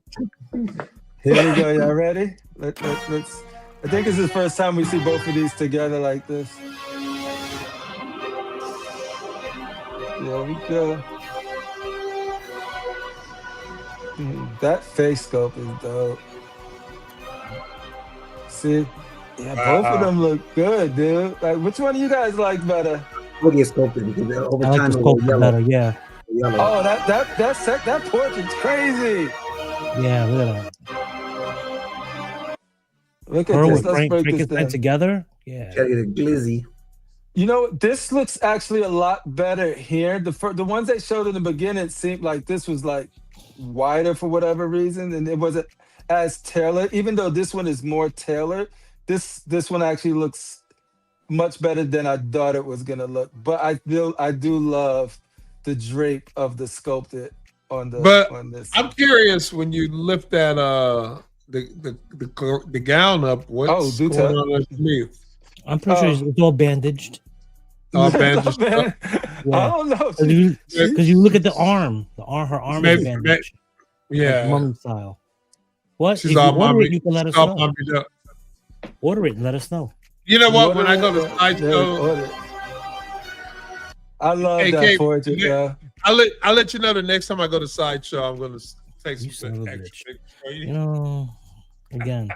Here we go. Y'all ready? Let's. I think it's the first time we see both of these together like this. There we go. That face sculpt is dope. See? Yeah, both of them look good, dude. Like, which one do you guys like better? We'll get sculpted because over I time like the sculpt better, yeah. Oh, that portrait's crazy. Yeah, look at that. Look at Her this. with Let's break this Frankenstein down. together. Yeah. Gotta get a glizzy. You know, this looks actually a lot better here. The ones they showed in the beginning seemed like this was like wider for whatever reason, and it wasn't as tailored. Even though this one is more tailored, this one actually looks much better than I thought it was gonna look. But I do love the drape of the sculpted on this. I'm curious when you lift that the gown up. What's going on underneath? I'm pretty sure it's all bandaged. All bandaged. Yeah. I don't know. Because you look at her arm is bandaged. Yeah. Like mummy style. What? She's if you all order mummy. it, you can let us all know. mummied up. Order it and let us know. You know what? When I go to Sideshow, I love that portrait, yeah. I'll let you know the next time I go to Sideshow. I'm going to take some extra pictures for you. You know, again,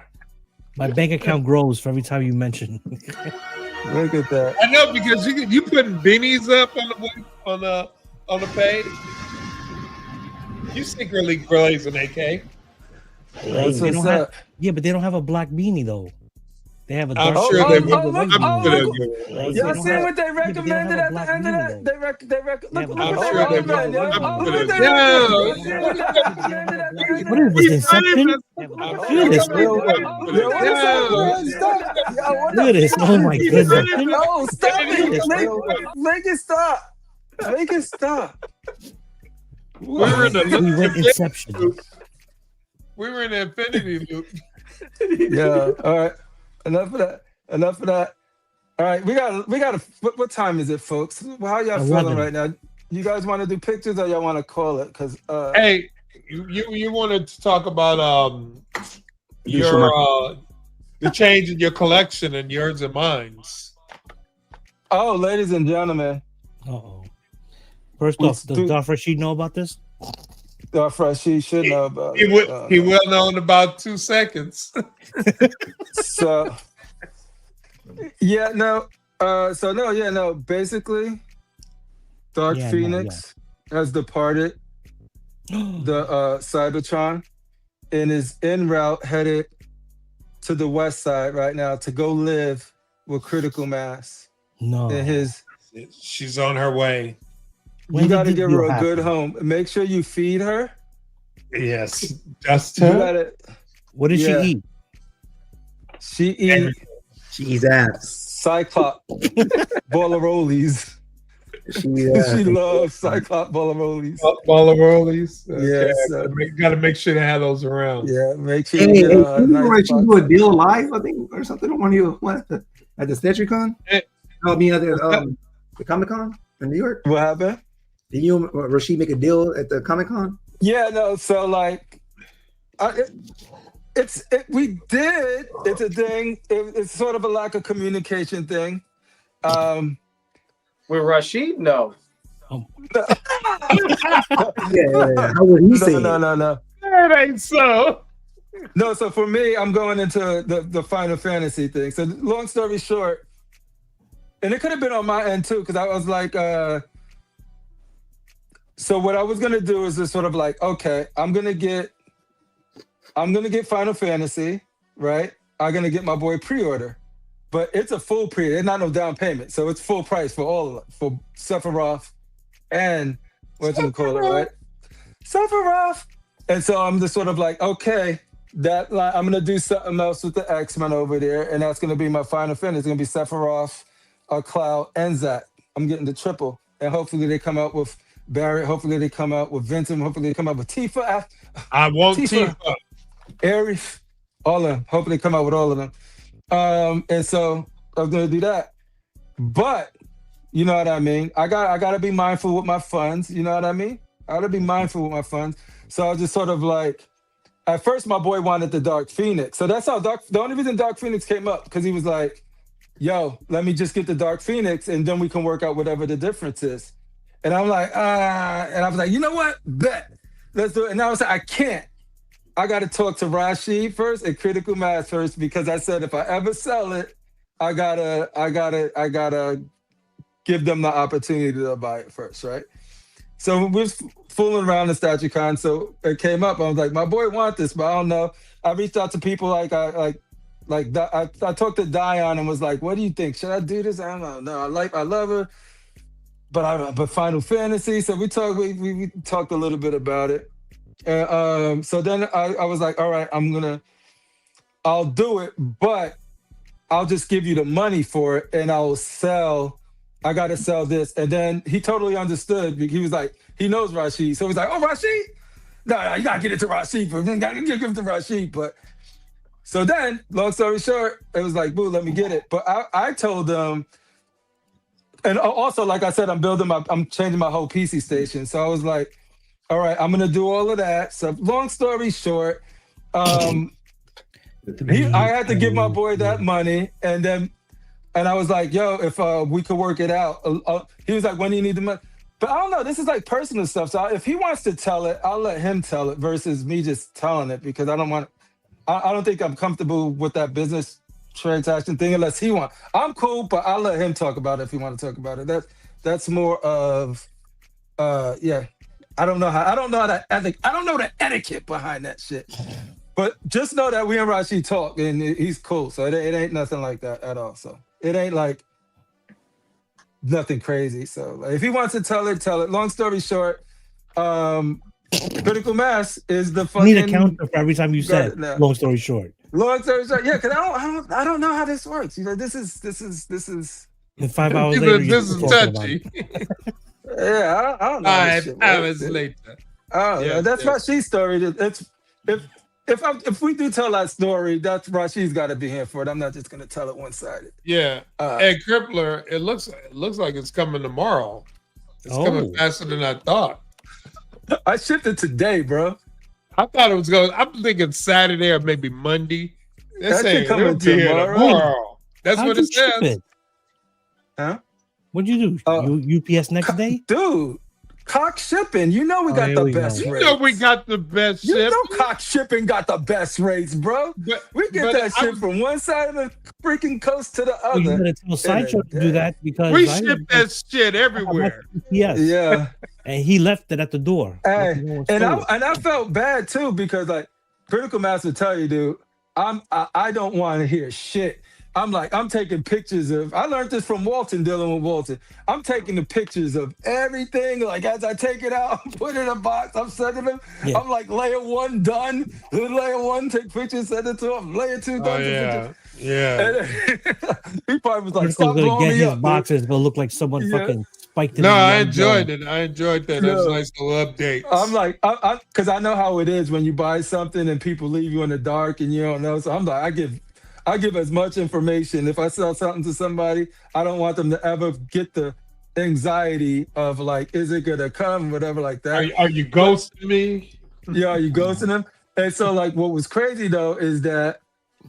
my bank account grows for every time you mention. Look at that. I know, because you putting beanies up on the page. You secretly glazing AK. That's what's up. Yeah, but they don't have a black beanie though. They have a I'm dark. sure they will. Look, I'm sure they will. y'all see what they recommended at the end of that? Look what they recommended. What is this, Inception? Look at this. Look at this. Oh my goodness. No, stop it. Make it stop. Make it stop. We were in We went Inception. We were in the infinity loop. Yeah. All right. Enough of that. All right. We got. What time is it, folks? How y'all 11. feeling right now? You guys want to do pictures or y'all want to call it? Because hey, you wanted to talk about your the change in your collection and yours and mine's. Oh, ladies and gentlemen. Uh-oh. First off, does Darth Rashid know about this? Darth Rashid should know about it. He will know in about 2 seconds. So, yeah, no. Basically, Dark Phoenix has departed the Cybertron and is en route headed to the west side right now to go live with Critical Mass. No. She's on her way. You got to give her a good home. Make sure you feed her. Yes. Just her. What did she eat? She eats ass. Cyclops Bollerolis. She loves Cyclops Bollerolis. Bollerolis. Yes. Got to make sure they have those around. Yeah, make sure you get a nice do a deal live, I think, or something on you at the StatueCon? I mean, at the Comic-Con in New York. What happened? Did you and Rashid make a deal at the Comic-Con? Yeah, no. So like, we did. It's a thing. It's sort of a lack of communication thing. With Rashid, no. Yeah. How would he say? No. That ain't so. No. So for me, I'm going into the Final Fantasy thing. So long story short, and it could have been on my end too, because I was like. So what I was gonna do is just sort of like, okay, I'm gonna get Final Fantasy, right? I'm gonna get my boy pre-order, but it's a full pre. It's not no down payment, so it's full price for all of them, for Sephiroth and what's it call it, right? Sephiroth. And so I'm just sort of like, okay, that I'm gonna do something else with the X-Men over there, and that's gonna be my Final Fantasy. It's gonna be Sephiroth, Cloud, and Zack. I'm getting the triple, and hopefully they come out with Barrett. Hopefully they come out with Vincent. Hopefully they come out with Tifa. I want Tifa. Ares, all of them. Hopefully they come out with all of them. And so I'm gonna do that. But you know what I mean? I gotta be mindful with my funds. You know what I mean? I gotta be mindful with my funds. So I was just sort of like, at first my boy wanted the Dark Phoenix. So that's how the only reason Dark Phoenix came up, because he was like, yo, let me just get the Dark Phoenix and then we can work out whatever the difference is. And I'm like, and I was like, you know what? Bet. Let's do it. And I was like, I can't. I got to talk to Rashid first and Critical Mass first, because I said if I ever sell it, I gotta give them the opportunity to buy it first, right? So we was fooling around the StatueCon, so it came up. I was like, my boy want this, but I don't know. I reached out to people I talked to Dion and was like, what do you think? Should I do this? I don't know. I love her. But Final Fantasy. So we talked a little bit about it. So then I was like, all right, I'll do it, but I'll just give you the money for it and I got to sell this. And then he totally understood. He was like, he knows Rashid. So he's like, oh, Rashid? No, you got to get it to Rashid. You got to give it to Rashid. But so then, long story short, it was like, boo, let me get it. But I told them, and also, like I said, I'm changing my whole PC station. So I was like, all right, I'm gonna do all of that. So long story short, I had to give my boy that money, and I was like, yo, if we could work it out. He was like, when do you need the money? But I don't know, this is like personal stuff. So if he wants to tell it, I'll let him tell it versus me just telling it, because I don't think I'm comfortable with that business transaction thing unless he wants. I'm cool, but I'll let him talk about it if he want to talk about it. That's more of I don't know the etiquette behind that shit. But just know that we and Rashid talk, and he's cool. So it ain't nothing like that at all. So it ain't like nothing crazy. So like, if he wants to tell it, tell it. Long story short, critical mass is the fucking. Need a counter for every time you said. Long story short. Long story short, yeah, because I don't know how this works. You know, this is. And 5 hours later, this is touchy. Yeah, I don't know. 5 hours later. Oh, yeah, that's Rashid's story. It's if we do tell that story, that's Rashid's got to be here for it. I'm not just gonna tell it one-sided. Yeah. And Crippler, it looks like it's coming tomorrow. It's coming faster than I thought. I shipped it today, bro. I thought it was going. I'm thinking Saturday or maybe Monday. That shit coming tomorrow. That's what it says. Huh? What'd you do? UPS next day? Dude, Cox Shipping. You know we got the best rates. You know we got the best shit. You shipping. know Cox Shipping got the best rates, bro. We get that shit from one side of the freaking coast to the other. You gotta tell Sideshow to do that because we ship that shit everywhere. Yes. Yeah. And he left it at the door. Hey, and I felt bad too because like Critical Mass would tell you, dude, I don't want to hear shit. I'm taking pictures of. I learned this from Walton, dealing with Walton. I'm taking the pictures of everything. Like as I take it out, put it in a box. I'm sending them. Yeah. I'm like layer 1 done. Layer 1, take pictures, send it to him. Layer 2 done. Yeah. He probably was like, "Stop blowing me up." Boxes gonna look like someone fucking spiked it. No, I enjoyed it. I enjoyed that. That was a nice little update. I'm like, because I know how it is when you buy something and people leave you in the dark and you don't know. So I'm like, I give as much information. If I sell something to somebody, I don't want them to ever get the anxiety of like, is it gonna come, whatever like that. Are you ghosting me? Yeah, are you ghosting them? And so like, what was crazy though is that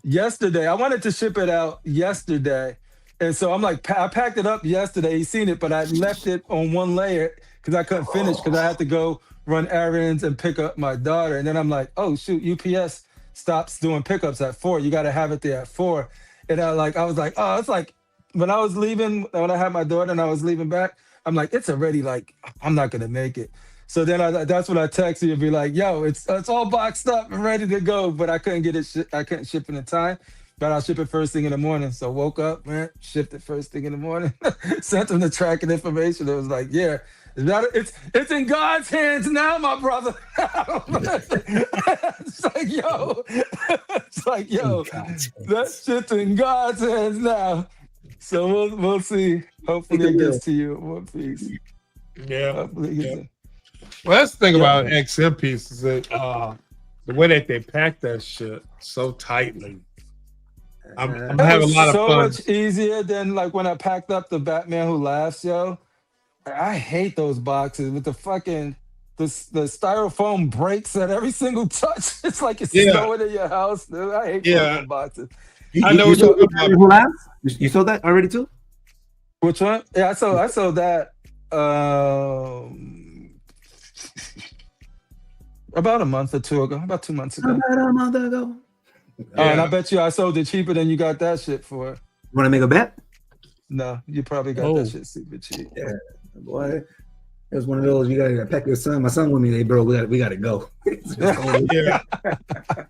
yesterday I wanted to ship it out yesterday, and so I'm like, I packed it up yesterday. He's seen it, but I left it on one layer because I couldn't finish because I had to go run errands and pick up my daughter. And then I'm like, oh shoot, UPS stops doing pickups at 4. You got to have it there at 4. And I was like, oh, it's like when I was leaving, when I had my daughter and I was leaving back, I'm like, it's already like, I'm not going to make it. So then that's when I text you and be like, yo, it's all boxed up and ready to go, but I couldn't get it. I couldn't ship it in time, but I'll ship it first thing in the morning. So woke up, man, shipped it first thing in the morning, sent them the tracking information. It was like, yeah. It's in God's hands now, my brother. It's like, yo, that shit's in God's hands now. So we'll see. Hopefully it gets to you in one piece. Yeah. Well, that's the thing about XM pieces that the way that they pack that shit so tightly. I'm having a lot of fun. So much easier than like when I packed up the Batman Who Laughs, yo. I hate those boxes with the fucking the styrofoam breaks at every single touch. It's like it's snowing in your house, dude. I hate those boxes. I know what you're talking about. You sold that already too? Which one? Yeah, I sold that about a month or two ago, about 2 months ago. About a month ago. And I bet you I sold it cheaper than you got that shit for. You want to make a bet? No, you probably got that shit super cheap. Yeah, boy. It was one of those. You gotta pack your son. My son with me. They bro, we gotta go.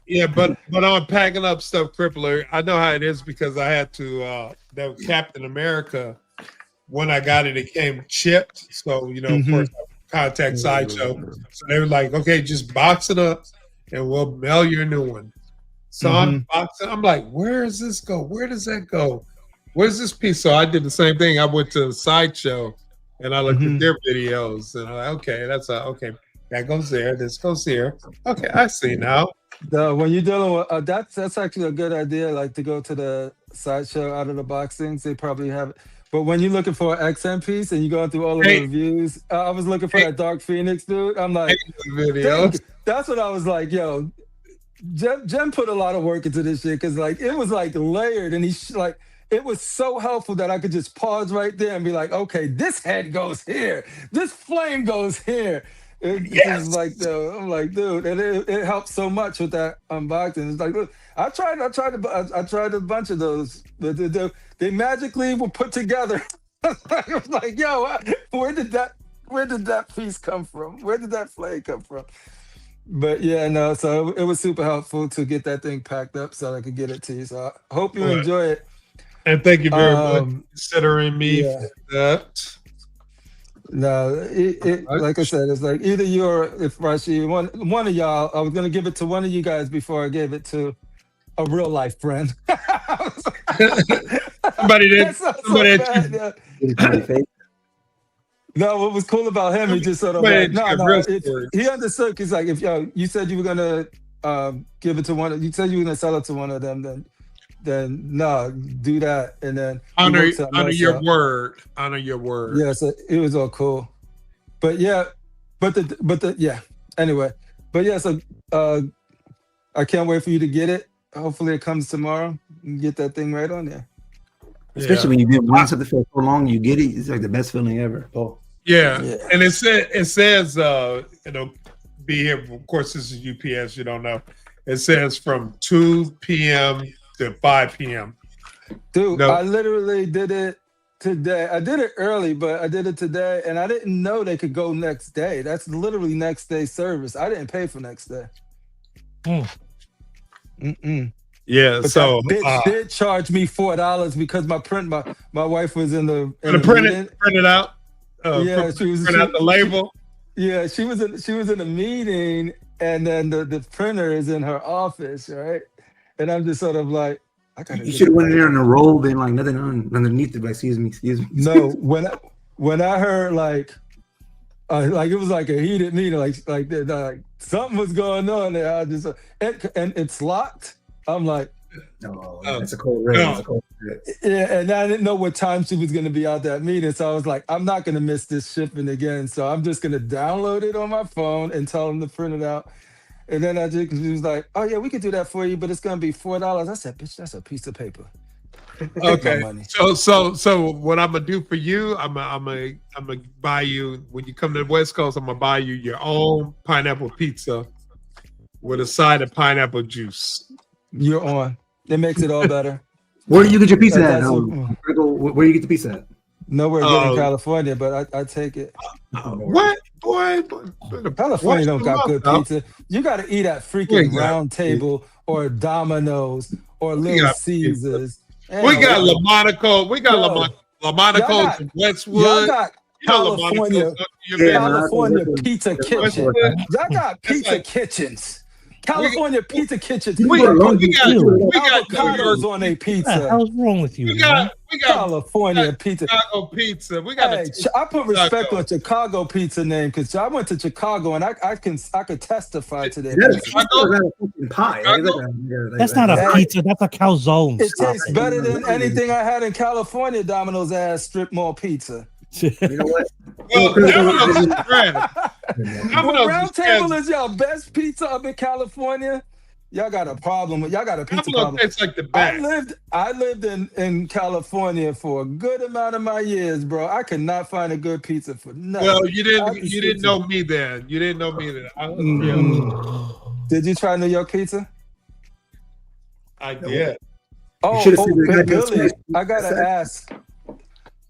Yeah, but I'm packing up stuff, Crippler. I know how it is because I had to. That was Captain America. When I got it, it came chipped. So of course, contact Sideshow. So they were like, "Okay, just box it up, and we'll mail you a new one." So I'm boxing. I'm like, "Where does this go? Where does that go? Where's this piece?" So I did the same thing. I went to Sideshow. And I looked at their videos, and I'm like, okay, okay. That goes there. This goes here. Okay, I see now. When you're dealing with that's actually a good idea. Like to go to the Sideshow out of the box things, they probably have it. But when you're looking for an XM piece and you're going through all of the reviews, I was looking for that Dark Phoenix dude. I'm like, that's what I was like, yo. Jen put a lot of work into this shit because like it was like layered, and it was so helpful that I could just pause right there and be like, okay, this head goes here. This flame goes here. It's like, I'm like, dude, and it helped so much with that unboxing. It's like, look, I tried a bunch of those. They magically were put together. I was like, yo, where did that piece come from? Where did that flame come from? But yeah, no. So it was super helpful to get that thing packed up so I could get it to you. So I hope you enjoy it. And thank you very much for considering me for that. No, like I said, it's like either you or if Rashi, one of y'all, I was gonna give it to one of you guys before I gave it to a real life friend. Somebody did. No, what was cool about him, he just sort of like, he understood. He's like, if you said you were gonna give it to one, you said you were gonna sell it to one of them, then no, do that, and then honor your word. Honor your word. Yeah, so it was all cool, but anyway, but yeah, so I can't wait for you to get it. Hopefully, it comes tomorrow. You can get that thing right on there. Especially when you've been wanting something for so long, you get it. It's like the best feeling ever. Oh, yeah. And it says it'll be here. Of course, this is UPS. You don't know. It says from 2 p.m. to 5 p.m. Dude, I literally did it today. I did it early, but I did it today, and I didn't know they could go next day. That's literally next day service. I didn't pay for next day. Yeah, but so that bitch did charge me $4 because my wife was in the print it out. She was print out the label. She was in a meeting, and then the printer is in her office, right? And I'm just sort of like, you should have went in there in a robe and like nothing underneath it. Like, excuse me. No, when I heard like it was like a heated meeting, like something was going on there. I just and it's locked. I'm like, no, it's a cold red. No. Yeah, and I didn't know what time she was going to be out that meeting, so I was like, I'm not going to miss this shipping again. So I'm just going to download it on my phone and tell them to print it out. And then she was like, "Oh yeah, we could do that for you, but it's going to be $4." I said, "Bitch, that's a piece of paper." Okay. So what I'm gonna do for you, I'm gonna buy you when you come to the West Coast. I'm gonna buy you your own pineapple pizza with a side of pineapple juice. You're on. It makes it all better. Where do you get your pizza at? Where do you get the pizza at? Nowhere good in California, but I take it. What? Boy, California don't got good pizza. You got to eat at freaking Round Table or Domino's or Little Caesars. We got La Monaco. We got La Monaco in Westwood. Y'all got California pizza kitchens. Y'all got pizza kitchens. California pizza kitchens. We got avocados on a pizza. What's wrong with you? We got California pizza. Chicago pizza. We got. I put respect on Chicago pizza name because I went to Chicago and I could testify to that. That's not a pizza. That's a calzone. It tastes better than anything I had in California. Domino's ass strip mall pizza. You know what? Round Table is y'all best pizza up in California. Y'all got a problem. Y'all got a pizza problem. Tastes like the back. I lived in California for a good amount of my years, bro. I could not find a good pizza for nothing. Well, you didn't know me then. You didn't know me then. Did you try New York pizza? I did. Billy, I gotta ask.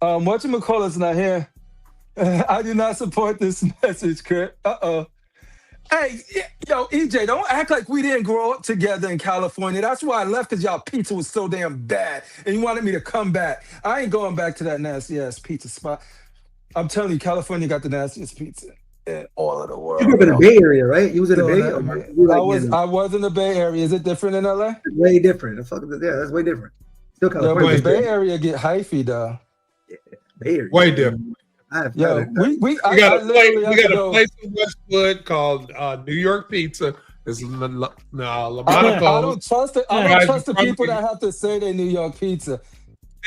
Whatchamacallit's not here. I do not support this message, Chris. Hey, yo, EJ, don't act like we didn't grow up together in California. That's why I left, because y'all pizza was so damn bad, and you wanted me to come back. I ain't going back to that nasty-ass pizza spot. I'm telling you, California got the nastiest pizza in all of the world. You grew up in the Bay Area, right? You was in the Bay Area? I was in the Bay Area. Is it different in LA? It's way different. Yeah, that's way different. Still California. The Bay Area get hyphy, though. Yeah, Bay Area. Way different. We got a place in Westwood called New York Pizza. It's La Monaco. I don't trust it. I don't trust the people that have to say they New York pizza.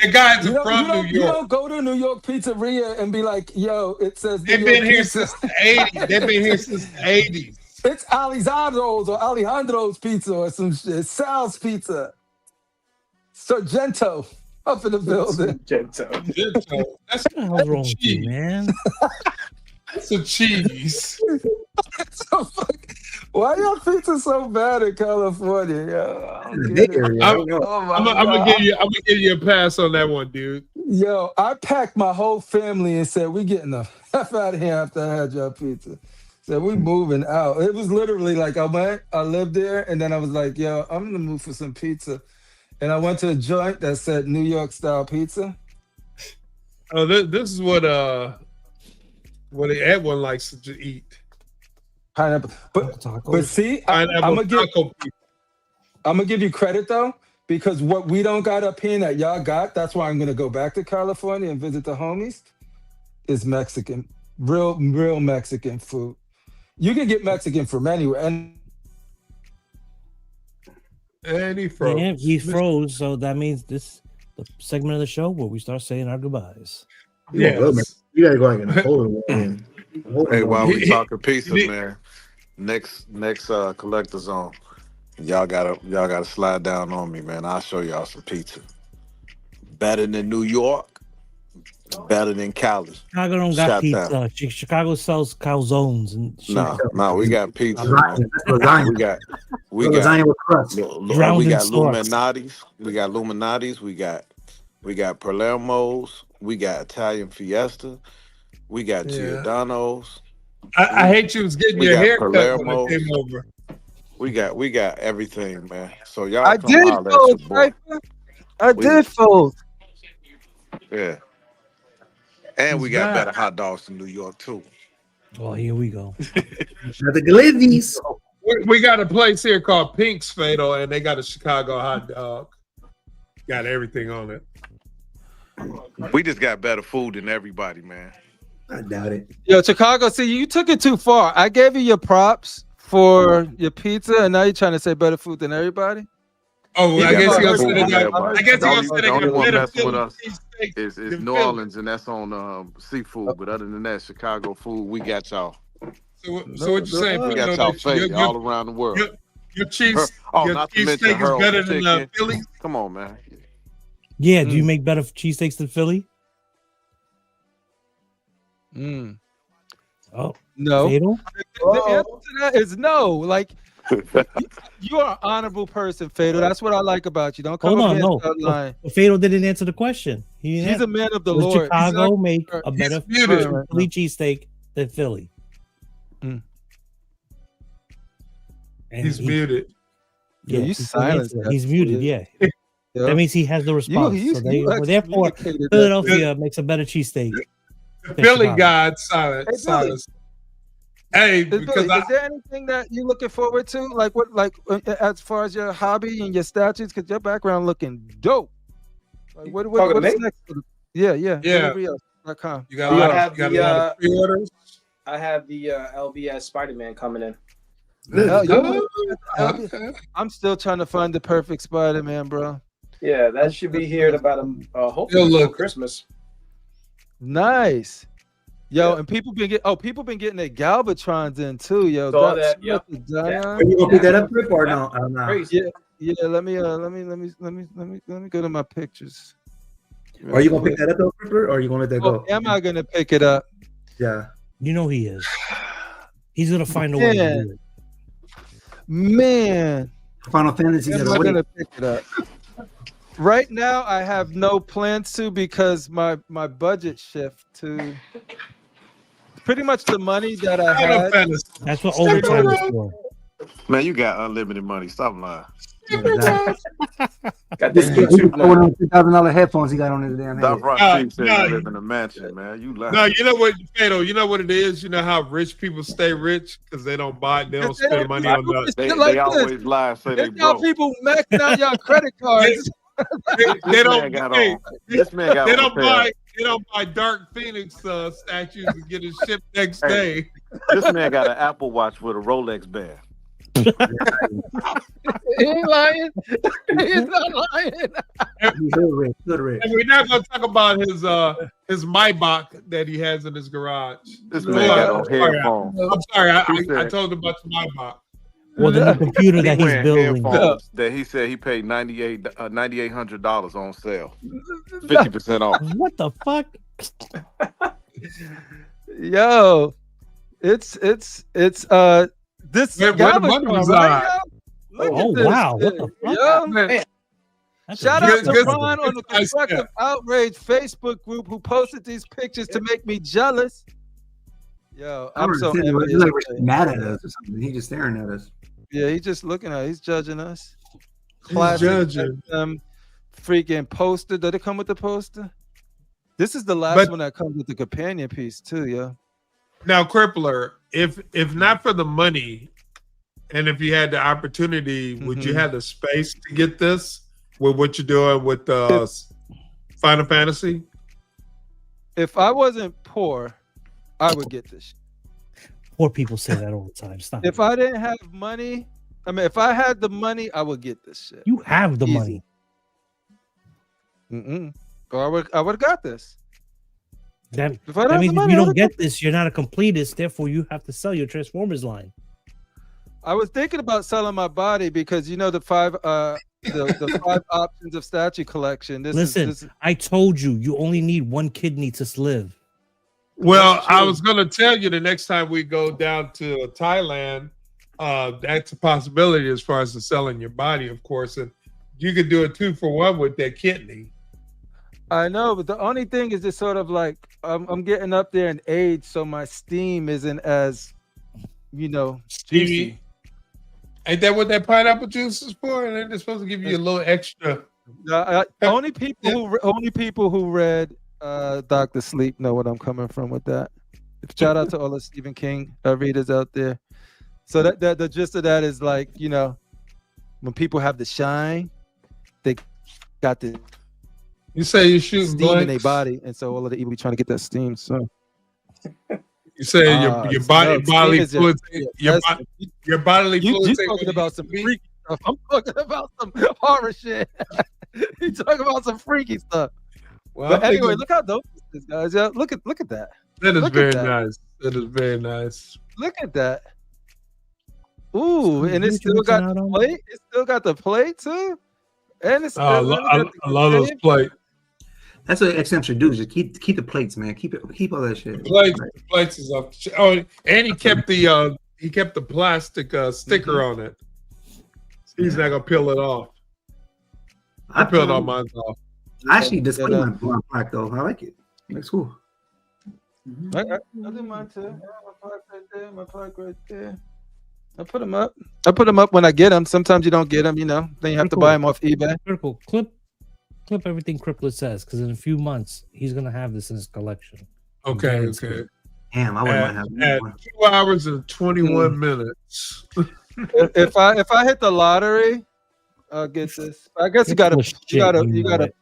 The guys are from New York. You don't go to a New York pizzeria and be like, yo, it says They've been here since the 80s. They've been here since the 80s. It's Alejandro's pizza or some shit. Sal's Pizza. Sargento up in the building. Sargento. That's what's wrong with you, man. That's a cheese. Why y'all pizza so bad in California? I'm gonna give you a pass on that one, dude. Yo, I packed my whole family and said, "We getting the F out of here after I had your pizza." So we moving out. It was literally like I lived there, and then I was like, yo, I'm gonna move for some pizza. And I went to a joint that said New York style pizza. Oh, this is what everyone likes to eat. Pineapple. But see, I'm gonna give you credit though, because what we don't got up here that y'all got, that's why I'm gonna go back to California and visit the homies, is Mexican. Real Mexican food. You can get Mexican from anywhere. And he froze. Yeah, he froze, so that means this the segment of the show where we start saying our goodbyes. Yes. You gotta go in and hold it. Hey, while we talking pizza, man, next collector zone, y'all gotta slide down on me, man. I'll show y'all some pizza. Better than New York, better than Cali. Chicago don't got pizza. Chicago sells calzones and shit. No, we got pizza. Man. We got Illuminatis. We got Illuminatis. We got Palermo's. We got Italian Fiesta. We got Giordano's. I hate you was getting your hair cut when I came over. We got everything, man. So y'all I did fold, I did fold. Yeah. And we got better hot dogs in New York too. Oh, here we go. The Glizzies. We got a place here called Pink's Fatal, and they got a Chicago hot dog. Got everything on it. We just got better food than everybody, man. I doubt it. Yo, Chicago, see, you took it too far. I gave you your props for your pizza, and now you're trying to say better food than everybody? Oh, I guess you're gonna say the only one messing with us is New Orleans, and that's on seafood. But other than that, Chicago food, we got y'all. So what you saying? We got y'all fake all around the world. Your cheese, not to mention steak is better than Philly. Come on, man. Yeah, do you make better cheesesteaks than Philly? Oh no. Fatal? The answer to that is no. Like you are an honorable person, Fatal. That's what I like about you. Don't come up here and start lying. Fatal didn't answer the question. He's a man of the Lord. Chicago make a better Philly cheesesteak than Philly? He's muted. Yeah, you silenced. He's muted. Yeah. That means he has the response. Therefore, Philadelphia makes a better cheesesteak. Philly God silence. Hey, because is there anything that you're looking forward to? Like what? Like as far as your hobby and your statues? Because your background looking dope. Like what's next? Yeah. .com. You got a lot of pre-orders. I have the LBS Spider-Man coming in. I'm still trying to find the perfect Spider-Man, bro. Yeah, that should be here at about hopefully Christmas. Nice. Yo, and people been getting their Galvatrons in too, yo. Saw that. Yep. Are you gonna pick that up, Rip, or no? Yeah. Let me go to my pictures. Are you gonna pick that up, though, Ripper, or are you gonna let that go? Am I gonna pick it up? Yeah. You know he is. He's gonna find a way to do it. Man, Final Fantasy. I'm gonna pick it up. Right now, I have no plans to because my budget shift to pretty much the money that I had. That's what overtime is for. Man, you got unlimited money. Stop lying. Got this YouTube now. $2,000 headphones he got on his damn head. You live in a mansion, man. You lying. No, you know what, Fatal? You know what it is? You know how rich people stay rich because they don't spend money on that. They always lie and say they broke. People maxing out y'all credit cards. They don't buy Dark Phoenix statues and get it shipped next day. This man got an Apple Watch with a Rolex band. He ain't lying. He's not lying. And we're not gonna talk about his Maybach that he has in his garage. This man got on headphones. I'm sorry, I told him about the Maybach. Well, the computer that he's building. That he said he paid $9,800 on sale, 50% off. What the fuck? Yo, it's this. Where the money was at? Oh wow! What the fuck? Yo, shout out to Ron on the Constructive Outrage Facebook group who posted these pictures to make me jealous. Yo, I'm so He's envious. like we're mad at us or something. He's just staring at us. Yeah, he's just looking at. He's judging us. He's Classic. judging. Freaking poster. Did it come with the poster? This is the last one that comes with the companion piece too, yeah. Now, Crippler, if not for the money, and if you had the opportunity, would you have the space to get this with what you're doing with Final Fantasy? If I wasn't poor, I would get this. Poor people say that all the time. Stop. If I didn't have money, if I had the money, I would get this shit. You have the money. Or I would have got this. That means if you don't get this, you're not a completist. Therefore, you have to sell your Transformers line. I was thinking about selling my body because the 5 the 5 options of statue collection. Listen, I told you, you only need 1 kidney to live. Well, I was going to tell you the next time we go down to Thailand, that's a possibility as far as the selling your body, of course, and you could do a 2-for-1 with that kidney. I know, but the only thing is just sort of like I'm getting up there in age, so my steam isn't as, juicy. Ain't that what that pineapple juice is for? And they're supposed to give you a little extra. Only people who read Dr. Sleep know what I'm coming from with that. Shout out to all the Stephen King readers out there. So that the gist of that is like, when people have the shine, they got the. You say you shoot steam in their body, and so all of the evil be trying to get that steam. So you say your bodily fluids, your bodily fluids. You talking about some freaky stuff? I'm talking about some horror shit. You talking about some freaky stuff. Well, but anyway, look how dope this is, guys. Yeah, look at that. That is very nice. That is very nice. Look at that. Ooh, and it's still got the plate. It still got the plate too. And it's I love those plates. That's what XM should do. Just keep the plates, man. Keep all that shit. The plates is up. Oh, and he kept the plastic sticker on it. He's not gonna peel it off. I peeled all mine off. I actually display my plaque though. I like it. It's cool. I do mine too. My plaque right there. My plaque right there. I put them up when I get them. Sometimes you don't get them, Then you have to buy them off eBay. Critical. Clip everything Crippler says, because in a few months he's gonna have this in his collection. Okay. Damn, I wouldn't mind having at 2 hours and 21 minutes. if I hit the lottery, I'll get this. I guess you gotta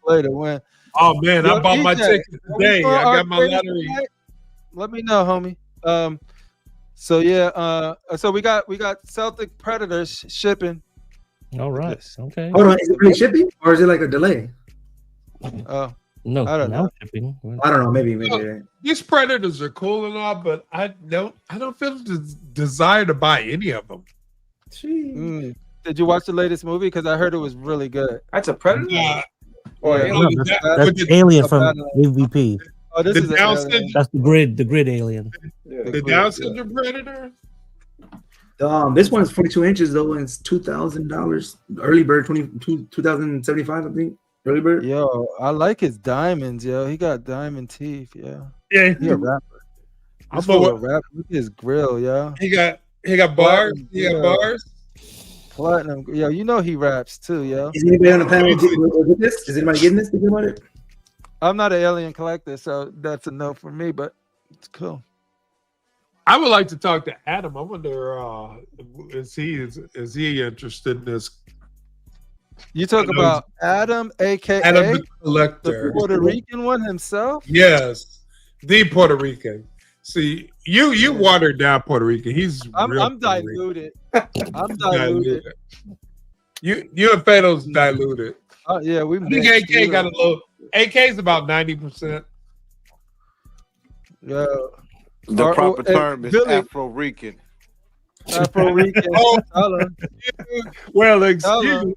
play to win. Oh man, I bought my ticket today. I got my lottery. Let me know, homie. So yeah, so we got Celtic Predators shipping. All right. Okay. Hold on, is it really shipping or is it like a delay? Oh no, I don't know. Shipping. I don't know. Maybe. These Predators are cool and all, but I don't feel the desire to buy any of them. Did you watch the latest movie? Because I heard it was really good. That's a Predator. That's Alien from AVP. Oh, this is that's the grid alien. The Down syndrome Predator. This one is 42 inches though, and it's $2,000. Early bird 2,075, I think. Early bird. Yo, I like his diamonds. Yo, he got diamond teeth. Yeah. Yeah. He a rapper. I'm a rapper. Look at his grill. Yeah. He got bars. He got bars. Platinum. Yo, he raps too. Yo. Is anybody on the panel get this? Is anybody getting this? Think about it. I'm not an alien collector, so that's a no for me. But it's cool. I would like to talk to Adam. I wonder, is he interested in this? You talk about Adam, aka Adam the Collector, the Puerto Rican one himself. Yes, the Puerto Rican. See, you watered down Puerto Rican. I'm diluted. I'm diluted. You and Fato's diluted. Yeah, we. I think AK got a little. AK's about 90%. Yeah. The proper term is Billy, Afro-Rican. Afro-Rican. Well, excuse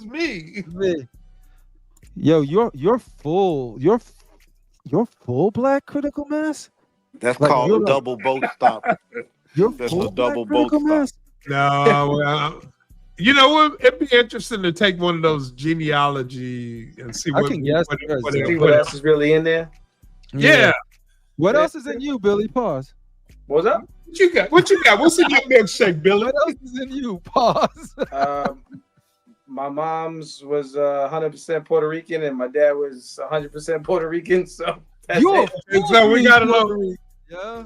me. Yo, you're full black critical mass? That's called a double boat stop. That's a double boat stop. No, you know what? It'd be interesting to take one of those genealogy and see what else is really in there. Yeah. What else is in you, Billy? Pause. What was up? What you got? What you got? What's in your milkshake, Billy? What else is in you? Pause. My mom's was 100% Puerto Rican, and my dad was 100% Puerto Rican. So that's it. So we got a little. Yeah.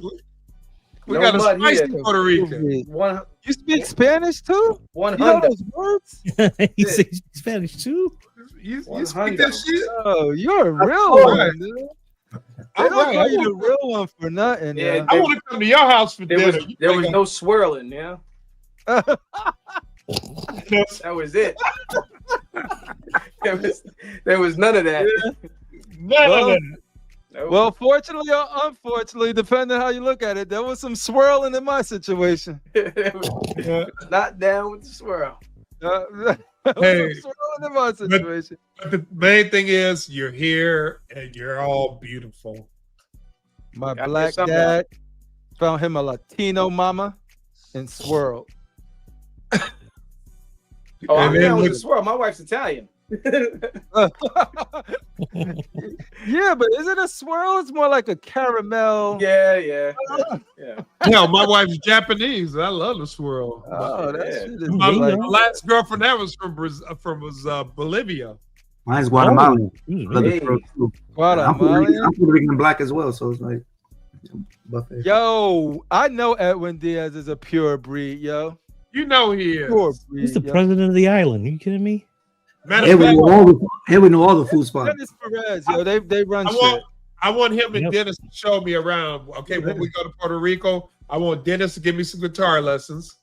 We got a spicy Puerto Rican. You speak Spanish too? 100. You know those words? He speaks Spanish too. You speak that shit? Oh, you're a real one, dude. They don't call you the real one for nothing. Yeah, I want to come to your house for dinner. There was no swirling, yeah. That was it. there was none of that. None of that. Well, fortunately or unfortunately, depending how you look at it, there was some swirling in my situation. Not down with the swirl. Hey, swirling in my situation. But the main thing is you're here and you're all beautiful. My black dad found him a Latino mama and swirled. Oh, I'm down with the swirl. My wife's Italian. Yeah, but is it a swirl? It's more like a caramel. Yeah. No, my wife's Japanese. I love the swirl. Oh, that shit is my last girlfriend that was from Bolivia. Mine's Guatemalan. Guatemalan. I'm Puerto Rican black as well, so it's like buffet. Yo, I know Edwin Diaz is a pure breed, yo. You know he is. Pure breed, He's the president of the island. Are you kidding me? Here we know all the food spots. Dennis Perez, yo, they run shit. I want him and Dennis to show me around. Okay, when we go to Puerto Rico, I want Dennis to give me some guitar lessons.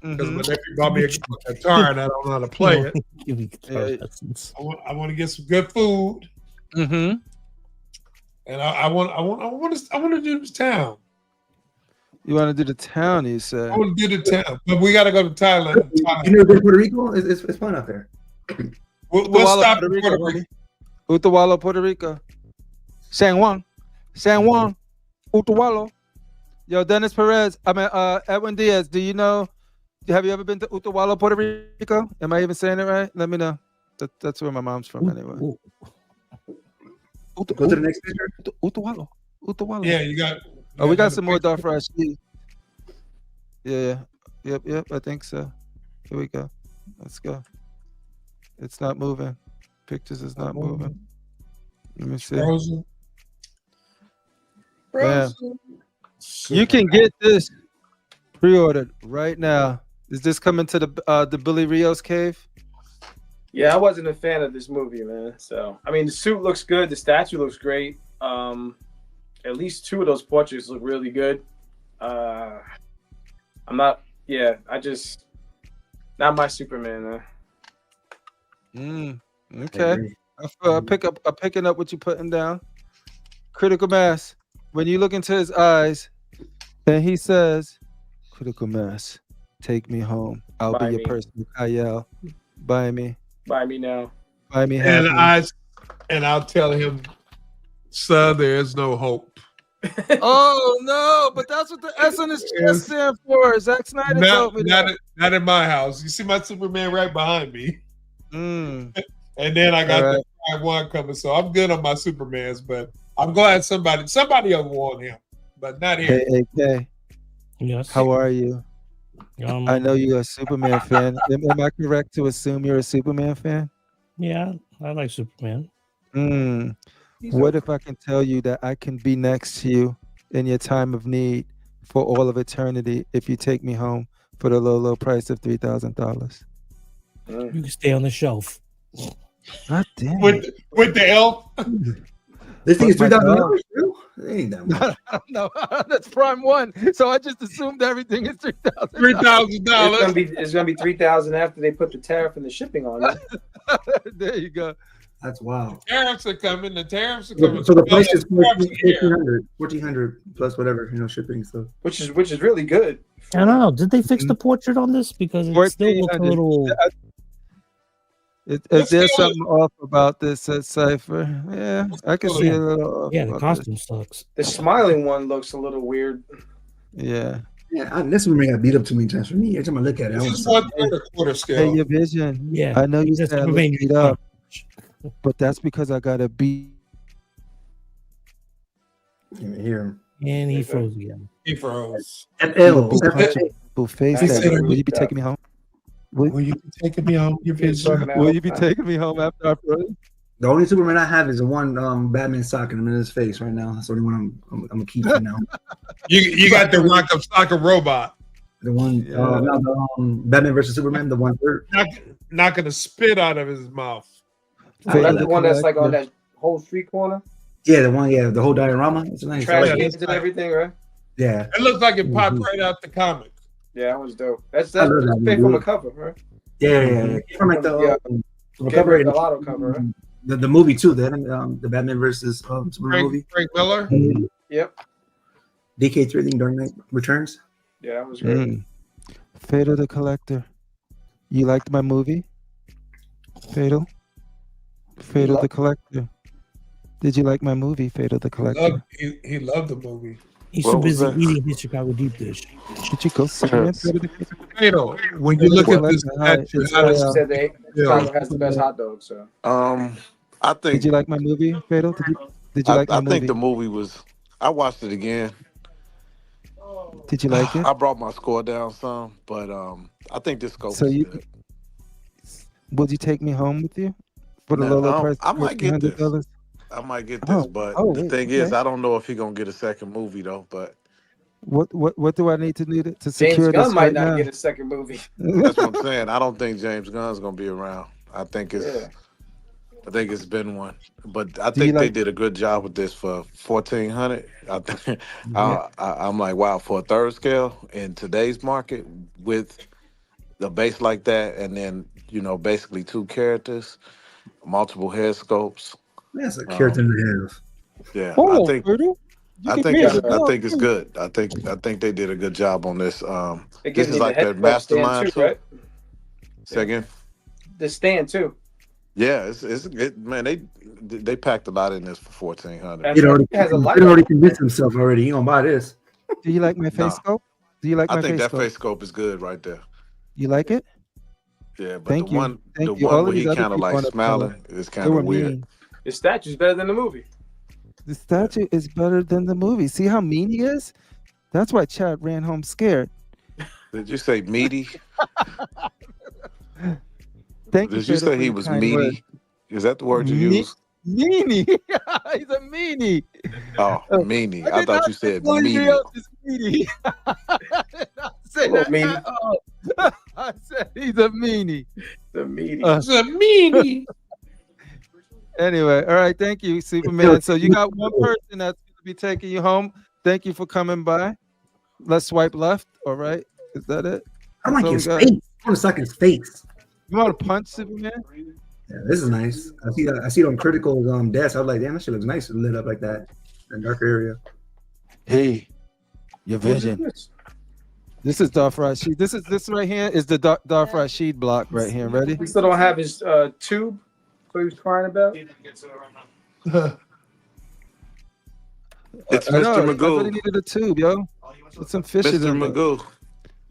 Because my nephew bought me a guitar and I don't know how to play it. Give me guitar lessons. I want to get some good food. Mm-hmm. And I want to do this town. You want to do the town, you said? I want to do the town, but we got to go to Thailand. You never been to Puerto Rico? It's fun out there. We'll stop in Puerto Rico. Utawalo, Puerto Rico. San Juan, Utawalo. Yo, Dennis Perez. Edwin Diaz. Do you know? Have you ever been to Utawalo, Puerto Rico? Am I even saying it right? Let me know. That's where my mom's from, anyway. Go to the next picture. Utawalo. Yeah, you got. Oh, we got some more dark fried cheese. Yeah. Yep. I think so. Here we go. Let's go. It's not moving. Pictures is not moving. Let me see. Frozen. You can get this pre-ordered right now. Is this coming to the Billy Rios cave? Yeah, I wasn't a fan of this movie, man. So I mean, the suit looks good. The statue looks great. At least two of those portraits look really good. I'm not. Yeah, not my Superman, man. Okay. I'm picking up what you're putting down. Critical mass. When you look into his eyes, and he says, "Critical mass, take me home. I'll be your personal Kyle. Buy me. Buy me now. Buy me." And I'll tell him, "Sir, there is no hope." Oh no! But that's what the S on his chest stands for. Zack Snyder told me that. Not in my house. You see my Superman right behind me. And then I got the 5-1 coming, so I'm good on my Supermans. But I'm glad somebody will want him, but not here. Hey, yes. How are you? I know you're a Superman fan. Am I correct to assume you're a Superman fan? Yeah, I like Superman. What if I can tell you that I can be next to you in your time of need for all of eternity if you take me home for the low price of $3,000? You can stay on the shelf. God damn. With the elf. This thing is $3,000. It ain't that much. I don't know. That's prime one. So I just assumed everything is $3,000. $3,000. It's gonna be $3,000 after they put the tariff and the shipping on it. There you go. That's wild. The tariffs are coming. So the price is $1,400 plus whatever, shipping stuff. Which is really good. I don't know. Did they fix the portrait on this? Because it still looks a little. Is there something off about this cipher? Yeah, I can see a little off. Yeah, the costume sucks. The smiling one looks a little weird. Yeah. Yeah, this one got beat up too many times for me. Every time I look at it, I want to quarter scale. Hey, your vision. Yeah, I know you said I look beat up, but that's because I got a beat. Can't hear him. And he froze again. He froze. Buffet said, "Will you be taking me home? Will you be taking me home? Will you be taking me home after I froze?" The only Superman I have is the one Batman sock, and I'm in his face right now. That's the only one I'm gonna keep for now. You got the Rock of Soccer robot. The one, Batman versus Superman, the one third. Not gonna spit out of his mouth. That's the one that's like on that whole street corner. Yeah, the one, the whole diorama. It's nice. Trash cans and everything, right? Yeah. It looks like it popped right out the comic. Yeah, that was dope. That's picked from a cover, right? Yeah. From like the cover, the lotto cover, right? The movie too, the Batman versus Superman movie. Frank Miller. Yep. DK3 thing, Dark Knight Returns. Yeah, that was great. Fatal the Collector. You liked my movie? Fatal the Collector. Did you like my movie, Fatal the Collector? He loved the movie. He's too busy eating his Chicago deep dish. Did you go Superman? Fatal. When you look at this, you said Chicago has the best hot dogs. So. I think. Did you like my movie, Fatal? Did you like my movie? I think the movie was. I watched it again. Did you like it? I brought my score down some, but I think this scope is good. Would you take me home with you for the low price? I might get this. I might get this, but the thing is, I don't know if he's gonna get a second movie though. But what do I need to do to secure James Gunn this? might not get a second movie. That's what I'm saying. I don't think James Gunn's gonna be around. I think it's been one, but I think they did a good job with this for 1,400. I think I'm like, wow, for a third scale in today's market with the base like that, and then basically 2 characters, multiple head scopes. That's a character in the head. Yeah, I think it's good. I think they did a good job on this. This is like their mastermind too. Right? Second, the stand too. Yeah, it's man. They packed a lot in this for 1,400. He already convinced himself already. He gonna buy this. Do you like my face scope? Do you like my face scope? I think that face scope is good right there. You like it? Yeah, but the one where he kind of like smiling is kind of weird. The statue's better than the movie. The statue is better than the movie. See how mean he is? That's why Chad ran home scared. Did you say meaty? Did you say he was meaty? Word. Is that the word you used? Meanie. He's a meanie. Oh, meanie. I thought you said meanie. Meanie. I said he's a meanie. The meanie. He's a meanie. Anyway, all right. Thank you, Superman. So you got one person that's going to be taking you home. Thank you for coming by. Let's swipe left. All right. Is that it? I like his face. I want to suck his face. You want to punch Superman? Yeah, this is nice. I see it on Critical desk. I was like, damn, that shit looks nice lit up like that. That darker area. Hey, your vision. This is Darth Rashid. This right here is the Darth Rashid block right here. Ready? We still don't have his tube. What he was crying about? It's Mr. Magoo. I needed a tube, yo. Put some fishes in Magoo. There.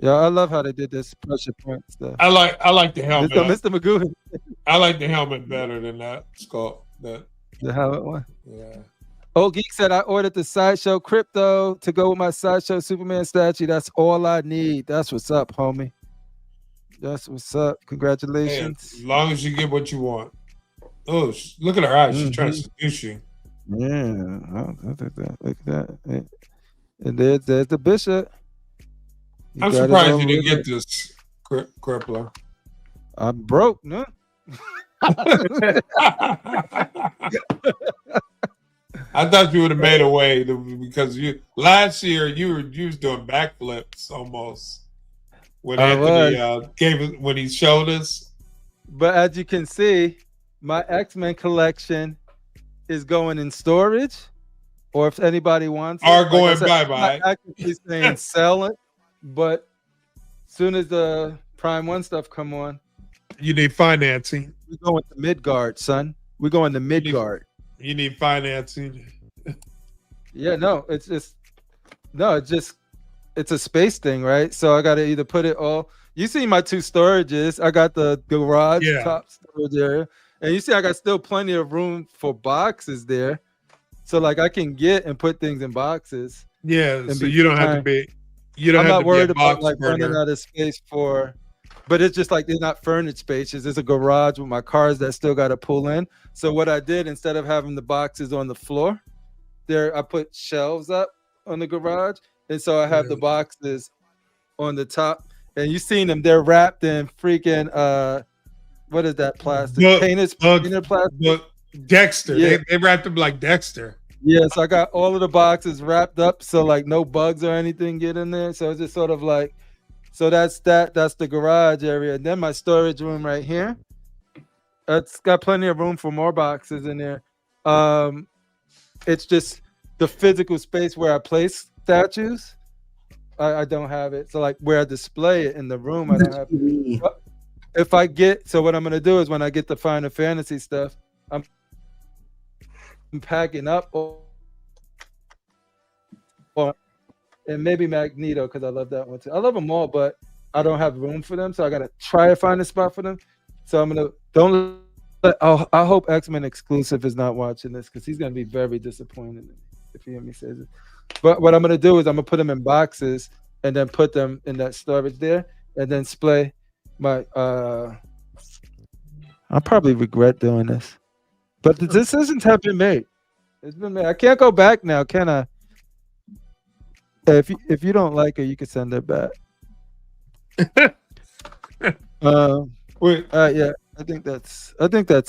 Yeah, I love how they did this pressure point stuff. I like the helmet. Mr. Magoo. I like the helmet better than that skull. The helmet one. Yeah. Old Geek said I ordered the Sideshow Crypto to go with my Sideshow Superman statue. That's all I need. That's what's up, homie. That's what's up. Congratulations. Hey, as long as you get what you want. Oh, look at her eyes. She's trying to seduce you. Yeah. Look at that. And there's the bishop. I'm surprised you didn't get this, Crippler. I'm broke, no? I thought you would have made a way because last year you was doing backflips almost when Anthony when he showed us. But as you can see, my X-Men collection is going in storage, or if anybody wants, are going bye-bye. I'm actually saying sell it, but soon as the Prime 1 stuff come on, you need financing. We're going to Midgard, son. We're going to Midgard. You need financing. Yeah, no, it's a space thing, right? So I got to either put it all. You see my 2 storages. I got the garage top storage area, and you see I got still plenty of room for boxes there. So like I can get and put things in boxes. Yeah, so you don't have to be. I'm not worried about like running out of space but it's just like they're not furnished spaces. There's a garage with my cars that still got to pull in. So what I did, instead of having the boxes on the floor, I put shelves up on the garage, and so I have the boxes on the top. And you've seen them; they're wrapped in freaking what is that plastic? Painted plastic. Dexter. Yeah. They wrapped them like Dexter. Yeah, so I got all of the boxes wrapped up so like no bugs or anything get in there. So it's just sort of like, so that's the garage area. And then my storage room right here. It's got plenty of room for more boxes in there. It's just the physical space where I place statues. I don't have it. So like where I display it in the room, I don't have it. So what I'm gonna do is when I get the Final Fantasy stuff, I'm packing up and maybe Magneto, because I love that one too. I love them all, but I don't have room for them, so I gotta try to find a spot for them. So I hope X-Men Exclusive is not watching this, because he's gonna be very disappointed if he hear me say this. But what I'm gonna do is I'm gonna put them in boxes and then put them in that storage there, and then display my I'll probably regret doing this. But the decisions have been made. It's been made. I can't go back now, can I? If you don't like her, you can send her back. Yeah, I think that's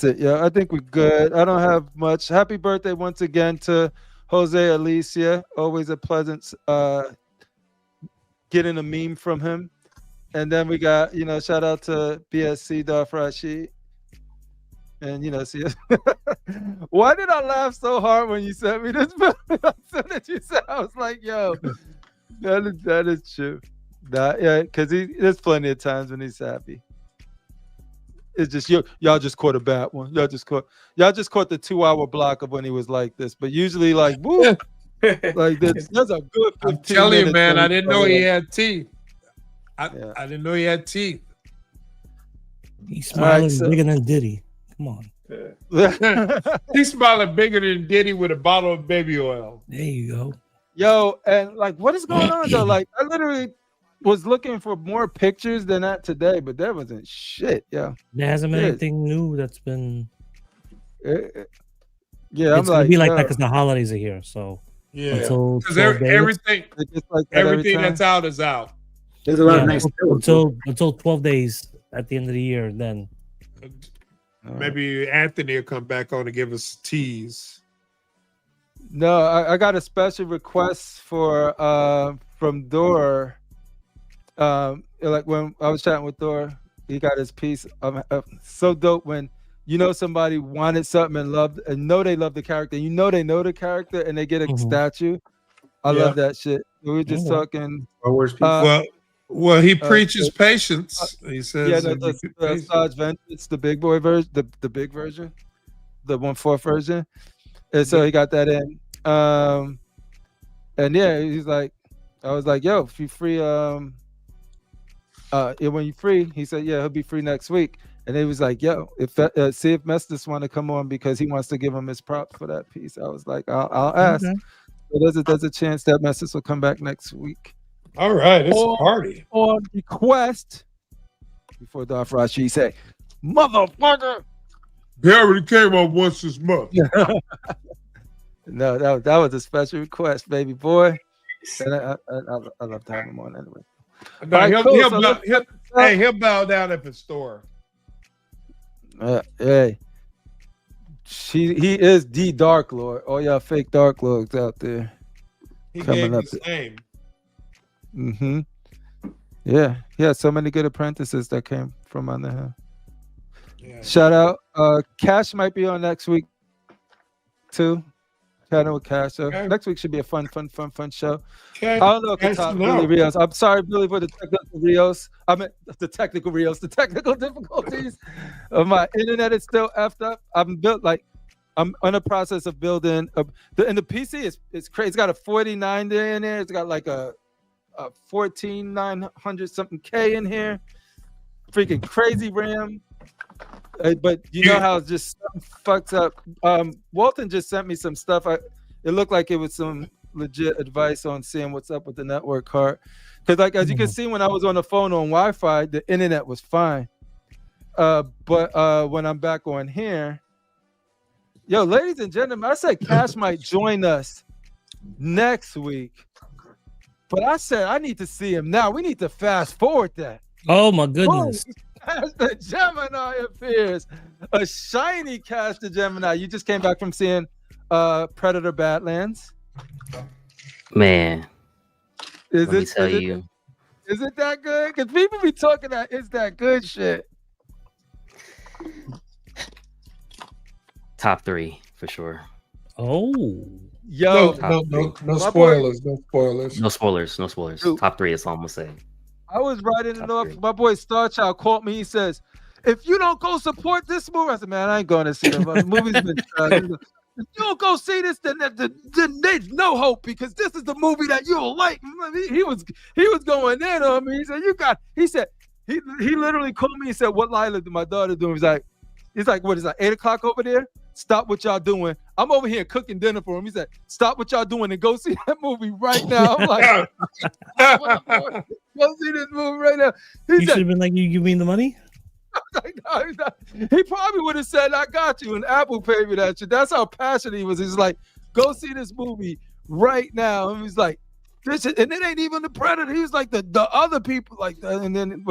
it. Yeah, I think we're good. I don't have much. Happy birthday once again to Jose Alicia. Always a pleasant getting a meme from him. And then we got, shout out to BSC Dafrashi. And see, why did I laugh so hard when you sent me this bill? As soon as you said, I was like, yo, that is true. Yeah, because there's plenty of times when he's happy. It's just y'all just caught a bad one. Y'all just caught the 2-hour block of when he was like this. But usually, like, woo, like there's a good 15 I'm telling you, man, I didn't know he had teeth. I didn't know he had teeth. He's smiling bigger than Diddy. Come on. He's smiling bigger than Diddy with a bottle of baby oil. There you go. Yo, and like, what is going on though? Like, I literally was looking for more pictures than that today, but there wasn't shit. Yeah, there hasn't been anything new that's been. Yeah, it's gonna be like that because the holidays are here. So yeah, because everything that's out is out. There's a lot of nice until 12 days at the end of the year. Then maybe Anthony will come back on and give us a tease. No, I got a special request for from Dor. Like when I was chatting with Dor, he got his piece. So dope when somebody wanted something and loved and they love the character. They know the character and they get a statue. I love that shit. We were just talking. Well, he preaches patience. He says, the Sarge Vengeance, the big boy version, the big version, the 1/4 version, and so he got that in. And yeah, he's like, I was like, yo, if you free, when you free, he said, yeah, he'll be free next week. And he was like, yo, see if Mestis want to come on because he wants to give him his props for that piece. I was like, I'll ask. Okay. So there's a chance that Mestis will come back next week. All right, it's a party. On request, before Dafrashi say, motherfucker. He already came on once this month. No, that was a special request, baby boy. And I love to have him on anyway. No, he'll bow down at the store. Hey, he is the Dark Lord. All y'all fake Dark Lords out there. He gave his name. Mm-hmm. Yeah, he had so many good apprentices that came from under him. Yeah. Shout out. Cash might be on next week too. Chatting with Cash. So next week should be a fun show. I don't know if it's Billy Rios. I'm sorry, Billy, for the technical Rios. I mean the technical Rios, the technical difficulties. My internet is still effed up. I'm in the process of building and the PC is crazy. It's got a 49 in there. It's got like a 14,900 something K in here. Freaking crazy RAM. But you know how it's just fucked up. Walton just sent me some stuff. It looked like it was some legit advice on seeing what's up with the network card. Because like as you can see, when I was on the phone on Wi-Fi, the internet was fine. But when I'm back on here, yo, ladies and gentlemen, I said Cash might join us next week. But I said I need to see him now. We need to fast forward that. Oh my goodness. As the Gemini appears, a shiny Cash the Gemini. You just came back from seeing Predator Badlands. Man, Is let me it tell you. Is it that good? Because people be talking that it's that good shit. Top 3 for sure. Oh, yo, no spoilers, no spoilers. No spoilers, no spoilers. Dude. Top 3 is all I'm gonna say. I was writing it Top off. 3. My boy Starchild called me. He says, "If you don't go support this movie," I said, "Man, I ain't going to see it. The movie's been if you don't go see this, then there's no hope because this is the movie that you'll like." He was going in on me. He said, he literally called me and said, "What Lila did my daughter doing?" He's like, what is that? 8 o'clock over there? Stop what y'all doing. I'm over here cooking dinner for him. He said, "Stop what y'all doing and go see that movie right now." I'm like, go see this movie right now. you should have been like, "You give me the money." Like, no, he's not. He probably would have said, "I got you," and Apple paid me that shit. That's how passionate he was. He's like, "Go see this movie right now." And he's like, "This is," and it ain't even the Predator. He was like the other people like that. And then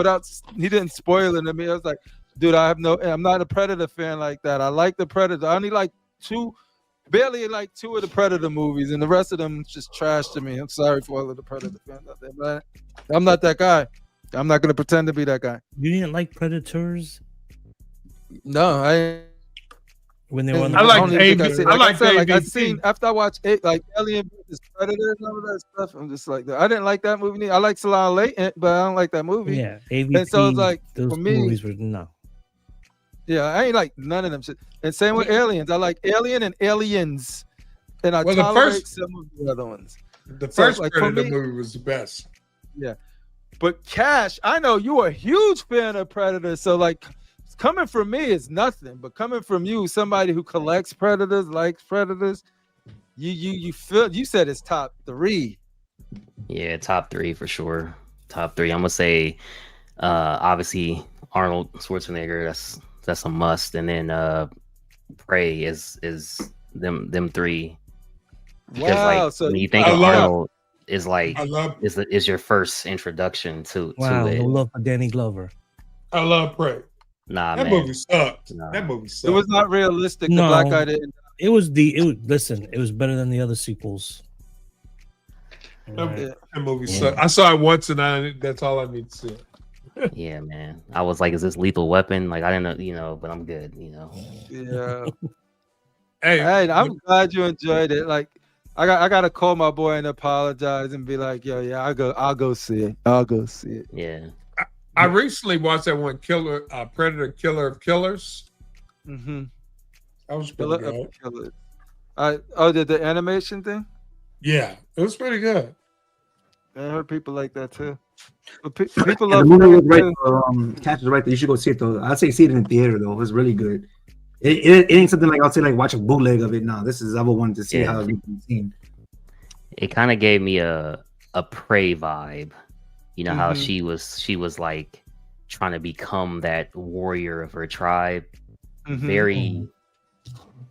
he didn't spoil it to me. I was like, dude, I'm not a Predator fan like that. I like the Predator. I only like barely like 2 of the Predator movies, and the rest of them just trash to me. I'm sorry for all of the Predator fans out there, but I'm not that guy. I'm not gonna pretend to be that guy. You didn't like Predators? No, I. When they were on the I like I've seen after I watched like Alien vs Predator and all of that stuff. I'm just like, I didn't like that movie. I like Salah Layton, but I don't like that movie. Yeah, AVP, and so it's like those for me, movies were no. Yeah, I ain't like none of them shit. And same with Aliens. I like Alien and Aliens, and I tolerate some of the other ones. The first Predator movie was the best. Yeah, but Cash, I know you're a huge fan of Predator, so like coming from me is nothing. But coming from you, somebody who collects Predators, likes Predators, you said it's top 3. Yeah, top 3 for sure. Top 3. I'm gonna say, obviously Arnold Schwarzenegger. That's a must, and then Prey is them 3. Because, wow! like, So when you think of Arnold, is like is your first introduction to it. No love for Danny Glover. I love Prey. Nah, that man. movie sucked. Nah. That movie sucked. It was not realistic. No, the black guy didn't. It was better than the other sequels. That movie sucked. I saw it once, and that's all I need to see. Yeah, man. I was like, "Is this Lethal Weapon?" Like, I didn't know, but I'm good, Yeah. Hey, I'm glad you enjoyed it. Like, I gotta call my boy and apologize and be like, "Yo, yeah, I'll go see it. I'll go see it." Yeah. I recently watched that one, Predator Killer of Killers. Mm-hmm. That was pretty good. Did the animation thing? Yeah, it was pretty good. I heard people like that too. But people Yeah, love the movie was right. Catch is right there. You should go see it though. I'd say see it in the theater though. It was really good. It ain't something like I'll say like watch a bootleg of it. No, this is I wanted to see how it can be seen. It kind of gave me a Prey vibe. You know how she was like trying to become that warrior of her tribe. Very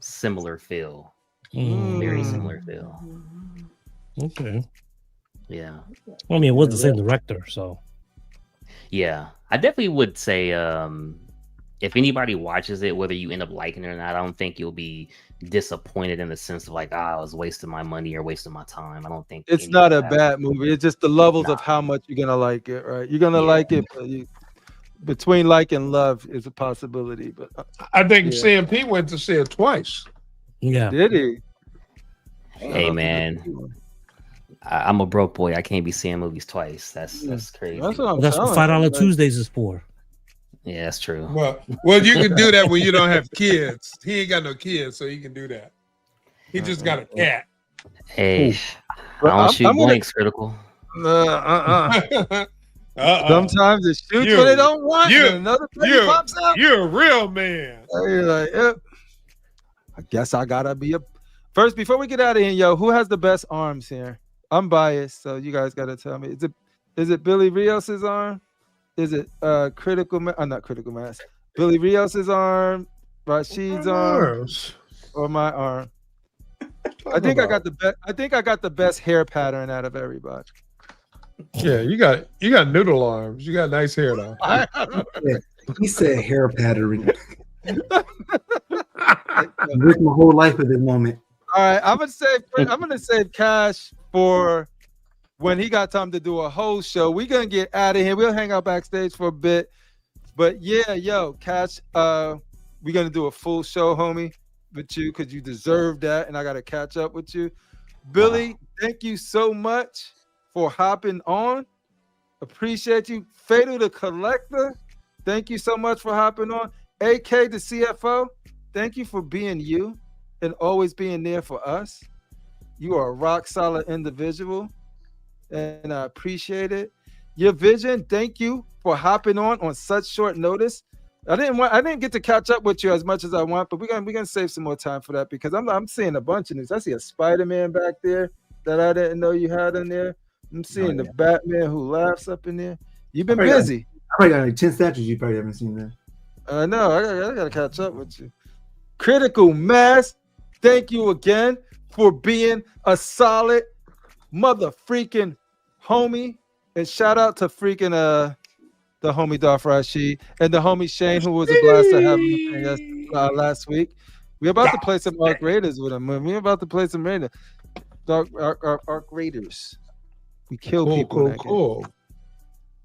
similar feel. Very similar feel. Okay. Yeah. Well, I mean, it was the same director, so. Yeah, I definitely would say if anybody watches it, whether you end up liking it or not, I don't think you'll be disappointed in the sense of like, I was wasting my money or wasting my time. I don't think it's not a bad movie. It's just the levels of how much you're gonna like it, right? You're gonna like it, but between like and love is a possibility. But I think CMP went to see it twice. Yeah, did he? Hey man, I'm a broke boy. I can't be seeing movies twice. That's crazy. That's what $5 Tuesdays is for. Yeah, that's true. Well, you can do that when you don't have kids. He ain't got no kids, so he can do that. He just got a cat. Hey, I don't shoot blanks, Critical. Sometimes it shoots when they don't want it. Another thing pops up. You're a real man. You're like, I guess I gotta be First, before we get out of here, yo, who has the best arms here? I'm biased, so you guys got to tell me. Is it Billy Rios's arm? Is it not Critical Mass? Billy Rios's arm, Rashid's arm, or my arm? I think I got the best hair pattern out of everybody. Yeah, you got noodle arms. You got nice hair though. He said hair pattern. I wish my whole life at this moment. All right, I'm gonna save Cash for when he got time to do a whole show. We're gonna get out of here. We'll hang out backstage for a bit. But yeah, yo, Cash, we're gonna do a full show, homie, with you because you deserve that, and I gotta catch up with you. Billy, thank you so much for hopping on. Appreciate you. Fatal the Collector, thank you so much for hopping on. AK the CFO, thank you for being you and always being there for us. You are a rock solid individual, and I appreciate it. Your Vision, thank you for hopping on such short notice. I didn't get to catch up with you as much as I want, but we're gonna save some more time for that because I'm seeing a bunch of news. I see a Spider-Man back there that I didn't know you had in there. I'm seeing the Batman Who Laughs up in there. You've been busy. I probably got like 10 statues you probably haven't seen there. I know. I gotta catch up with you. Critical Mass, thank you again for being a solid mother freaking homie. And shout out to freaking the homie Darth Rashid and the homie Shane, who was a blast to have him last week. We're about to play some Arc Raiders with him. We're about to play some Raiders. Arc Raiders. We kill people. Cool.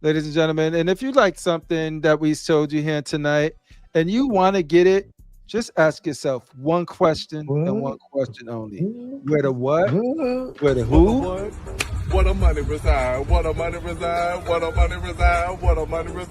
Ladies and gentlemen, and if you like something that we showed you here tonight and you want to get it, just ask yourself one question and one question only. Where the what? Where the who? What a money reside? What a money reside? What a money reside? What a money reside?